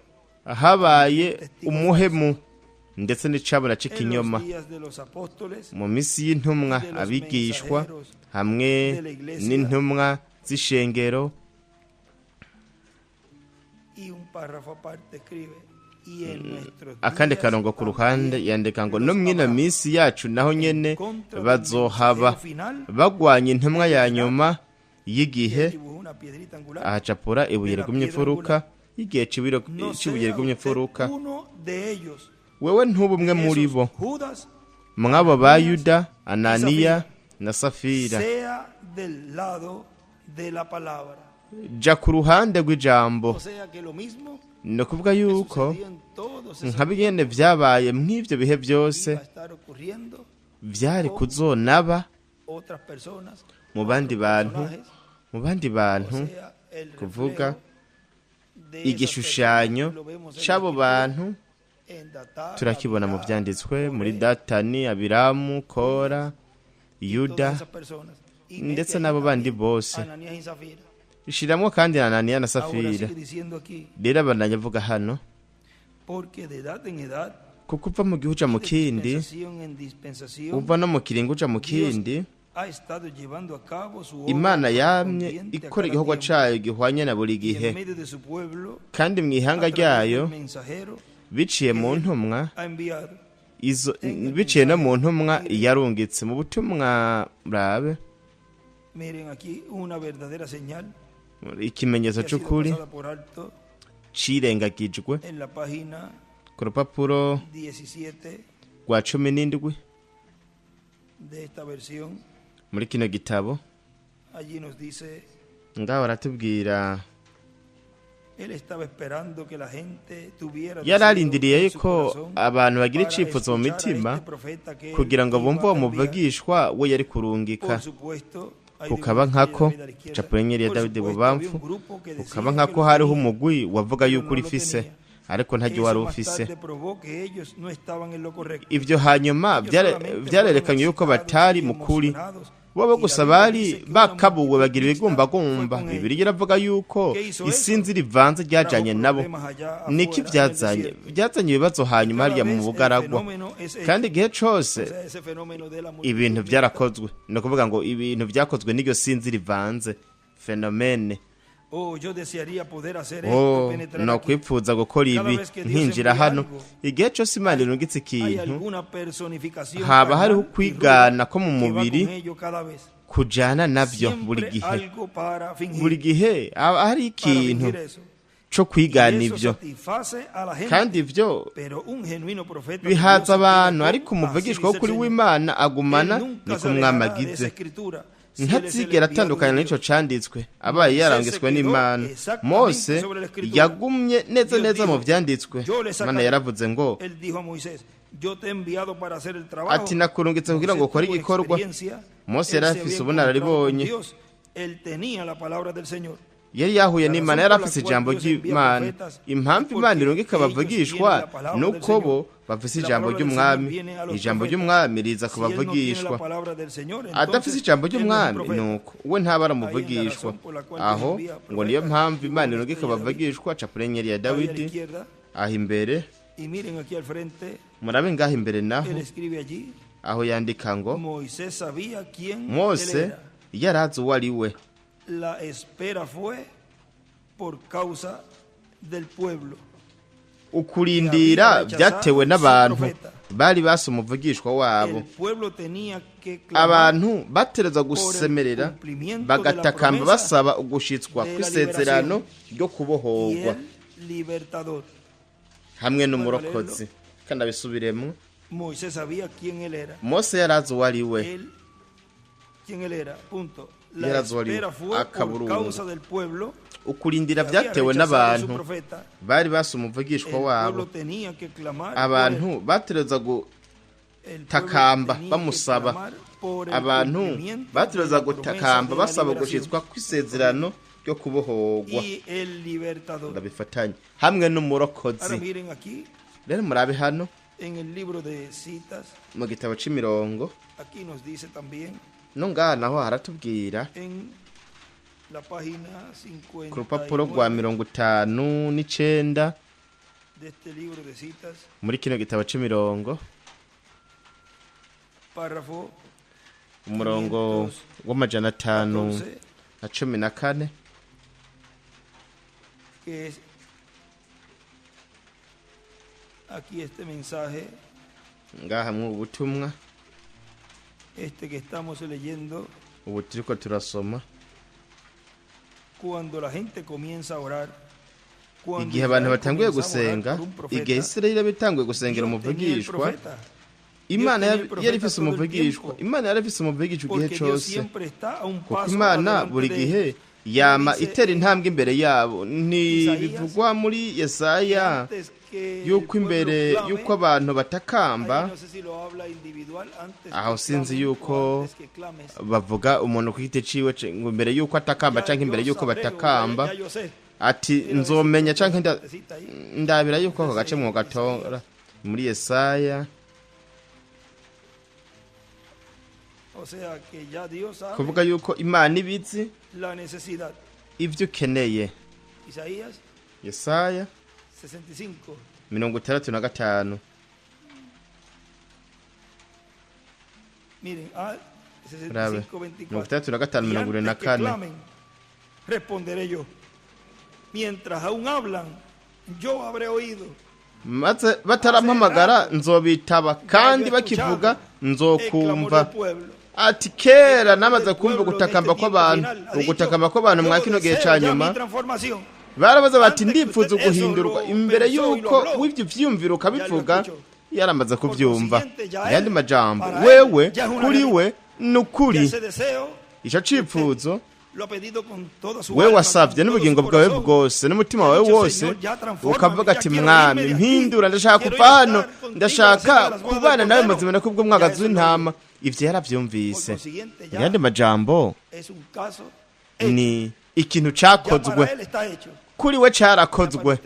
Speaker 1: habaye umuhemu ndetse n'icabura
Speaker 2: en los
Speaker 1: c'ikinyoma
Speaker 2: días de los apóstoles,
Speaker 1: mu minsi y'intumwa abigishwa hamwe n'intumwa z'ishengero.
Speaker 2: y un párrafo aparte escribe, y en nuestros
Speaker 1: Akandi
Speaker 2: días
Speaker 1: karongo ku ruhande
Speaker 2: también
Speaker 1: yandika ngo
Speaker 2: los
Speaker 1: no mwino
Speaker 2: habrá
Speaker 1: minsi yacu naho nyene
Speaker 2: contra del
Speaker 1: bazohaba
Speaker 2: mensajero final,
Speaker 1: bagwanya intumwa ya nyuma y'igihe,
Speaker 2: dibujó una piedrita angular.
Speaker 1: ahacapura ibuye rigumye imfuruka y'igihe
Speaker 2: No
Speaker 1: c'ibuye
Speaker 2: sea
Speaker 1: rigumye
Speaker 2: usted
Speaker 1: imfuruka.
Speaker 2: uno de ellos,
Speaker 1: Wewe ntube umwe muri
Speaker 2: esos
Speaker 1: bo
Speaker 2: Judas,
Speaker 1: mwabo ba Yuda, Ananiya na Safira,
Speaker 2: sea del lado de la palabra.
Speaker 1: ja ku ruhande rw'ijambo.
Speaker 2: O sea que lo mismo
Speaker 1: Ni ukuvuga
Speaker 2: que
Speaker 1: yuko
Speaker 2: sucedió en todos esos
Speaker 1: nka bigende vyabaye mw'ivyo bihe byose
Speaker 2: iba a estar ocurriendo
Speaker 1: vyari kuzonaba
Speaker 2: otras personas,
Speaker 1: mu bandi bantu,
Speaker 2: personajes,
Speaker 1: mu bandi
Speaker 2: o
Speaker 1: bantu,
Speaker 2: sea, el
Speaker 1: kuvuga
Speaker 2: reflejo de esas
Speaker 1: igishushanyo
Speaker 2: personas, lo vemos en
Speaker 1: c'abo
Speaker 2: la Escritura,
Speaker 1: bantu
Speaker 2: en Datán,
Speaker 1: turakibona mu
Speaker 2: Abirá,
Speaker 1: vyanditswe muri
Speaker 2: Coré,
Speaker 1: Datani, Abiramu, Kora,
Speaker 2: todas
Speaker 1: Yuda
Speaker 2: esas personas. Y mete
Speaker 1: ndetse
Speaker 2: ahí
Speaker 1: n'abo bandi
Speaker 2: también
Speaker 1: bose.
Speaker 2: Ananías y Zafira.
Speaker 1: Ishiramwo kandi Ananiya na
Speaker 2: Ahora
Speaker 1: Safira.
Speaker 2: sigue diciendo aquí,
Speaker 1: Rero abandanya avuga hano
Speaker 2: porque de edad en edad,
Speaker 1: kuko uva mu gihe uja mu
Speaker 2: de
Speaker 1: kindi,
Speaker 2: dispensación en dispensación,
Speaker 1: uva no mu kiringo uja mu kindi,
Speaker 2: ha estado llevando a cabo su obra
Speaker 1: Imana yamye
Speaker 2: correspondiente a
Speaker 1: ikora
Speaker 2: cada
Speaker 1: igikorwa
Speaker 2: tiempo,
Speaker 1: cayo gihwanye na buri
Speaker 2: y
Speaker 1: gihe,
Speaker 2: en medio de su pueblo,
Speaker 1: kandi mu
Speaker 2: a
Speaker 1: ihanga
Speaker 2: través
Speaker 1: ryayo
Speaker 2: del mensajero
Speaker 1: biciye mu ntumwa
Speaker 2: ha enviado.
Speaker 1: biciye no mu ntumwa yarungitse mu butumwa burabe
Speaker 2: Miren aquí una verdadera señal
Speaker 1: ikimenyetso
Speaker 2: que ha sido
Speaker 1: c'ukuri
Speaker 2: pasada por alto
Speaker 1: cirengagijwe
Speaker 2: en la página
Speaker 1: ku rupapuro
Speaker 2: 17
Speaker 1: rwa 17
Speaker 2: de esta versión.
Speaker 1: muri kino gitabo.
Speaker 2: Allí nos dice,
Speaker 1: Ngaho baratubwira
Speaker 2: él estaba esperando que la gente tuviera
Speaker 1: yari arindiriye
Speaker 2: deseo en su
Speaker 1: yuko
Speaker 2: corazón
Speaker 1: abantu bagira
Speaker 2: para
Speaker 1: icifuzo mu
Speaker 2: escuchar a
Speaker 1: mitima
Speaker 2: este profeta que él
Speaker 1: kugira ngo bumve
Speaker 2: iba
Speaker 1: uwo
Speaker 2: a enviar.
Speaker 1: muvugishwa we yari kurungika.
Speaker 2: Por supuesto, hay
Speaker 1: Kukaba
Speaker 2: una
Speaker 1: nkako
Speaker 2: estrella de David a la izquierda.
Speaker 1: capura inyenyeri ya
Speaker 2: Por
Speaker 1: Dawidi
Speaker 2: supuesto,
Speaker 1: bubamfu,
Speaker 2: había un grupo que decía
Speaker 1: kukaba
Speaker 2: que
Speaker 1: nkako
Speaker 2: lo
Speaker 1: hariho
Speaker 2: tenía,
Speaker 1: umugwi wavuga
Speaker 2: pero
Speaker 1: yuko
Speaker 2: no lo
Speaker 1: urifise
Speaker 2: tenía.
Speaker 1: ariko ntaryo
Speaker 2: Eso
Speaker 1: wari
Speaker 2: más
Speaker 1: ufise.
Speaker 2: tarde probó que ellos no estaban en lo correcto.
Speaker 1: Ivyo hanyuma vyarerekanye yuko batari mu kuri, bo gusa bari bakabuwe bagira ibigumbagumba. Bibiliya iravuga yuko isinzi rivanze ryajanye nabo. Niki vyazanye? Vyazanye ibibazo hanyuma hariya mu bugaragwa, kandi igihe cose ibintu vyarakozwe. Ni ukuvuga ngo ibintu vyakozwe n'iryo sinzi rivanze, fenomene. No kwipfuza gukora ibi nkinjira hano. Igihe cose Imana irungitse ikintu, haba hariho kwigana ko mu mubiri kujana navyo buri gihe. Buri gihe hari ikintu co kwigana ivyo, kandi ivyo bihaza abantu, ariko umuvugishwa w'ukuri w'Imana agumana niko mwamagize. Ntazigera atandukanye n'ico canditswe, abaye yarangitswe n'Imana. Mose yagumye neza neza mu vyanditswe. Imana yaravuze ngo ati nakurungitse kugira ngo ukore igikorwa. Mose yari afise ubunararibonye, yari yahuye n'Imana, yari afise ijambo ry'Imana. Impamvu Imana irungika abavugishwa nuko bo bafise ijambo ry'umwami. Ijambo ry'umwami riza kubavugishwa. Adafise ijambo ry'umwami nuko we ntaba aramuvugishwa. Aho ngo niyo mpamvu Imana irungika abavugishwa. Capura inyenyeri ya Dawidi aho imbere, murabe ngaho imbere naho aho yandika ngo Mose yarazi uwo ari we.
Speaker 2: La espera fue por causa del pueblo.
Speaker 1: Ukurindira byatewe n'abantu bari basa umuvugishwa wabo. Abantu batereza gusemerera bagatakamba basaba ugushitswa kw'isezerano ryo kubohorwa hamwe n'umurokozi. Kandi abisubiremo, Mose yarazi uwo ari we. Akaburungu. Ukurindira byatewe n'abantu bari basa umuvugishwa wabo. Abantu batereza gutakamba bamusaba. Abantu batereza gutakamba basaba gushitswa kw'isezerano ryo kubohorwa
Speaker 2: y el libertador.
Speaker 1: ndabifatanye hamwe
Speaker 2: Ahora
Speaker 1: n'umurokozi.
Speaker 2: miren aquí
Speaker 1: Rero murabe hano
Speaker 2: en el libro de citas,
Speaker 1: mu gitabo c'imirongo
Speaker 2: aquí nos dice también
Speaker 1: no ngaha naho haratubwira
Speaker 2: en la página
Speaker 1: ku rupapuro rwa 59
Speaker 2: de este libro de citas,
Speaker 1: muri kino gitabo c'imirongo
Speaker 2: párrafo
Speaker 1: umurongo w'amajana 514
Speaker 2: que es aquí este mensaje,
Speaker 1: ngaha mu butumwa
Speaker 2: este que estamos leyendo,
Speaker 1: ubu turiko turasoma
Speaker 2: cuando la gente comienza a orar, cuando
Speaker 1: igihe abantu
Speaker 2: Israel
Speaker 1: batanguye
Speaker 2: comienza a orar
Speaker 1: gusenga
Speaker 2: por un profeta,
Speaker 1: igihe Isirayeli bitanguye gusengera
Speaker 2: Dios tenía el
Speaker 1: umuvugishwa
Speaker 2: profeta.
Speaker 1: Imana
Speaker 2: Dios tenía el
Speaker 1: yari
Speaker 2: profeta
Speaker 1: ifise
Speaker 2: todo el
Speaker 1: umuvugishwa
Speaker 2: tiempo.
Speaker 1: Imana yari ifise umuvugishwa igihe
Speaker 2: Porque Dios
Speaker 1: cose
Speaker 2: siempre está a un
Speaker 1: kuko
Speaker 2: paso
Speaker 1: Imana
Speaker 2: adelante
Speaker 1: buri
Speaker 2: de
Speaker 1: gihe
Speaker 2: ellos.
Speaker 1: yama
Speaker 2: Dice
Speaker 1: itera
Speaker 2: en
Speaker 1: intambwe imbere yabo ntibivugwa muri Yesaya
Speaker 2: antes que el
Speaker 1: yuko
Speaker 2: pueblo
Speaker 1: imbere
Speaker 2: clame,
Speaker 1: yuko abantu
Speaker 2: ahí
Speaker 1: batakamba
Speaker 2: no sé si lo habla individual, antes
Speaker 1: aho
Speaker 2: que
Speaker 1: sinzi
Speaker 2: clamen o
Speaker 1: yuko
Speaker 2: antes que clames.
Speaker 1: bavuga umuntu ku giti ciwe ngo imbere yuko atakamba
Speaker 2: Ya
Speaker 1: canke imbere
Speaker 2: yo
Speaker 1: yuko
Speaker 2: sabré,
Speaker 1: batakamba
Speaker 2: ya yo sé.
Speaker 1: ati
Speaker 2: Mira,
Speaker 1: nzomenya
Speaker 2: decita,
Speaker 1: canke
Speaker 2: decita ahí.
Speaker 1: ndabira yuko ako gace mu gatora muri Yesaya
Speaker 2: O sea que ya Dios sabe
Speaker 1: kuvuga yuko Imana ibizi
Speaker 2: la necesidad.
Speaker 1: ivyo ukeneye.
Speaker 2: Isaías
Speaker 1: Yesaya
Speaker 2: 65.
Speaker 1: 65.
Speaker 2: Miren,
Speaker 1: Brave.
Speaker 2: 65, 24.
Speaker 1: 65,
Speaker 2: Y antes que
Speaker 1: 24.
Speaker 2: clamen, responderé yo. Mientras aún hablan, yo habré oído.
Speaker 1: maze batarampamagara nzobitaba kandi bakivuga
Speaker 2: El clamor
Speaker 1: nzokumva.
Speaker 2: del pueblo.
Speaker 1: Ati kera namaze kumva ugutakamba kw'abantu ugutakamba kw'abantu mwa kino gihe ca nyuma barabaza bati ndifuza guhindurwa imbere yuko w'ivyo vyiyumviro ukabivuga yaramaze kuvyumva. Ayandi majambo wewe kuri we nukuri ico cipfuzo wewe wasavye n'ubugingo bwawe bwose n'umutima wawe wose ukavuga ati mwami mpindura ndashaka kuva hano ndashaka kubana nawe muzima no kubwo mwagazi w'intama. Ivyo yaravyumvise. Ayandi majambo ni ikintu cakozwe kuri we carakozwe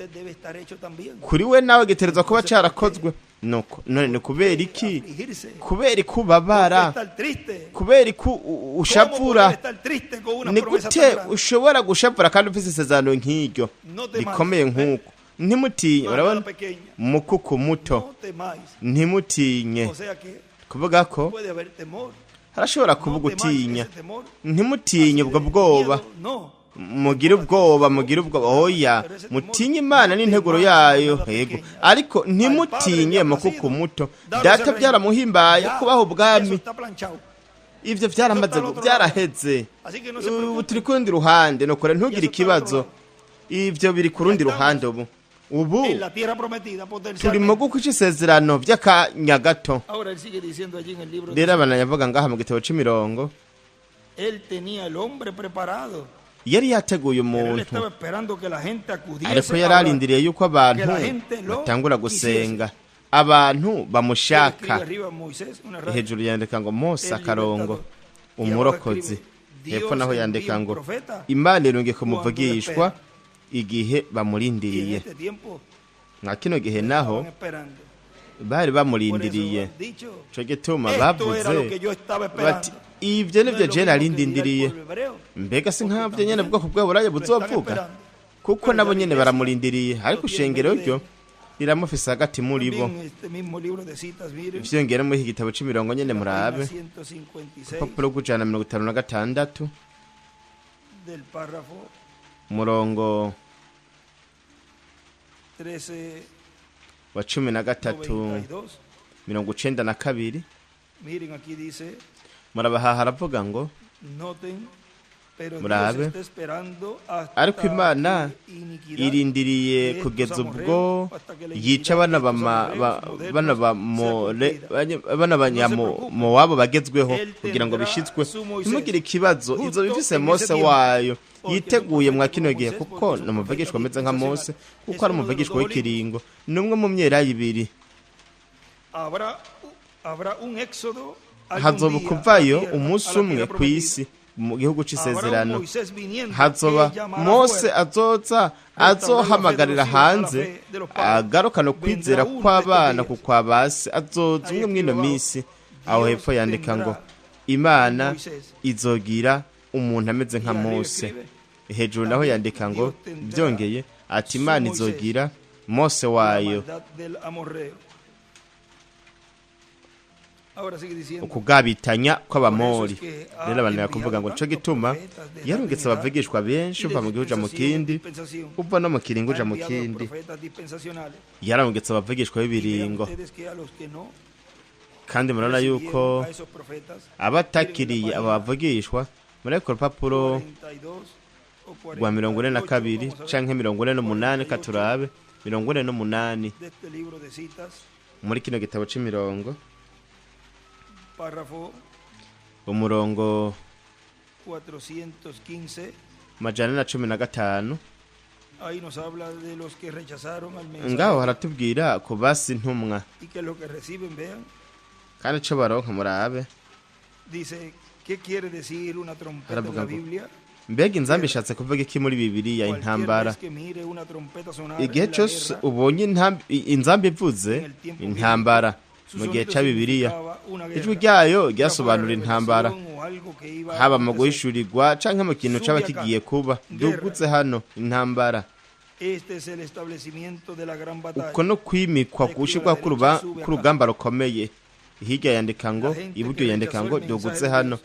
Speaker 1: kuri we nawe giterezwa kuba carakozwe. Nuko none ni kubera iki? Kubera kubabara, kubera ushavura. Ni gute ushobora gushavura kandi ufise isezerano nk'iryo rikomeye nk'uko? Ntimutinye, urabona mukuku muto, ntimutinye. Kuvuga ko harashobora kuba gutinya. Ntimutinye ubwo bwoba, mugire ubwoba, mugire ubwoba. Oya, mutinye Imana n'integuro yayo. Yego, ariko ntimutinye mukuku muto. Data byaramuhimbaye kubaho ubwami. Ivyo vyaramaze byaraheze. Ubu turi kurundi ruhande, nokore ntugire ikibazo. Ivyo biri kurundi ruhande ubu. Ubu turimo gukuca isezerano vy'akanya gato. Rero abanayavuga ngaha mu gitabo c'imirongo yari yateguye umuntu ariko yari arindiriye yuko abantu batangura gusenga, abantu bamushaka. Hejuru yandika ngo Mose akarongo umurokozi, hepfo naho yandika ngo Imana irungiye kumuvugishwa igihe bamurindiriye. Nka kino gihe naho bari bamurindiriye, co gituma bavuze bati ivyo nivyo je narindindiriye. Mbega si nkavyo nyene bwoko bw'Aburayi buzovuga, kuko nabo nyene baramurindiriye. Ariko ishengero ryo riramufise hagati muri bo. Vyongera muri iki gitabo c'imirongo nyene murabe papuro gujana 56 umurongo wa 13 92. Murabaha haravuga ngo murabe ariko Imana irindiriye kugeza ubwo yica bana banyamo bagezweho kugira ngo bishitswe. Ntimugire ikibazo, izo bifise Mose wayo yiteguye mwa kino gihe, kuko namuvugishwa ameze nka Mose, kuko ari umuvugishwa w'ikiringo. Numwe mu myera y'ibiri hazoba kuvayo umunsi umwe ku isi mu gihugu
Speaker 2: Habrá un
Speaker 1: c'isezerano
Speaker 2: Moisés viniente
Speaker 1: hazoba
Speaker 2: que llamará
Speaker 1: mose
Speaker 2: afuera,
Speaker 1: azohamagarira hanze agarukana kwizera kw'abana ku kwa basi azoza umwe mw'ino minsi. Aho hepfo yandika ngo imana izogira umuntu ameze nka mose. Hejuru naho yandika ngo byongeye ati imana izogira mose wayo ukugabitanya kw'abamori. Rero abantu bakuvuga ngo nico gituma yarungitse abavugishwa benshi uva mu gihugu uja mu kindi, uva no mu kiringo uja mu kindi. Yarungitse abavugishwa b'ibiringo, kandi murabona yuko abatakiriye aba bavugishwa muri ako rupapuro rwa 42 canke 48 katurabe 48 muri kino gitabo c'imirongo umurongo
Speaker 2: 415
Speaker 1: majana na 15 ngaho haratubwira ku basi ntumwa kandi co baronka murabe. Haravuga ngo mbega inzambi ishatse kuvuga iki muri Bibiliya? Intambara. Igihe cyose ubonye inzambi ivuze intambara mu gihe ca Bibiliya, ijwi ryayo ryasobanura intambara, haba mu guhishurirwa canke mu kintu caba kigiye kuba. Dugutse hano intambara, uko no kwimikwa gushirwa k'urugamba rukomeye. Hirya yandika ngo, iburyo yandika ngo dugutse hano.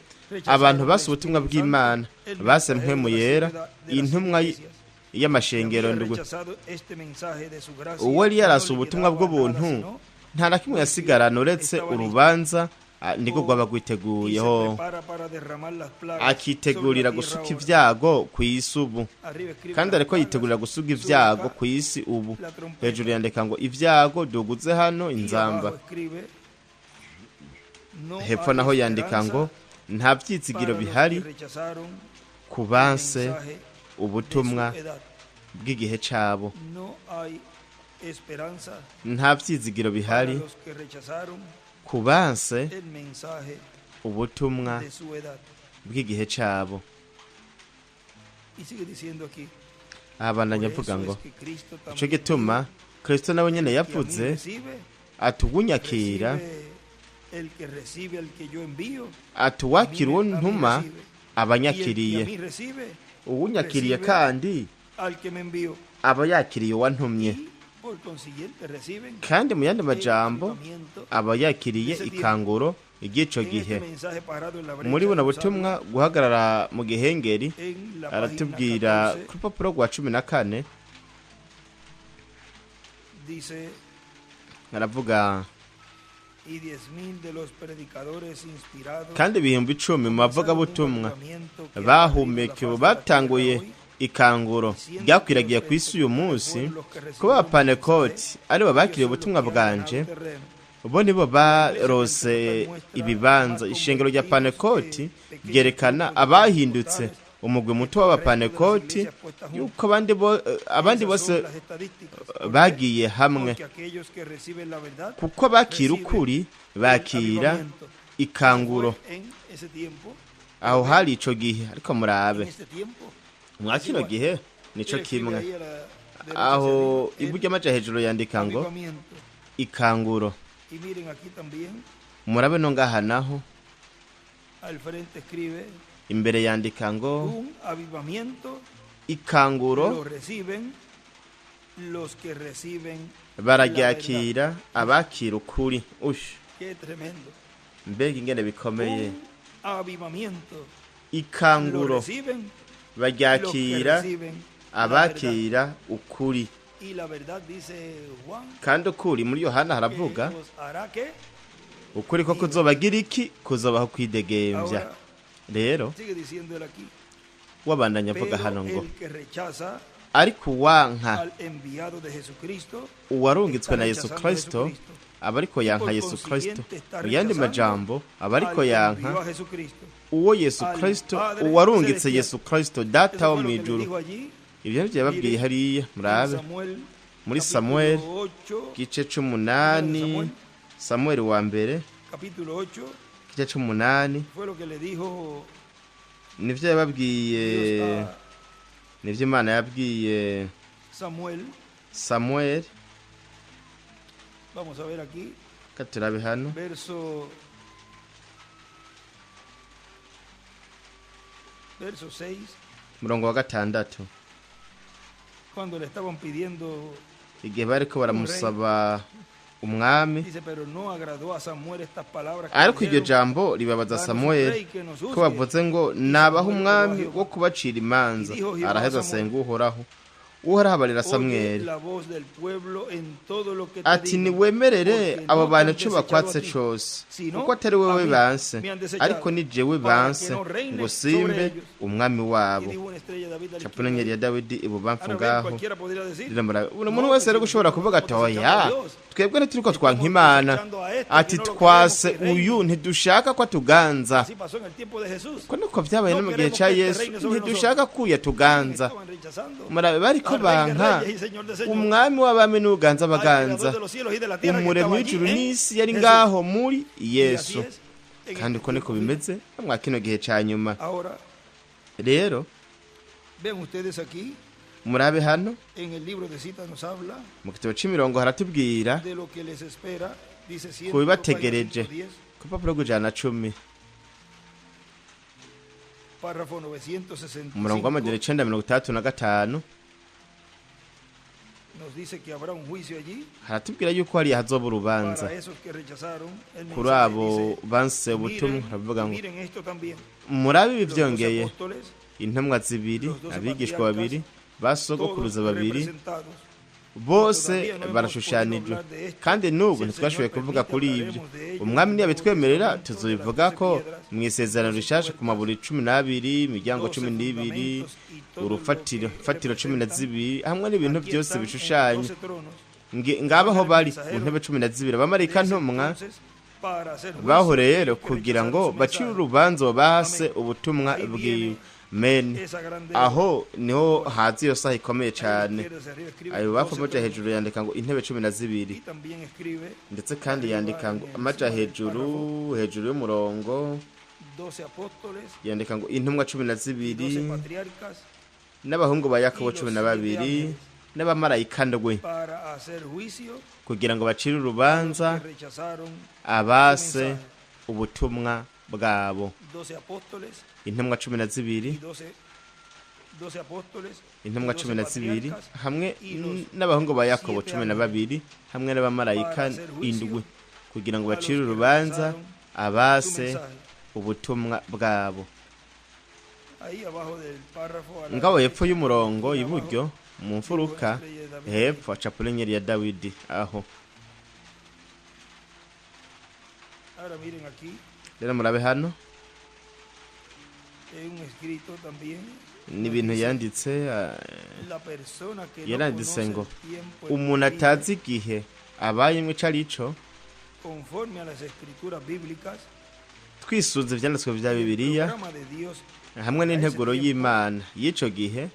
Speaker 1: Abantu base ubutumwa bw'Imana, base mpwemu yera, intumwa y'amashengero ndugwe. Uwo yari yarase ubutumwa bw'ubuntu nta na kimwe yasigarana uretse urubanza niko rwaba rwiteguyeho, akitegurira gusuka ibyago ku isi ubu, kandi ariko yitegurira gusuka ibyago ku isi ubu. Hejuru yandika ngo ibyago dugutse hano inzamba. Hepfo naho yandika ngo nta byitsigiro bihari ku banse ubutumwa bw'igihe cabo. Nta byizigiro bihari ku banse ubutumwa bw'igihe cabo. Abandanya avuga ngo ico gituma Kristo nawe nyene yavuze atugunyakira atuwakira uwo ntuma abanyakiriye, uwunyakiriye kandi aba yakiriye uwantumye, kandi mu yandi majambo aba yakiriye ikanguro igico gihe. Muri buno butumwa guhagarara mu gihengeri aratubwira ku rupapuro rwa 14 aravuga kandi ibihumbi 10 mu bavugabutumwa bahumekewe batanguye ikanguro ryakwiragiye ku isi uyu munsi kuba Panekoti aribo bakiriye ubutumwa bwanje. Bo nibo barose ibibanza. Ishengero rya Panekoti ryerekana abahindutse umugwi muto w'abapanekoti, yuko abandi bose bagiye hamwe, kuko bakira ukuri bakira ikanguro. Aho hari ico gihe, ariko murabe mwa kino gihe nico kimwe. Aho iburyo amaja hejuru yandika ngo ikanguro. Murabe no ngaha naho imbere yandika ngo ikanguro bararyakira abakira ukuri. Mbega ingene bikomeye. Ikanguro baryakira abakira ukuri, kandi ukuri muri Yohana haravuga ukuri ko kuzobagira iki? Kuzobaho kwidegembya. Rero wabandanya avuga hano ngo ariko uwanka uwarungitswe na Yesu Kristo aba ariko yanka Yesu Kristo. Mu yandi majambo aba ariko yanka uwo Yesu Kristo, uwarungitse Yesu Kristo data wo mwijuru. Ibyo byababwiye hariya murabe muri Samuel gice 8, Samuel wa mbere gice 8 nivyo yababwiye
Speaker 2: Dios a
Speaker 1: nivyo Imana yabwiye
Speaker 2: Samuel.
Speaker 1: Samuel.
Speaker 2: Vamos a ver aquí,
Speaker 1: Katurabe hano
Speaker 2: verso 6,
Speaker 1: murongo wa gatandatu,
Speaker 2: cuando le estaban pidiendo,
Speaker 1: igihe bariko baramusaba umwami,
Speaker 2: dice, pero no agradó a Samuel estas palabras que
Speaker 1: ariko iryo
Speaker 2: dijeron,
Speaker 1: jambo ribabaza
Speaker 2: "Danos un
Speaker 1: Samuel
Speaker 2: rey que nos
Speaker 1: ko
Speaker 2: juzgue".
Speaker 1: bavuze ngo nabaho umwami wo kubacira imanza. Araheza asenga Uhoraho. Uhoraho abarira
Speaker 2: Oye
Speaker 1: Samweli
Speaker 2: la voz del pueblo en todo lo que te
Speaker 1: ati
Speaker 2: digan,
Speaker 1: niwemerere
Speaker 2: porque
Speaker 1: abo
Speaker 2: no te
Speaker 1: bantu
Speaker 2: han
Speaker 1: ico
Speaker 2: desechado
Speaker 1: bakwatse
Speaker 2: a ti,
Speaker 1: cose,
Speaker 2: sino
Speaker 1: kuko atari
Speaker 2: a
Speaker 1: wewe
Speaker 2: mí
Speaker 1: banse,
Speaker 2: me han desechado,
Speaker 1: ariko ni jewe
Speaker 2: para
Speaker 1: banse
Speaker 2: que no reine
Speaker 1: ngo
Speaker 2: sobre
Speaker 1: simbe
Speaker 2: ellos.
Speaker 1: umwami
Speaker 2: Y
Speaker 1: wabo.
Speaker 2: dijo una estrella David al
Speaker 1: Capuna
Speaker 2: izquierdo.
Speaker 1: nyeri ya Dawidi ibubamfu
Speaker 2: Ahora bien,
Speaker 1: ngaho.
Speaker 2: cualquiera podría decir,
Speaker 1: Buri muntu wese rero gushobora kuvuga ati oya, twebwe ntituriko twanka Imana, ati twase uyu ntidushaka ko atuganza.
Speaker 2: así pasó en el tiempo de Jesús.
Speaker 1: Ko niko vyabaye no
Speaker 2: No
Speaker 1: mu gihe
Speaker 2: queremos
Speaker 1: ca
Speaker 2: que este
Speaker 1: Yesu,
Speaker 2: reine sobre
Speaker 1: ntidushaka ko yatuganza.
Speaker 2: Estaban rechazando
Speaker 1: Murabe bariko
Speaker 2: al Rey de
Speaker 1: banka
Speaker 2: Reyes y Señor de Señores,
Speaker 1: umwami w'abami n'uganza
Speaker 2: al
Speaker 1: abaganza,
Speaker 2: Creador de los cielos y de la tierra, que
Speaker 1: umuremyi
Speaker 2: estaba allí
Speaker 1: w'ijuru
Speaker 2: en
Speaker 1: n'isi yari
Speaker 2: Jesús.
Speaker 1: ngaho muri
Speaker 2: Y así
Speaker 1: Yesu.
Speaker 2: es en
Speaker 1: Kandi
Speaker 2: este
Speaker 1: uko niko
Speaker 2: tiempo.
Speaker 1: bimeze mwa kino gihe ca nyuma.
Speaker 2: Ahora,
Speaker 1: Rero
Speaker 2: ven ustedes aquí,
Speaker 1: murabe hano
Speaker 2: en el libro de citas nos habla
Speaker 1: mu gitabo c'imirongo haratubwira
Speaker 2: de lo que les espera, dice
Speaker 1: ku bibategereje
Speaker 2: 145:10,
Speaker 1: ku rupapuro rw'ijana na 10
Speaker 2: párrafo 965,
Speaker 1: umurongo w'amajana 965
Speaker 2: nos dice que habrá un juicio allí
Speaker 1: haratubwira yuko hariya hazoba urubanza
Speaker 2: para esos que rechazaron el
Speaker 1: kuri
Speaker 2: mensaje.
Speaker 1: abo
Speaker 2: Dice,
Speaker 1: banse ubutumwa. Haravuga ngo
Speaker 2: miren esto también,
Speaker 1: murabe ibi
Speaker 2: los dos
Speaker 1: vyongeye
Speaker 2: apóstoles,
Speaker 1: intumwa zibiri,
Speaker 2: los dos
Speaker 1: abigishwa
Speaker 2: patriarcas,
Speaker 1: babiri, basogokuruza
Speaker 2: todos
Speaker 1: babiri,
Speaker 2: representados.
Speaker 1: bose barashushanijwe. Kandi n'ubu ntitwashoboye kuvuga kuri ibyo. Umwami ntiyabitwemerera tuzobivuga ko mu isezerano rishasha ku maburi 12, imiryango 12, urufatiro 12, hamwe n'ibintu byose bishushanye ngabaho bari ku ntebe 12 abamarayika ntumwa baho rero kugira ngo bacire urubanza bahase ubutumwa bwiwe. Men aho niho hazi iyo saha ikomeye cyane. Ayo bakomeje hejuru yandika ngo intebe 12, ndetse kandi yandika ngo amaja hejuru y'umurongo yandika ngo intumwa 12 n'abahungu ba Yakobo 12 n'abamarayika ndwi kugira ngo bacire urubanza abase ubutumwa bwabo. Intumwa 12, intumwa 12 hamwe n'abahungu ba Yakobo 12 hamwe n'abamarayika indwi kugira ngo bacire urubanza abase ubutumwa bwabo. Ngabo hepfo y'umurongo iburyo mu mfuruka hepfo acapula nyeri ya Dawidi aho. Rero murabe hano n'ibintu yanditse, yaranditse ngo umuntu atazi igihe abayemwe carico twisuze ivyanditswe vya Bibiliya hamwe n'integuro y'Imana y'ico gihe,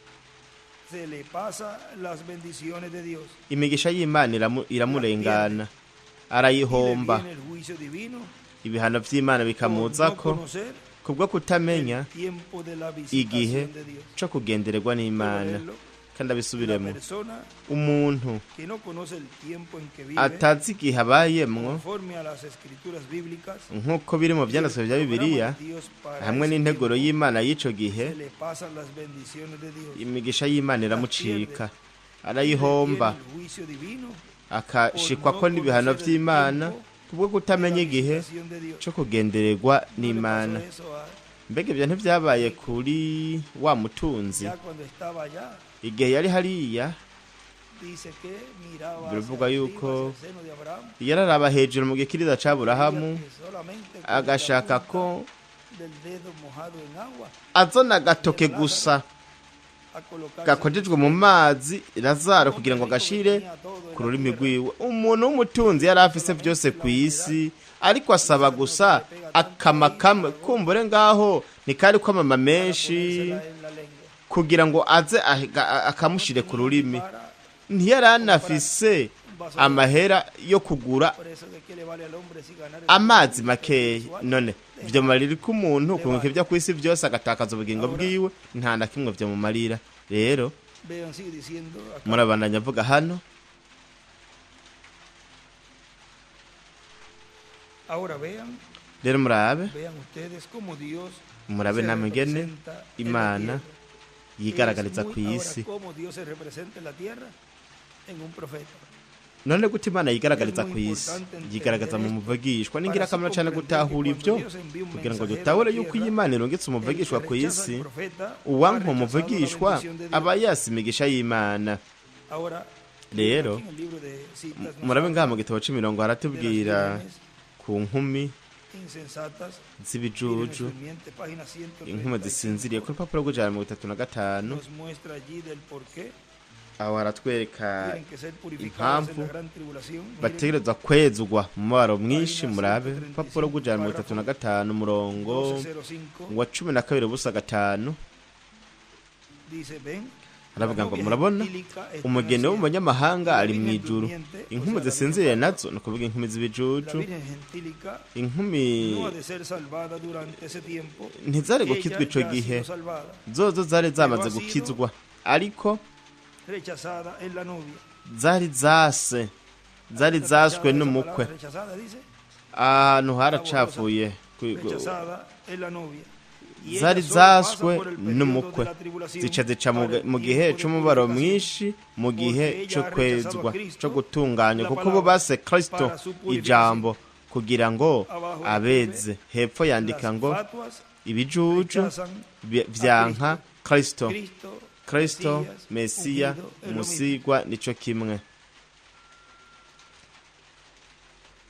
Speaker 1: imigisha y'Imana iramurengana, arayihomba, ibihano vy'Imana bikamuzako kubwo kutamenya igihe co kugendererwa n'Imana. Kandi abisubiremo, umuntu atazi igihe abayemwo nk'uko biri mu vyanditswe vya Bibiliya hamwe n'integuro y'Imana y'ico gihe, imigisha y'Imana iramucika, arayihomba, akashikwa ko n'ibihano vy'Imana kubwo kutamenya igihe co kugendererwa n'Imana. Mbega ibyo ntivyabaye kuri wa mutunzi igihe yari hariya? Biravuga yuko yararaba hejuru mu gikiriza ca Aburahamu agashaka ko azona agatoke gusa gakojejwe mu mazi Lazaro kugira ngo agashire ku rurimi rwiwe. Umuntu w'umutunzi yari afise byose ku isi, ariko asaba gusa akama kamwe, kumbure ngaho nikari ko amama menshi kugira ngo aze akamushire ku rurimi. Ntiyari anafise amahera yo kugura
Speaker 2: Por eso de que le vale al hombre si ganar el
Speaker 1: amazi
Speaker 2: mundo
Speaker 1: makeya
Speaker 2: espiritual.
Speaker 1: none vyo marira ko umuntu kunguka ibyo kwisi byose agatakaza ubugingo bwiwe nta na kimwe byo mu marira rero
Speaker 2: Vean, sigue diciendo acá.
Speaker 1: murabandanya avuga hano
Speaker 2: Ahora vean
Speaker 1: rero
Speaker 2: vean ustedes cómo Dios
Speaker 1: murabe
Speaker 2: se
Speaker 1: namwe ngene
Speaker 2: representa en la
Speaker 1: imana
Speaker 2: tierra.
Speaker 1: yigaragariza ku
Speaker 2: Ahora,
Speaker 1: isi
Speaker 2: cómo Dios se representa en la tierra en un profeta.
Speaker 1: none gute imana yigaragariza ku isi yigaragaza mu muvugishwa n'ingirakamaro cyane gutahura ibyo kugira ngo dutahure yuko iyi Imana irungitse umuvugishwa ku isi uwanka umuvugishwa aba yasimigisha y'Imana
Speaker 2: Ahora,
Speaker 1: rero
Speaker 2: aquí en el libro de citas nos
Speaker 1: murabe ngaha mu
Speaker 2: habla
Speaker 1: gitabo c'imirongo haratubwira ku nkumi
Speaker 2: insensatas. Miren
Speaker 1: z'ibijuju
Speaker 2: nuestro enmiende, página 136,
Speaker 1: inkumi zisinziriye ku rupapuro rw'ijana na mirongo itatu na gatanu
Speaker 2: nos muestra allí del por qué
Speaker 1: aho haratwereka
Speaker 2: tienen que ser purificados en
Speaker 1: impamvu
Speaker 2: la gran tribulación. Miren,
Speaker 1: bategerezwa kwezugwa mu mubaro mwinshi murabe urupapuro rw'ijana na mirongo itatu na gatanu umurongo
Speaker 2: 12:05
Speaker 1: wa 12 ubusa gatanu
Speaker 2: dice, ven,
Speaker 1: haravuga
Speaker 2: la
Speaker 1: ngo
Speaker 2: novia
Speaker 1: murabona
Speaker 2: gentílica está
Speaker 1: umugeni wo mu
Speaker 2: naciendo.
Speaker 1: banyamahanga ari mu
Speaker 2: La
Speaker 1: ijuru
Speaker 2: Virgen durmiente,
Speaker 1: inkumi
Speaker 2: o sea, la
Speaker 1: zisinziriye
Speaker 2: Virgen
Speaker 1: nazo ni ukuvuga inkumi
Speaker 2: La
Speaker 1: z'ibijuju
Speaker 2: Virgen gentílica
Speaker 1: inkumi
Speaker 2: no ha de ser salvada durante ese tiempo.
Speaker 1: ntizari
Speaker 2: Ella
Speaker 1: gukizwa ico
Speaker 2: ya ha
Speaker 1: gihe
Speaker 2: sido salvada,
Speaker 1: zozo zari zamaze gukizwa ariko
Speaker 2: rechazada es la novia.
Speaker 1: zari zaswe
Speaker 2: Rechazada, esa
Speaker 1: n'umukwe
Speaker 2: palabra rechazada dice,
Speaker 1: ahantu haracafuye
Speaker 2: rechazada es la novia. Y ella
Speaker 1: zari
Speaker 2: solo pasa
Speaker 1: zaswe
Speaker 2: por el periodo
Speaker 1: n'umukwe
Speaker 2: de la tribulación
Speaker 1: zica zica
Speaker 2: para el
Speaker 1: mu gihe
Speaker 2: tiempo de
Speaker 1: c'umubaro
Speaker 2: purificación.
Speaker 1: mwinshi mu gihe
Speaker 2: Porque
Speaker 1: co
Speaker 2: ella ha
Speaker 1: kwezwa
Speaker 2: rechazado a Cristo,
Speaker 1: co gutunganywa
Speaker 2: la
Speaker 1: kuko
Speaker 2: palabra,
Speaker 1: bo base kristo
Speaker 2: para su purificación.
Speaker 1: ijambo kugira ngo
Speaker 2: Abajo
Speaker 1: abeze hepfo yandika
Speaker 2: Las
Speaker 1: ngo
Speaker 2: fatuas
Speaker 1: ibijuju
Speaker 2: rechazan
Speaker 1: vyanka kristo
Speaker 2: Cristo,
Speaker 1: kristo
Speaker 2: Mesías,
Speaker 1: mesiya
Speaker 2: ungido, es lo mismo.
Speaker 1: umusigwa nico kimwe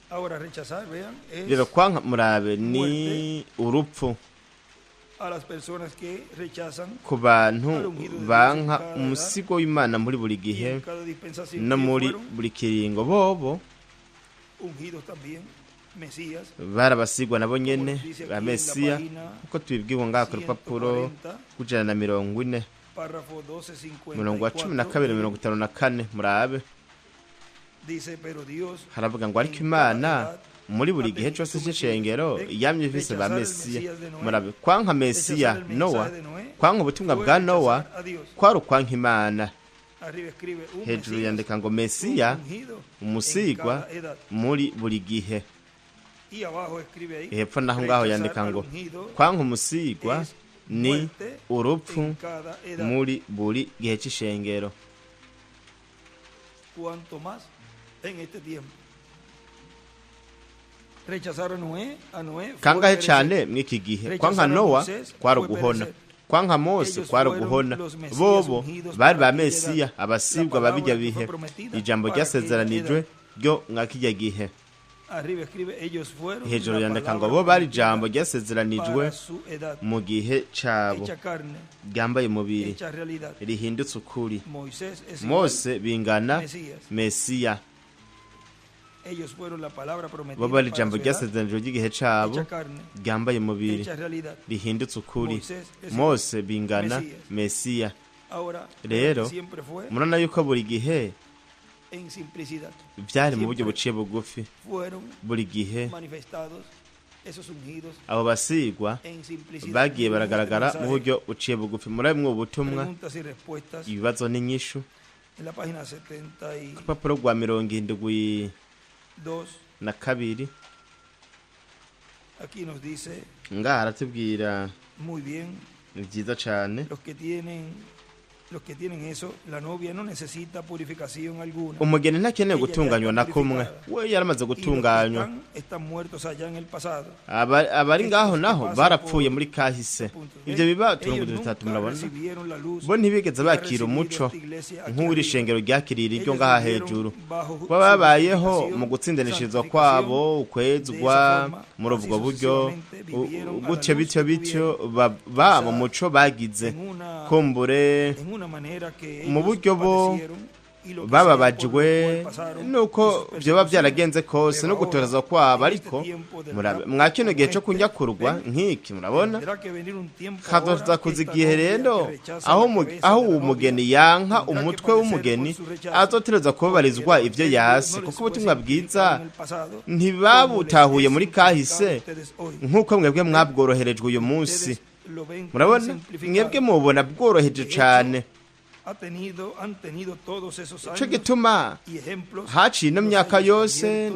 Speaker 2: Ahora rechazar, vean, es
Speaker 1: rero kwanka murabe ni urupfu
Speaker 2: a las personas que rechazan
Speaker 1: ku bantu banka umusigo w'Imana muri buri
Speaker 2: y
Speaker 1: gihe
Speaker 2: en cada dispensación
Speaker 1: no
Speaker 2: que
Speaker 1: muri
Speaker 2: fueron
Speaker 1: buri kiringo bobo
Speaker 2: ungidos también, Mesías,
Speaker 1: barabasigwa nabo nyene ba mesiya uko tubibwirwa ngaha ku rupapuro
Speaker 2: 140,
Speaker 1: kujana na 40
Speaker 2: párrafo 12:54,
Speaker 1: murongo wa 12 54 murabe
Speaker 2: dice, pero Dios
Speaker 1: haravuga ngo ariko Imana muri buri gihe cyose cy'ishengero yamye ifise ba mesiya murabe kwanka mesiya Nowa kwanka ubutumwa bwa Nowa kwari ukwanka Imana
Speaker 2: arriba escribe un
Speaker 1: hejuru
Speaker 2: Mesías,
Speaker 1: yandika ngo
Speaker 2: un
Speaker 1: mesiya
Speaker 2: ungido
Speaker 1: umusigwa
Speaker 2: en cada edad.
Speaker 1: muri buri gihe
Speaker 2: Y abajo escribe ahí,
Speaker 1: hepfo naho ngaho
Speaker 2: rechazar
Speaker 1: yandika
Speaker 2: al
Speaker 1: ngo
Speaker 2: ungido
Speaker 1: kwanka umusigwa
Speaker 2: es
Speaker 1: ni
Speaker 2: muerte
Speaker 1: urupfu
Speaker 2: en cada edad.
Speaker 1: muri buri gihe cy'ishengero
Speaker 2: Cuanto más en este tiempo. Rechazar a Noé fue
Speaker 1: kangahe
Speaker 2: perecer.
Speaker 1: cyane mw'iki gihe kwanka Nowa kwari uguhona kwanka Mose kwari uguhona bobo bari ba mesiya abasigwa babijya bihe ijambo ryasezeranijwe ryo mwakijya gihe
Speaker 2: Arriba escribe, ellos fueron
Speaker 1: hejuru
Speaker 2: la
Speaker 1: yandika ngo
Speaker 2: palabra
Speaker 1: bo bari
Speaker 2: prometida
Speaker 1: ijambo ryasezeranijwe
Speaker 2: para su edad,
Speaker 1: mu gihe cabo
Speaker 2: hecha carne,
Speaker 1: ryambaye umubiri
Speaker 2: hecha realidad.
Speaker 1: rihindutse ukuri
Speaker 2: Moisés es igual,
Speaker 1: Mose bingana
Speaker 2: Mesías.
Speaker 1: mesiya
Speaker 2: ellos fueron la palabra prometida
Speaker 1: bo bari
Speaker 2: para
Speaker 1: ijambo
Speaker 2: su edad,
Speaker 1: ryasezeranijwe ry'igihe cabo
Speaker 2: hecha carne,
Speaker 1: ryambaye umubiri
Speaker 2: hecha realidad.
Speaker 1: rihindutse ukuri
Speaker 2: Moisés es
Speaker 1: Mose bingana
Speaker 2: Mesías.
Speaker 1: mesiya
Speaker 2: Ahora,
Speaker 1: Rero,
Speaker 2: siempre fue
Speaker 1: murabona yuko buri gihe
Speaker 2: en simplicidad.
Speaker 1: byari mu buryo
Speaker 2: Siempre
Speaker 1: buciye bugufi
Speaker 2: fueron
Speaker 1: buri gihe
Speaker 2: manifestados esos ungidos
Speaker 1: abo basigwa
Speaker 2: en simplicidad.
Speaker 1: bagiye
Speaker 2: En este
Speaker 1: baragaragara mu
Speaker 2: mensaje,
Speaker 1: buryo buciye bugufi murabimwe ubutumwa
Speaker 2: preguntas y respuestas
Speaker 1: ibibazo n'inyishu
Speaker 2: en la página 72
Speaker 1: ku rupapuro rwa 72
Speaker 2: aquí nos dice
Speaker 1: ngaha haratubwira
Speaker 2: muy bien
Speaker 1: ni byiza cyane
Speaker 2: los que tienen eso, la novia no necesita purificación alguna.
Speaker 1: umugeni ntakeneye
Speaker 2: Ella ya
Speaker 1: gutunganywa
Speaker 2: está
Speaker 1: na kumwe
Speaker 2: purificada.
Speaker 1: we yaramaze
Speaker 2: Y los que
Speaker 1: gutunganywa
Speaker 2: están muertos allá en el pasado.
Speaker 1: abari ngaho naho barapfuye muri kahise ibyo biba turungu
Speaker 2: Ellos
Speaker 1: dutatu
Speaker 2: nunca
Speaker 1: murabona
Speaker 2: recibieron la luz
Speaker 1: bo ntibigeze
Speaker 2: que ha
Speaker 1: bakira
Speaker 2: recibido
Speaker 1: umuco
Speaker 2: esta iglesia aquí
Speaker 1: nk'uri
Speaker 2: arriba.
Speaker 1: ishengero ryakiriye iryo
Speaker 2: Ellos
Speaker 1: ngaha
Speaker 2: vivieron
Speaker 1: hejuru
Speaker 2: bajo
Speaker 1: kuba babayeho
Speaker 2: santificación,
Speaker 1: mu gutsindanishirizwa
Speaker 2: santificación.
Speaker 1: kwabo ukwezwa
Speaker 2: De esa forma,
Speaker 1: muri ubwo
Speaker 2: así
Speaker 1: buryo
Speaker 2: sucesivamente vivieron a la
Speaker 1: gutyo
Speaker 2: luz
Speaker 1: bityo
Speaker 2: que
Speaker 1: bityo
Speaker 2: tuvieron.
Speaker 1: mu muco bagize
Speaker 2: en una
Speaker 1: kumbure
Speaker 2: manera que
Speaker 1: mu
Speaker 2: ellos
Speaker 1: buryo bo
Speaker 2: padecieron
Speaker 1: bababajwe nuko vyoba vyaragenze kose no gutoreza kwabo, ariko murabe mwa kino gihe co kunyakurwa nk'iki, murabona hazoza kuza igihe rero aho umugeni yanka umutwe w'umugeni azotereza kubabarizwa ivyo yase, kuko ubutumwa bwiza ntibabutahuye muri kahise nk'uko mwebwe mwabworoherejwe uyu munsi. Murabona mwebwe mubona bworoheje cane, ico gituma haciye ino myaka yose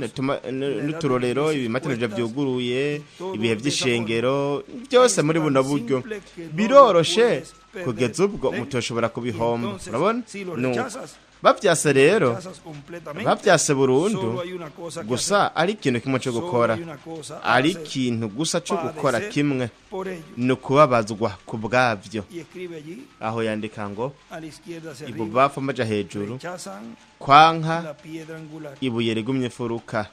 Speaker 1: n'uturorero ibimatanije vyuguruye ibihe vy'ishengero byose muri buno buryo biroroshe kugeza ubwo mutoshobora kubihomba. Murabona bavyase rero bavyase burundu, gusa ari ikintu kimwe co gukora, ari ikintu gusa co gukora kimwe, ni ukubabazwa ku bwavyo. Aho yandika ngo ibubafu amaja hejuru kwanka ibuye rigumye furuka,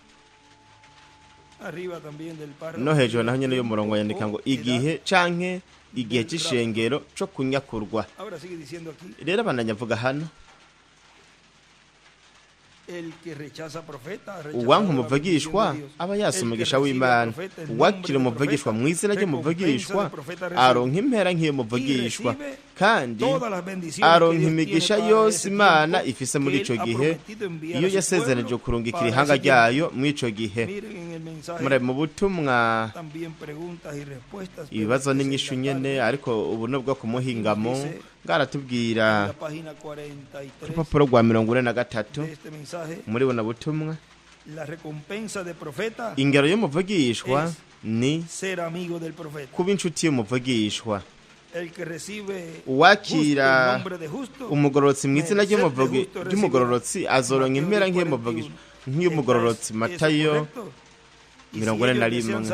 Speaker 1: no hejuru naho nyene y'umurongo yandika ngo igihe canke igihe c'ishengero co kunyakurwa. Rero abananyavuga hano uwanka umuvugishwa aba yasa umugisha w'Imana, uwakira umuvugishwa mu izina ry'umuvugishwa aronka impera nk'iyo muvugishwa, kandi aronka imigisha yose Imana ifise muri ico gihe iyo yasezeranije kurungikira ihanga ryayo muri ico gihe. Mu butumwa ibibazo n'inyishu nyene, ariko ubu nubwo ku muhingamo bwaratubwira ku rupapuro rwa 43 muri buno butumwa, ingero y'umuvugishwa ni kuba inshuti y'umuvugishwa. Uwakira umugororotsi mu izina ry'umugororotsi azoronka impera nk'iy'umugororotsi. Matayo 41.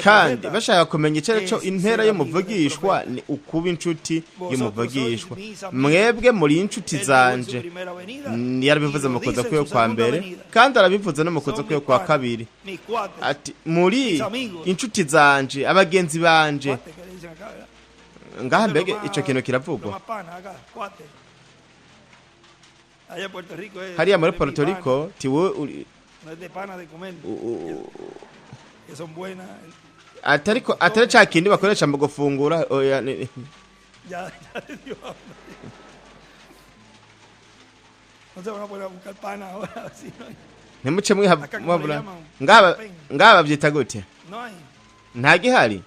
Speaker 1: Kandi bashaka kumenya icyo intera y'umuvugishwa ni ukuba inshuti y'umuvugishwa. Mwebwe muri inshuti zanje, yarabivuze mu kuza kwe kwa mbere, kandi arabivuze no mu kuza kwe kwa kabiri, ati muri inshuti zanje, abagenzi banje. Ngaha mbege ico kintu kiravugwa hariya muri Puerto Rico, tiwe atari ca kindi bakoresha mu gufungura. Ntimuce mwabura ngaba bavyita gute? Nta gihari.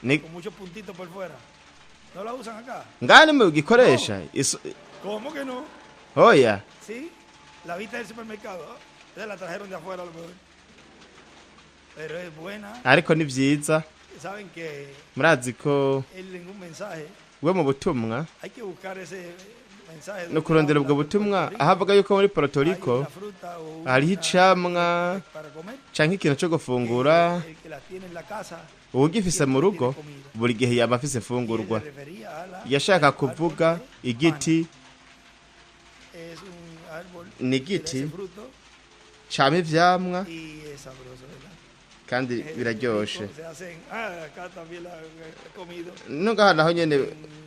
Speaker 1: Con muchos puntitos por fuera. ¿No la usan acá? Ngani mu gikoresha. ¿Cómo que no? Oya. Sí, la viste del supermercado. La trajeron de afuera a lo mejor. Pero es buena. Ariko ni vyiza. Saben que murazi ko ningún mensaje. We mu butumwa. Hay que buscar ese mensaje. No kurondera ubwo butumwa ahavuga yuko muri Puerto Rico hariho icamwa canke ikintu cyo gufungura. Ugifise mu rugo buri gihe yaba afise fungurwa. Yashaka kuvuga igiti ni igiti cama ivyamwa kandi biraryoshe. Nungaha naho nyene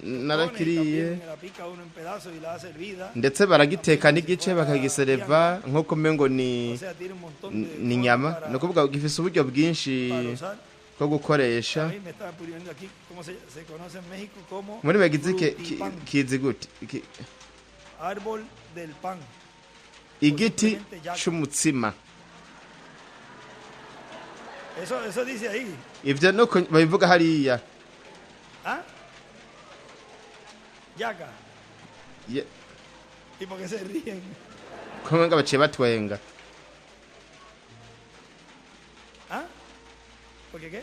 Speaker 1: narakiriye, ndetse baragiteka n'igice bakagisereva nk'uko mengo ni nyama. No kuvuga gifise uburyo bwinshi ko gukoresha. Muri Mexique kizi gute? Árbol del pan. Igiti c'umutsima. Eso dice ahí. Ivyo nuko babivuga hariya. Ah? Yaga. ¿Y por qué se ríen? Como nga baciye batwenga. ¿Ah? ¿Por qué?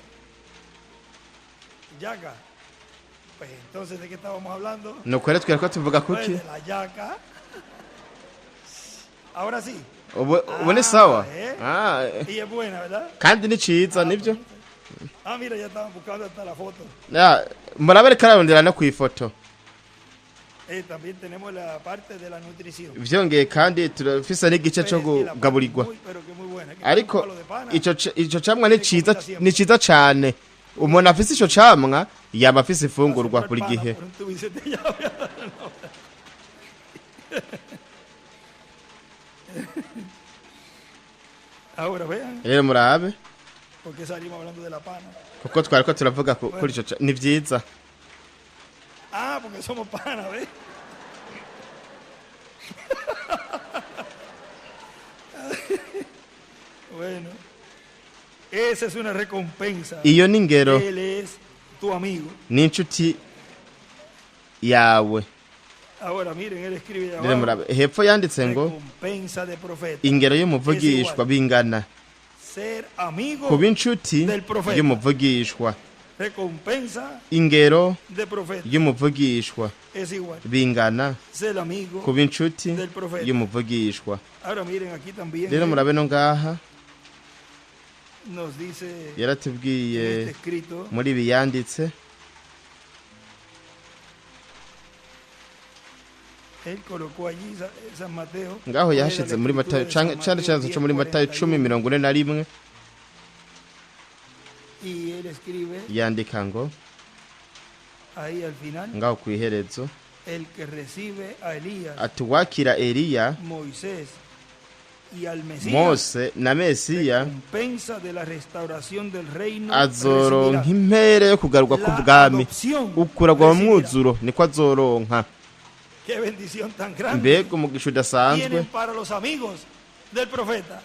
Speaker 1: Yaga. Pues entonces, ¿de qué estábamos hablando? No kwere twirako tuvuga kuki? De la yaga. Ahora sí. Ubone sawa. Y es buena, ¿verdad? Kandi ni ciza nivyo. Mira, ya estaban buscando hasta la foto. Murabere kararondera no kwifoto. También tenemos la parte de la nutrición. Vyongeye kandi turafisa n'igice cyo kugaburirwa. Ariko ico camwa ni ciza cyane. umuntu afise ico camwa yaba afise ifungurwa buri gihe.
Speaker 2: Por un tubo y se te llave. Ahora vean,
Speaker 1: Rero murabe
Speaker 2: porque salimos hablando de la pana.
Speaker 1: kuko twariko turavuga kuri ico ni vyiza.
Speaker 2: Ah, porque somos panas, ¿ves? Bueno, esa es una recompensa.
Speaker 1: Iyo ni ingero
Speaker 2: Él es tu amigo.
Speaker 1: n'inshuti yawe.
Speaker 2: Ahora miren, él escribe
Speaker 1: Rero
Speaker 2: abajo,
Speaker 1: murabe hepfo yanditse ngo
Speaker 2: recompensa de profeta.
Speaker 1: ingero y'umuvugishwa bingana
Speaker 2: Ser amigo
Speaker 1: kuba inshuti
Speaker 2: del profeta.
Speaker 1: y'umuvugishwa.
Speaker 2: Recompensa
Speaker 1: Ingero
Speaker 2: de profeta
Speaker 1: y'umuvugishwa
Speaker 2: es igual.
Speaker 1: bingana
Speaker 2: Ser amigo
Speaker 1: kuba inshuti
Speaker 2: del profeta.
Speaker 1: y'umuvugishwa.
Speaker 2: Ahora miren aquí también
Speaker 1: Rero
Speaker 2: él
Speaker 1: murabe no ngaha
Speaker 2: nos dice en
Speaker 1: yaratubwiye
Speaker 2: este escrito
Speaker 1: muri ibi yanditse
Speaker 2: él colocó allí San Mateo.
Speaker 1: ngaho
Speaker 2: Era la
Speaker 1: yahashize muri
Speaker 2: escritura
Speaker 1: Matayo
Speaker 2: de San
Speaker 1: cari
Speaker 2: Mateo
Speaker 1: cyanzo cyo muri Matayo 10:41
Speaker 2: y él escribe
Speaker 1: yandika ngo
Speaker 2: ahí al final
Speaker 1: ngaho ku iherezo
Speaker 2: el que recibe a Elías,
Speaker 1: ati wakira Eliya,
Speaker 2: Moisés y al Mesías
Speaker 1: Mose na Mesiya
Speaker 2: recompensa de la restauración del reino
Speaker 1: azoronka
Speaker 2: recibirá.
Speaker 1: impere yo kugaruka
Speaker 2: La
Speaker 1: k'ubwami
Speaker 2: adopción
Speaker 1: ukuragwa mu
Speaker 2: recibirá.
Speaker 1: mwuzuro niko azoronka.
Speaker 2: Qué bendición tan grande
Speaker 1: Mbega umugisha udasanzwe
Speaker 2: tienen para los amigos del profeta.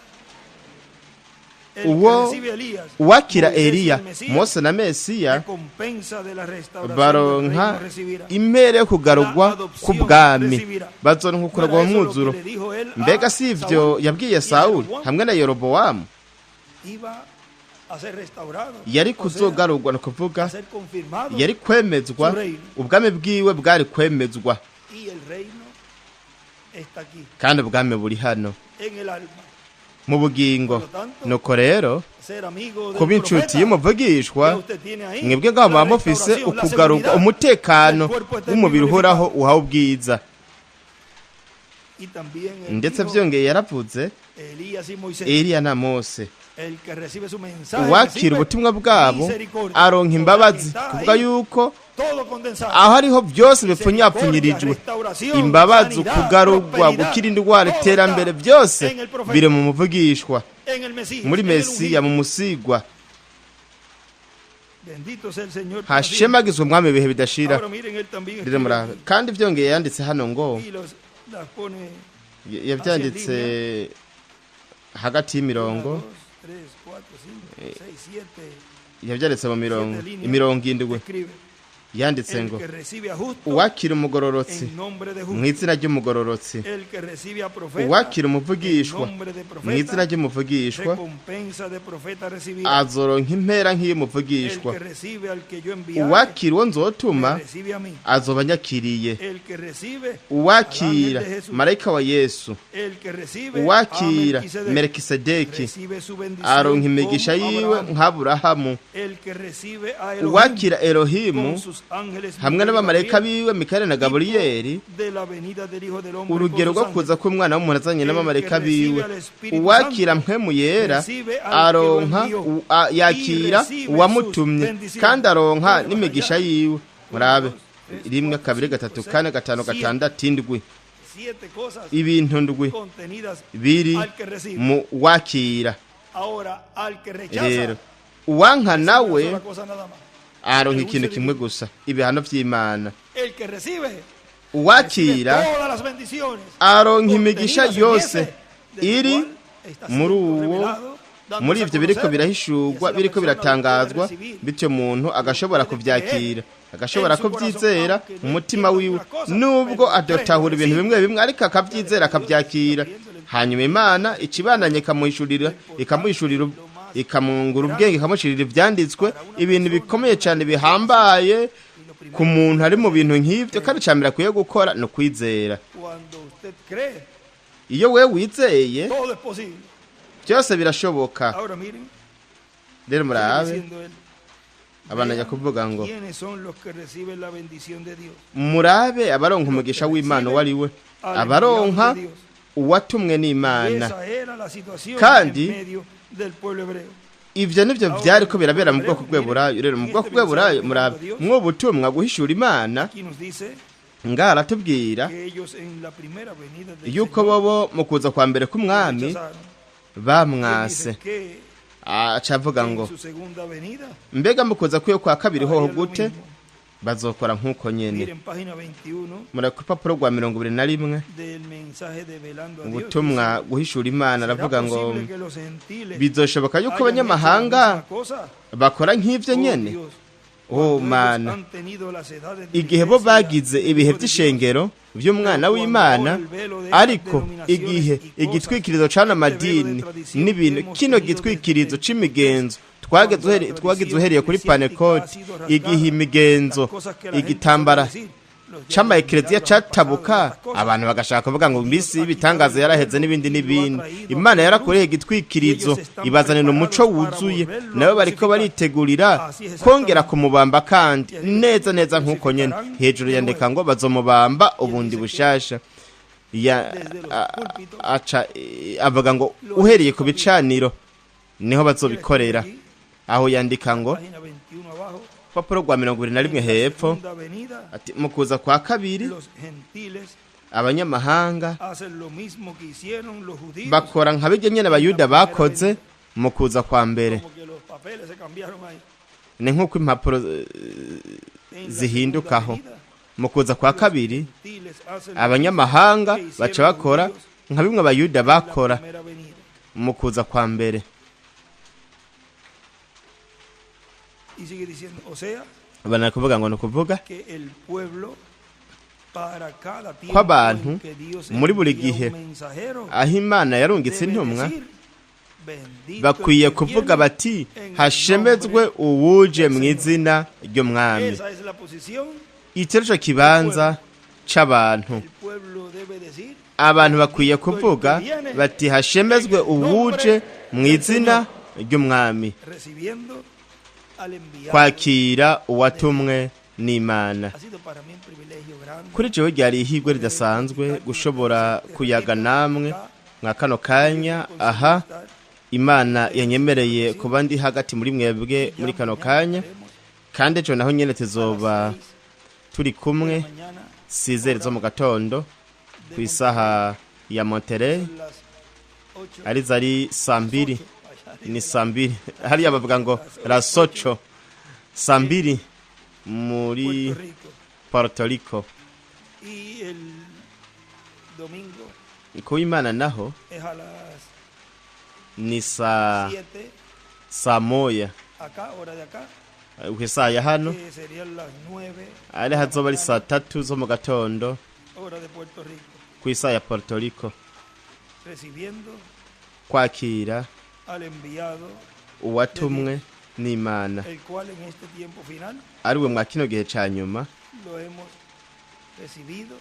Speaker 2: El
Speaker 1: uwo
Speaker 2: que recibe a Elías,
Speaker 1: uwakira
Speaker 2: Moisés y
Speaker 1: Eliya,
Speaker 2: el Mesías,
Speaker 1: Mose na Mesiya
Speaker 2: recompensa de la restauración del
Speaker 1: baronka
Speaker 2: reino recibirá.
Speaker 1: impere yo kugarurwa k'ubwami bazoronka ukuragwa mu mwuzuro.
Speaker 2: Le dijo él a
Speaker 1: Mbega si ivyo
Speaker 2: Saúl,
Speaker 1: yabwiye
Speaker 2: y a
Speaker 1: Sawuli
Speaker 2: Jeroboam
Speaker 1: hamwe na Yerobowamu
Speaker 2: iba a ser restaurado,
Speaker 1: yari
Speaker 2: o sea,
Speaker 1: kuzogarurwa, ni
Speaker 2: a
Speaker 1: kuvuga
Speaker 2: ser confirmado,
Speaker 1: yari kwemezwa, ubwami bwiwe bwari kwemezwa,
Speaker 2: y el reino está aquí
Speaker 1: kandi ubwami buri hano
Speaker 2: en el alma.
Speaker 1: mu bugingo. Nuko rero
Speaker 2: Ser amigo del
Speaker 1: kuba inshuti
Speaker 2: profeta,
Speaker 1: y'umuvugishwa
Speaker 2: que usted tiene ahí,
Speaker 1: mwebwe ngaho
Speaker 2: la
Speaker 1: muba mufise
Speaker 2: restauración, la
Speaker 1: ukugarurwa,
Speaker 2: seguridad
Speaker 1: umutekano
Speaker 2: del cuerpo eterno
Speaker 1: w'umubiri uhoraho
Speaker 2: glorificado.
Speaker 1: uhawe ubwiza.
Speaker 2: Y también él
Speaker 1: Ndetse
Speaker 2: dijo,
Speaker 1: byongeye yaravuze
Speaker 2: Elías y Moisés,
Speaker 1: Eliya na Mose,
Speaker 2: el que recibe su mensaje
Speaker 1: uwakira
Speaker 2: recibe
Speaker 1: ubutumwa bwabo
Speaker 2: misericordia.
Speaker 1: aronka imbabazi,
Speaker 2: Está ahí,
Speaker 1: kuvuga yuko
Speaker 2: todo condensado.
Speaker 1: aho ariho byose bipfunyapfunyirijwe, imbabazi, ukugarurwa, gukira indwara, iterambere, byose biri mu muvugishwa,
Speaker 2: en el Mesías,
Speaker 1: muri
Speaker 2: en el
Speaker 1: Mesiya,
Speaker 2: ungido.
Speaker 1: mu musigwa.
Speaker 2: Bendito sea el Señor.
Speaker 1: Hashemagizwe umwami ibihe bidashira.
Speaker 2: Ahora miren, él también
Speaker 1: Rero
Speaker 2: escribe
Speaker 1: murabe
Speaker 2: aquí,
Speaker 1: kandi byongeye yanditse hano ngo
Speaker 2: y las pone
Speaker 1: yabyanditse hagati y'imirongo,
Speaker 2: 1, 2, 3, 4, 5, 6, 7.
Speaker 1: yabyanditse mu imirongo indwi,
Speaker 2: Escribe,
Speaker 1: yanditse
Speaker 2: el
Speaker 1: ngo
Speaker 2: que recibe a justo
Speaker 1: uwakira umugororotsi
Speaker 2: en nombre de
Speaker 1: mu
Speaker 2: justo,
Speaker 1: izina ry'umugororotsi,
Speaker 2: el que recibe a profeta
Speaker 1: uwakira
Speaker 2: en
Speaker 1: umuvugishwa
Speaker 2: nombre de
Speaker 1: mu izina
Speaker 2: profeta,
Speaker 1: ry'umuvugishwa
Speaker 2: recompensa de profeta recibirá.
Speaker 1: azoronka impera
Speaker 2: El
Speaker 1: nk'iy'umuvugishwa.
Speaker 2: que recibe al que yo enviaré,
Speaker 1: Uwakira uwo nzotuma
Speaker 2: me recibe a mí.
Speaker 1: azoba anyakiriye.
Speaker 2: El que recibe
Speaker 1: Uwakira
Speaker 2: al ángel de Jesús,
Speaker 1: marayika wa Yesu,
Speaker 2: el que recibe
Speaker 1: uwakira
Speaker 2: a Melquisedec,
Speaker 1: Melikisedeki
Speaker 2: recibe su bendición
Speaker 1: aronka imigisha
Speaker 2: como
Speaker 1: yiwe
Speaker 2: Abraham.
Speaker 1: nk'Aburahamu.
Speaker 2: El que recibe a Elohim
Speaker 1: Uwakira Elohimu
Speaker 2: con sus ángeles
Speaker 1: hamwe
Speaker 2: Miguel y
Speaker 1: n'abamarayika
Speaker 2: Gabriel,
Speaker 1: biwe Mikayeli na Gaburiyeli,
Speaker 2: de la venida del Hijo del Hombre
Speaker 1: urugero
Speaker 2: con
Speaker 1: rwo
Speaker 2: sus
Speaker 1: kuza
Speaker 2: ángeles.
Speaker 1: k'umwana w'umuntu azanye n'abamarayika
Speaker 2: El que recibe
Speaker 1: biwe.
Speaker 2: al Espíritu
Speaker 1: Uwakira
Speaker 2: Santo,
Speaker 1: mpwemu yera
Speaker 2: recibe al que lo
Speaker 1: aronka
Speaker 2: envió,
Speaker 1: yakira
Speaker 2: y recibe
Speaker 1: uwamutumye,
Speaker 2: sus bendiciones.
Speaker 1: kandi aronka
Speaker 2: Murebe
Speaker 1: n'imigisha
Speaker 2: allá.
Speaker 1: yiwe. Murabe
Speaker 2: 1, 2, 3,
Speaker 1: 1
Speaker 2: 4,
Speaker 1: 2 3 4 4 5 6 7 indwi,
Speaker 2: 7 cosas
Speaker 1: ibintu ndwi
Speaker 2: contenidas
Speaker 1: biri
Speaker 2: al que recibe.
Speaker 1: mu wakira.
Speaker 2: Ahora, al que rechaza,
Speaker 1: Rero uwanka
Speaker 2: recibe
Speaker 1: nawe
Speaker 2: una sola cosa nada más.
Speaker 1: aronka ikintu kimwe gusa, ibihano vy'Imana.
Speaker 2: El que recibe, recibe
Speaker 1: Uwakira
Speaker 2: todas las bendiciones
Speaker 1: aronka imigisha
Speaker 2: contenidas en
Speaker 1: yose
Speaker 2: ese, del
Speaker 1: iri
Speaker 2: cual está
Speaker 1: muri
Speaker 2: siendo
Speaker 1: uwo,
Speaker 2: revelado, dándose
Speaker 1: muri
Speaker 2: a
Speaker 1: ivyo biriko
Speaker 2: conocer,
Speaker 1: birahishurwa,
Speaker 2: y así la
Speaker 1: biriko
Speaker 2: persona
Speaker 1: biratangazwa,
Speaker 2: lo puede recibir.
Speaker 1: bityo umuntu agashobora kuvyakira, agashobora
Speaker 2: En su
Speaker 1: kuvyizera
Speaker 2: corazón,
Speaker 1: mu mutima
Speaker 2: aunque no
Speaker 1: wiwe,
Speaker 2: entienda algunas
Speaker 1: nubwo
Speaker 2: cosas,
Speaker 1: adatahura
Speaker 2: pero
Speaker 1: ibintu
Speaker 2: sí.
Speaker 1: bimwe bimwe, ariko akavyizera akavyakira. Hanyuma Imana icibananye ikamuhishurira, ikamwungura ubwenge, ikamushirira ivyanditswe, ibintu bikomeye cyane bihambaye ku muntu ari mu bintu nk'ivyo. Kandi icambere akwiye gukora ni ukwizera.
Speaker 2: Cuando usted cree,
Speaker 1: Iyo wewe wizeye
Speaker 2: todo es posible.
Speaker 1: byose birashoboka.
Speaker 2: Ahora miren,
Speaker 1: Rero
Speaker 2: sigue
Speaker 1: murabe
Speaker 2: diciendo él,
Speaker 1: abanajya kuvuga ngo
Speaker 2: ¿quiénes son los que reciben la bendición de Dios?
Speaker 1: murabe abaronka umugisha w'Imana uwo ari we, abaronka uwatumwe
Speaker 2: Y
Speaker 1: n'Imana.
Speaker 2: esa era la situación
Speaker 1: Kandi
Speaker 2: en medio del pueblo hebreo.
Speaker 1: ivyo nivyo vyariko birabera mu bwoko bw'Eburayo. Rero mu bwoko bw'Eburayo murabe mwo butumwa guhishura Imana
Speaker 2: Aquí nos dice
Speaker 1: ngaha aratubwira
Speaker 2: que ellos en la primera venida del
Speaker 1: yuko
Speaker 2: Señor
Speaker 1: bobo mu kuza kwa mbere k'umwami
Speaker 2: rechazaron. Él
Speaker 1: bamwase.
Speaker 2: dice que
Speaker 1: Aca avuga ngo
Speaker 2: en su segunda venida
Speaker 1: mbega mu kuza kwiyo kwa kabiri hoho
Speaker 2: haría lo
Speaker 1: gute,
Speaker 2: mismo.
Speaker 1: bazokora nk'uko nyene.
Speaker 2: Miren página 21
Speaker 1: Muraba ku rupapuro rwa 21
Speaker 2: del mensaje de velando a Dios.
Speaker 1: ubutumwa guhishura Imana
Speaker 2: ¿Será
Speaker 1: aravuga ngo
Speaker 2: posible que los gentiles
Speaker 1: bizoshoboka yuko
Speaker 2: hayan hecho la
Speaker 1: abanyamahanga
Speaker 2: misma cosa?
Speaker 1: bakora nk'ivyo
Speaker 2: Oh,
Speaker 1: nyene.
Speaker 2: Dios,
Speaker 1: Oh,
Speaker 2: cuando ellos
Speaker 1: Mana.
Speaker 2: han tenido las edades de
Speaker 1: Igihe
Speaker 2: la
Speaker 1: bo
Speaker 2: iglesia,
Speaker 1: bagize ibihe
Speaker 2: Dios,
Speaker 1: vy'ishengero vy'umwana w'Imana, ariko igihe igitwikirizo cana amadini n'ibintu, kino gitwikirizo c'imigenzo twagize uhereye kuri Panekoti, igihe imigenzo igitambara c'amaekereziya catabuka, abantu bagashaka kuvuga ngo mbisi y'ibitangazo yaraheze n'ibindi n'ibindi. Imana yarakoreye igitwikirizo ibazanira umuco wuzuye, nabo bariko baritegurira kongera kumubamba kandi neza neza nk'uko nyene hejuru yandika ngo bazomubamba ubundi bushasha. Aca avuga ngo uhereye ku bicaniro niho bazobikorera, aho yandika ngo
Speaker 2: página 21 abajo,
Speaker 1: papuro rwa 21 hepfo
Speaker 2: segunda venida,
Speaker 1: ati mu kuza kwa kabiri
Speaker 2: los gentiles
Speaker 1: abanyamahanga
Speaker 2: hacen lo mismo que hicieron los judíos.
Speaker 1: bakora nka bijya nyene abayuda bakoze mu kuza kwa mbere.
Speaker 2: Como que los papeles se cambiaron ahí.
Speaker 1: Ni nk'uko impapuro
Speaker 2: En la
Speaker 1: zihindukaho.
Speaker 2: segunda venida,
Speaker 1: Mu kuza kwa kabiri
Speaker 2: gentiles hacen lo
Speaker 1: abanyamahanga
Speaker 2: mismo que
Speaker 1: baca
Speaker 2: hicieron los
Speaker 1: bakora
Speaker 2: judíos
Speaker 1: nka bimwe abayuda
Speaker 2: en la
Speaker 1: bakora
Speaker 2: primera venida.
Speaker 1: mu kuza kwa mbere.
Speaker 2: Y sigue diciendo, o sea,
Speaker 1: Bana kuvuga ngo nukuvuga
Speaker 2: que el pueblo para cada tiempo
Speaker 1: kw'abantu
Speaker 2: en que Dios
Speaker 1: muri buri
Speaker 2: envía
Speaker 1: gihe
Speaker 2: un mensajero,
Speaker 1: aho Imana yarungitse
Speaker 2: debe
Speaker 1: intumwa
Speaker 2: decir, bendito
Speaker 1: bakwiye
Speaker 2: el que
Speaker 1: kuvuga
Speaker 2: viene
Speaker 1: bati
Speaker 2: en
Speaker 1: hashemezwe
Speaker 2: nombre
Speaker 1: uwuje
Speaker 2: del
Speaker 1: mu
Speaker 2: Señor.
Speaker 1: izina ry'umwami.
Speaker 2: Esa es la posición.
Speaker 1: Icyo kibanza c'abantu,
Speaker 2: El pueblo debe decir,
Speaker 1: abantu bakwiye kuvuga bati hashemezwe uwuje mu izina ry'umwami,
Speaker 2: recibiendo al enviado.
Speaker 1: kwakira uwatumwe n'Imana.
Speaker 2: Ha sido para mí un privilegio grande
Speaker 1: Kuri jewe ryari ihigwe ridasanzwe gushobora kuyaga namwe mwa kano kanya. Aha Imana yanyemereye kuba ndi hagati muri mwebwe muri kano kanya, kandi ejo naho nyene tuzoba turi kumwe
Speaker 2: mañana
Speaker 1: sizeri zo mu gatondo ku isaha ya Monterey,
Speaker 2: las 8
Speaker 1: arizo ari saa mbiri, ni saa mbiri hariya bavuga ngo rasoco, saa mbiri muri
Speaker 2: Puerto Rico
Speaker 1: Puerto Rico.
Speaker 2: y el domingo
Speaker 1: Ku Imana naho
Speaker 2: es a las
Speaker 1: ni saa
Speaker 2: 7
Speaker 1: moya
Speaker 2: acá, hora de acá,
Speaker 1: ku isaha ya hano,
Speaker 2: que serían las 9
Speaker 1: ari hazoba ari saa 3 zo mu gatondo
Speaker 2: hora de Puerto Rico,
Speaker 1: ku isaha ya Puerto Rico,
Speaker 2: recibiendo
Speaker 1: kwakira
Speaker 2: al enviado,
Speaker 1: uwatumwe n'Imana,
Speaker 2: el cual en este tiempo final
Speaker 1: ariwe mwa kino gihe ca nyuma
Speaker 2: lo hemos recibido,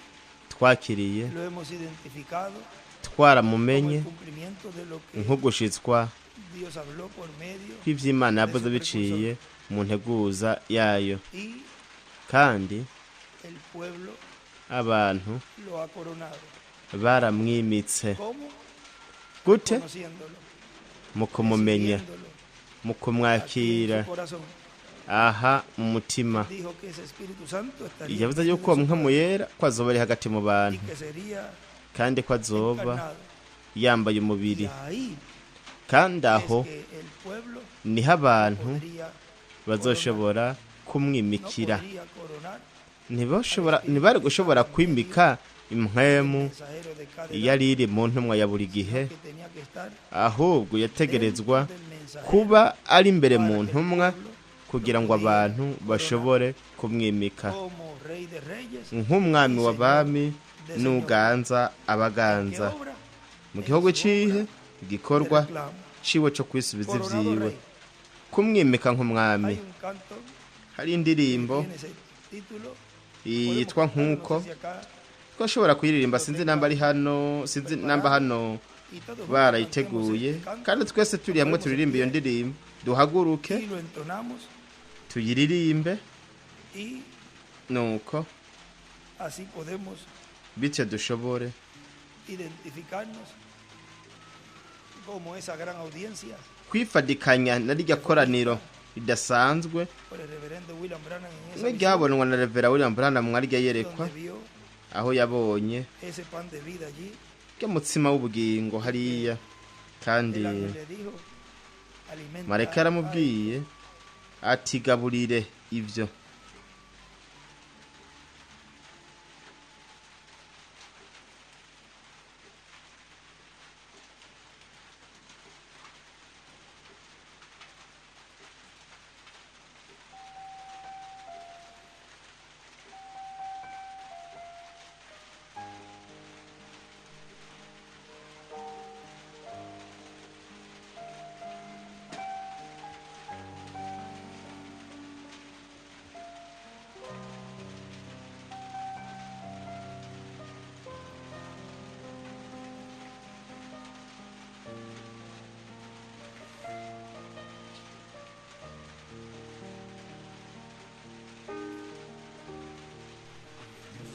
Speaker 1: twakiriye,
Speaker 2: lo hemos identificado como
Speaker 1: twaramumenye
Speaker 2: el cumplimiento de lo que
Speaker 1: nk'ugushitswa
Speaker 2: Dios habló por medio
Speaker 1: kw'ivy'Imana yavuze biciye mu nteguza yayo,
Speaker 2: y
Speaker 1: kandi
Speaker 2: el pueblo
Speaker 1: abantu
Speaker 2: lo ha coronado.
Speaker 1: baramwimitse.
Speaker 2: ¿Cómo?
Speaker 1: Gute?
Speaker 2: Conociéndolo,
Speaker 1: Mu kumumenya,
Speaker 2: recibiéndolo
Speaker 1: mu
Speaker 2: aquí en
Speaker 1: kumwakira
Speaker 2: su corazón.
Speaker 1: aha mu mutima.
Speaker 2: Dijo que ese Espíritu Santo estaría
Speaker 1: Yavuze
Speaker 2: en
Speaker 1: yuko uwo
Speaker 2: su
Speaker 1: mpwemu
Speaker 2: corazón
Speaker 1: yera ko azoba ari hagati mu
Speaker 2: y
Speaker 1: bantu,
Speaker 2: que sería
Speaker 1: kandi ko azoba
Speaker 2: encarnado.
Speaker 1: yambaye
Speaker 2: Y
Speaker 1: umubiri,
Speaker 2: ahí
Speaker 1: kandi
Speaker 2: es
Speaker 1: aho
Speaker 2: que el pueblo
Speaker 1: niho abantu
Speaker 2: podría,
Speaker 1: bazoshobora
Speaker 2: no
Speaker 1: kumwimikira.
Speaker 2: podría coronar
Speaker 1: Ntibari gushobora kwimika impwemu
Speaker 2: mensajero de cada edad,
Speaker 1: yari iri mu ntumwa ya buri gihe,
Speaker 2: que tenía que estar
Speaker 1: ahubwo yategerezwa
Speaker 2: del mensajero
Speaker 1: kuba ari imbere mu ntumwa kugira ngo abantu bashobore kumwimika
Speaker 2: como rey de reyes,
Speaker 1: nk'umwami w'abami n'uganza
Speaker 2: que
Speaker 1: abaganza
Speaker 2: obra
Speaker 1: mu gihugu cihe, igikorwa
Speaker 2: reclamo.
Speaker 1: ciwe co kwisubiza
Speaker 2: Coronado
Speaker 1: ivyiwe,
Speaker 2: rey.
Speaker 1: kumwimika nk'umwami.
Speaker 2: Hay un canto
Speaker 1: Hari
Speaker 2: que
Speaker 1: indirimbo
Speaker 2: tiene ese título.
Speaker 1: yitwa nk'uko,
Speaker 2: No sé si acá,
Speaker 1: twashobora kuyiririmba, sinzi namba ari hano, sinzi namba hano
Speaker 2: y todos juntos
Speaker 1: barayiteguye,
Speaker 2: cantemos este canto,
Speaker 1: kandi twese turi hamwe turirimba iyo ndirimbo, duhaguruke
Speaker 2: y lo entonamos
Speaker 1: tuyiririmbe,
Speaker 2: y
Speaker 1: nuko
Speaker 2: así podemos
Speaker 1: bityo dushobore
Speaker 2: identificarnos como esa gran audiencia
Speaker 1: kwifadikanya na rya koraniro ridasanzwe
Speaker 2: por el reverendo William Branham en esa
Speaker 1: mwe
Speaker 2: visión,
Speaker 1: ryabonwa na Revera William Branham mwarya yerekwa
Speaker 2: donde vio
Speaker 1: aho yabonye
Speaker 2: ese pan de vida allí.
Speaker 1: mutsima w'ubugingo hariya kandi
Speaker 2: El ángel le dijo, alimenta
Speaker 1: marayika yaramubwiye ati gaburire ibyo.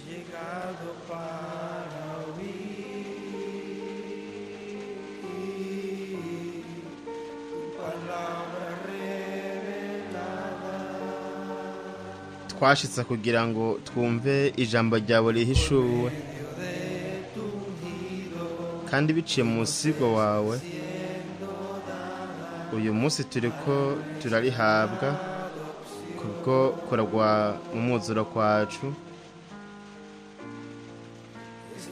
Speaker 2: llegado para oír tu palabra revelada.
Speaker 1: Twashitse kugira ngo twumve ijambo ryawe rihishuwe kandi biciye mu musigo wawe. Uyu munsi turiko turarihabwa kubwo kuragwa mu mwuzuro kwacu.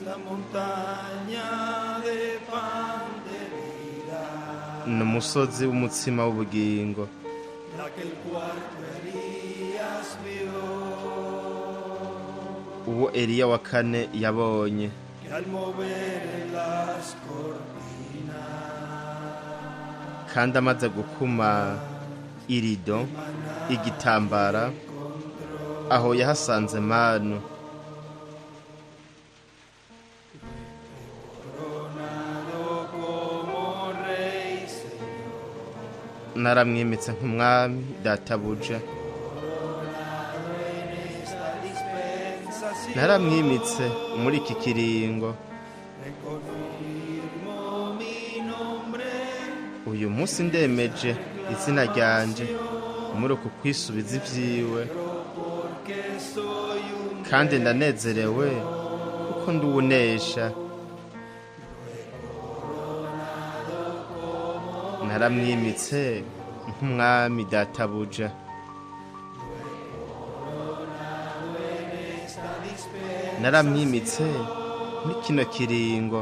Speaker 2: La montaña de pan de vida,
Speaker 1: N'umusozi w'umutsima w'ubugingo
Speaker 2: la que el cuarto Elías vio,
Speaker 1: uwo Eliya wa kane yabonye,
Speaker 2: que al mover las cortinas,
Speaker 1: kandi amaze gukuma irido igitambara aho yahasanze manu. Naramwimitse nk'umwami databuja, naramwimitse muri iki kiringo. Uyu munsi ndemeje izina ryanje muri uku kwisubiza ivyiwe, kandi ndanezerewe kuko nduwunesha. Naramwimitse nk'umwami databuja, naramwimitse muri kino kiringo.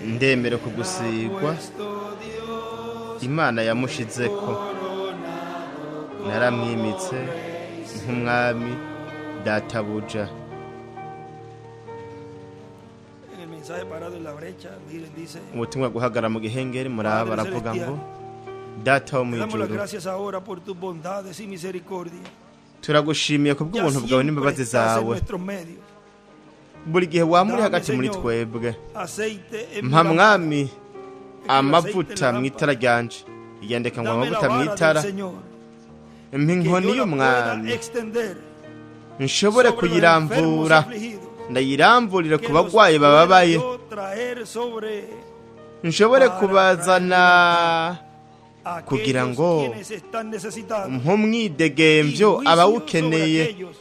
Speaker 1: Ndemere kugusigwa Imana yamushizeko. Naramwimitse nk'umwami databuja.
Speaker 2: en el mensaje parado en la brecha, miren, dice,
Speaker 1: Ubutumwa guhagara mu gihengeri muraba baravuga ngo data wo
Speaker 2: te damos las
Speaker 1: mwijuru,
Speaker 2: gracias ahora por tus bondades y misericordia.
Speaker 1: turagushimiye kubw'ubuntu bwawe n'imbabazi
Speaker 2: estás en
Speaker 1: zawe.
Speaker 2: nuestros medios.
Speaker 1: Buri gihe wamuri
Speaker 2: Dame,
Speaker 1: hagati muri
Speaker 2: Señor,
Speaker 1: twebwe.
Speaker 2: aceite en mi
Speaker 1: Mpa
Speaker 2: lámpara.
Speaker 1: mwami amavuta mu itara ryanje, igendeka ngo
Speaker 2: Dame la
Speaker 1: amavuta mu
Speaker 2: vara
Speaker 1: itara.
Speaker 2: del Señor,
Speaker 1: Mpa
Speaker 2: que
Speaker 1: inkoni
Speaker 2: yo la pueda
Speaker 1: y'umwami
Speaker 2: extender
Speaker 1: nshobore
Speaker 2: sobre los
Speaker 1: kuyiramvura,
Speaker 2: enfermos afligidos.
Speaker 1: ndayiramvurire
Speaker 2: Que
Speaker 1: ku
Speaker 2: los
Speaker 1: bagwayi bababaye,
Speaker 2: pueda yo traer sobre
Speaker 1: nshobore kubazana kugira
Speaker 2: aquellos
Speaker 1: ngo
Speaker 2: quienes están necesitados.
Speaker 1: nk'umwidegemvyo
Speaker 2: Y juicio
Speaker 1: abawukeneye,
Speaker 2: sobre aquellos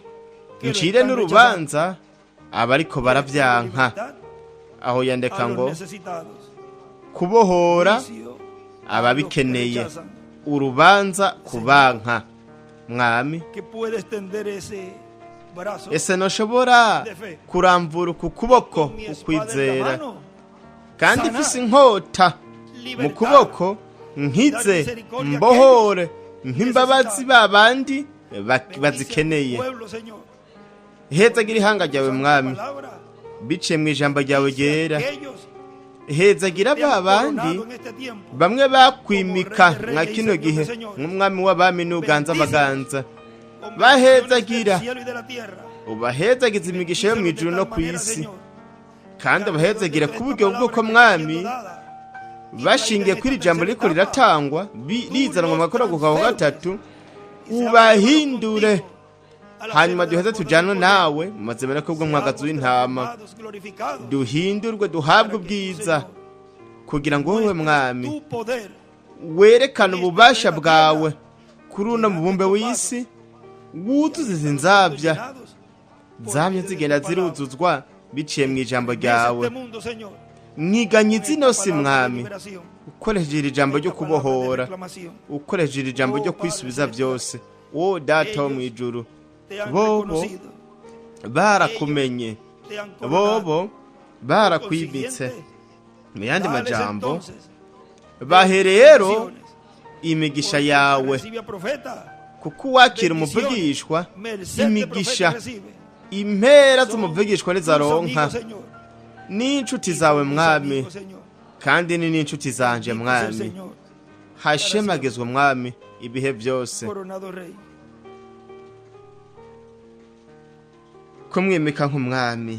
Speaker 2: que lo
Speaker 1: ncire
Speaker 2: están
Speaker 1: n'urubanza abariko
Speaker 2: rechazando.
Speaker 1: baravyanka.
Speaker 2: Libertad
Speaker 1: Aho
Speaker 2: a
Speaker 1: yandeka
Speaker 2: los
Speaker 1: ngo
Speaker 2: necesitados.
Speaker 1: kubohora
Speaker 2: Juicio
Speaker 1: ababikeneye,
Speaker 2: a los que rechazan.
Speaker 1: urubanza kubanka. Mwami,
Speaker 2: Que puede extender ese brazo
Speaker 1: ese noshobora kuramvura uku kuboko
Speaker 2: con mi espada en la
Speaker 1: ukwizera,
Speaker 2: mano,
Speaker 1: kandi
Speaker 2: sanar,
Speaker 1: mfise inkota mu
Speaker 2: libertar,
Speaker 1: kuboko, nkize mbohore nk'imbabazi babandi bazikeneye.
Speaker 2: pueblo, Señor,
Speaker 1: Hezagira ihanga ryawe
Speaker 2: usando
Speaker 1: mwami,
Speaker 2: tu palabra,
Speaker 1: biciye mu ijambo ryawe ryera.
Speaker 2: aquellos
Speaker 1: Hezagira
Speaker 2: que han
Speaker 1: babandi
Speaker 2: coronado en este tiempo,
Speaker 1: bamwe bakwimika nka kino gihe nk'umwami w'abami n'uganza amaganza.
Speaker 2: con
Speaker 1: bahezagira,
Speaker 2: bendiciones del cielo y de la tierra,
Speaker 1: ubahezagiza imigisha yo mu
Speaker 2: Bendícelos de
Speaker 1: ijuru no
Speaker 2: tal
Speaker 1: ku
Speaker 2: manera,
Speaker 1: isi,
Speaker 2: Señor,
Speaker 1: kandi
Speaker 2: que
Speaker 1: ubahezagira
Speaker 2: alrededor
Speaker 1: ku
Speaker 2: de
Speaker 1: buryo
Speaker 2: esta
Speaker 1: bw'uko
Speaker 2: palabra
Speaker 1: mwami,
Speaker 2: que está siendo dada, y
Speaker 1: bashingiye
Speaker 2: traída
Speaker 1: kuri
Speaker 2: en
Speaker 1: ijambo
Speaker 2: esta
Speaker 1: riko
Speaker 2: tercera
Speaker 1: riratangwa,
Speaker 2: etapa,
Speaker 1: rizanwa mu makuru ako kawa gatatu,
Speaker 2: y se haga
Speaker 1: ubahindure,
Speaker 2: contigo,
Speaker 1: hanyuma duheze tujyanwe nawe mu mazemera kubw'umwagazi w'intama duhindurwe duhabwe ubwiza kugira ngo wowe mwami werekane ububasha bwawe kuri uno mubumbe w'isi wuzuze izi nzabya zamye zigenda ziruzuzwa biciye mu ijambo ryawe mwiganye izino si mwami ukoresheje iri jambo ryo kubohora ukoresheje iri jambo ryo kwisubiza byose wowe data wo mu ijuru bobo barakumenye bobo barakwimitse mu yandi majambo bahereye rero imigisha yawe kuko uwakira umuvugishwa imigisha impera z'umuvugishwa nizaronka n'inshuti zawe mwami kandi ni n'inshuti zanje mwami hashemagizwe mwami ibihe byose kumwimika nk'umwami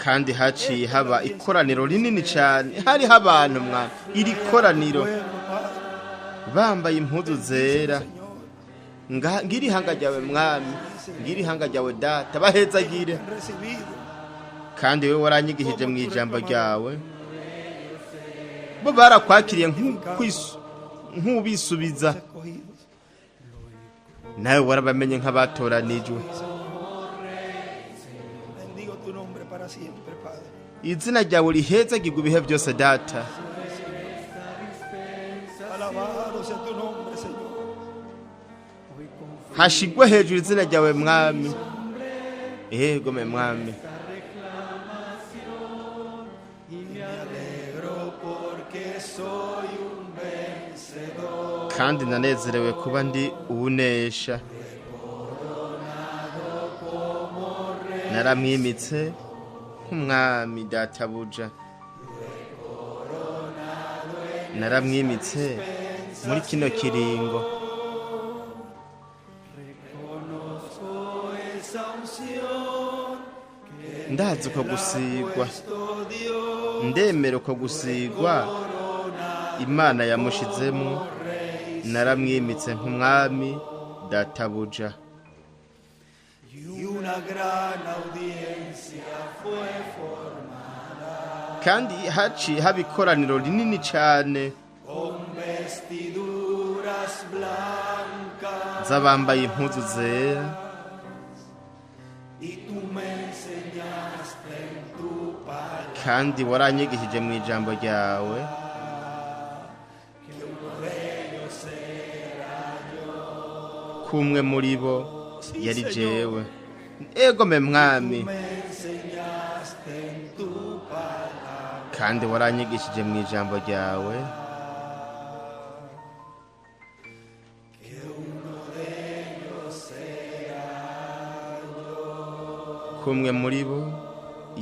Speaker 1: kandi haciye haba ikoraniro rinini cyane hariho abantu mwa iri koraniro bambaye impuzu zera ngiri hanga ryawe mwami ngiri hanga ryawe data bahezagire kandi wewe waranyigishije mu ijambo ryawe bo barakwakiriye nk'ubisubiza nawe warabamenye nk'abatoranijwe izina ryawe rihezagirwe ibihe byose data hashigwe hejuru izina ryawe mwami yego me mwami kandi nanezerewe kuba ndi uwunesha naramwimitse nk'umwami databuja naramwimitse muri kino kiringo ndazi uko gusigwa ndemera uko gusigwa imana yamushizemo naramwimitse nk'umwami databuja kandi haciye haba ikoraniro rinini cyane z'abambaye impuzu zera kandi waranyigishije mu ijambo ryawe kumwe muri bo yari jewe ego me mwami kandi waranyigishije mu ijambo ryawe kumwe muri bo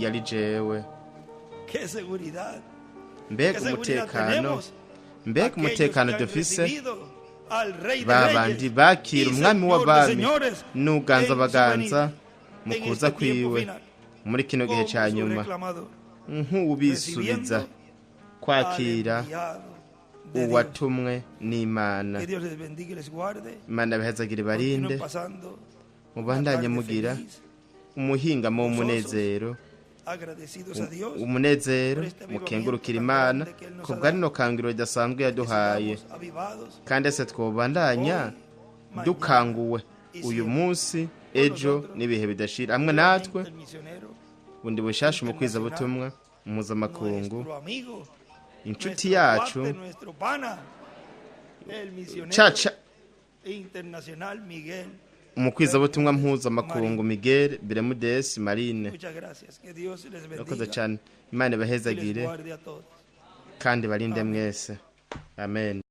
Speaker 1: yari jewe mbega umutekano dufise babandi bakira umwami w'abami n'uganza abaganza mu kuza kwiwe muri kino gihe cya nyuma nk'ubisubiza kwakira uwatumwe n'imana imana bihezagire barinde mubandanye mugira umuhingamo w'umunezero mukengurukira imana ku bwa rino kangiro ridasanzwe yaduhaye kandi ese twobandanya dukanguwe uyu munsi ejo n'ibihe bidashira hamwe natwe bundi bushasha umukwiza butumwa mpuzamakungu inshuti yacu caca umukwiza butumwa mpuzamakungu Miguel Bermudez Marine nakoze cyane imana bahezagire kandi barinde mwese amen.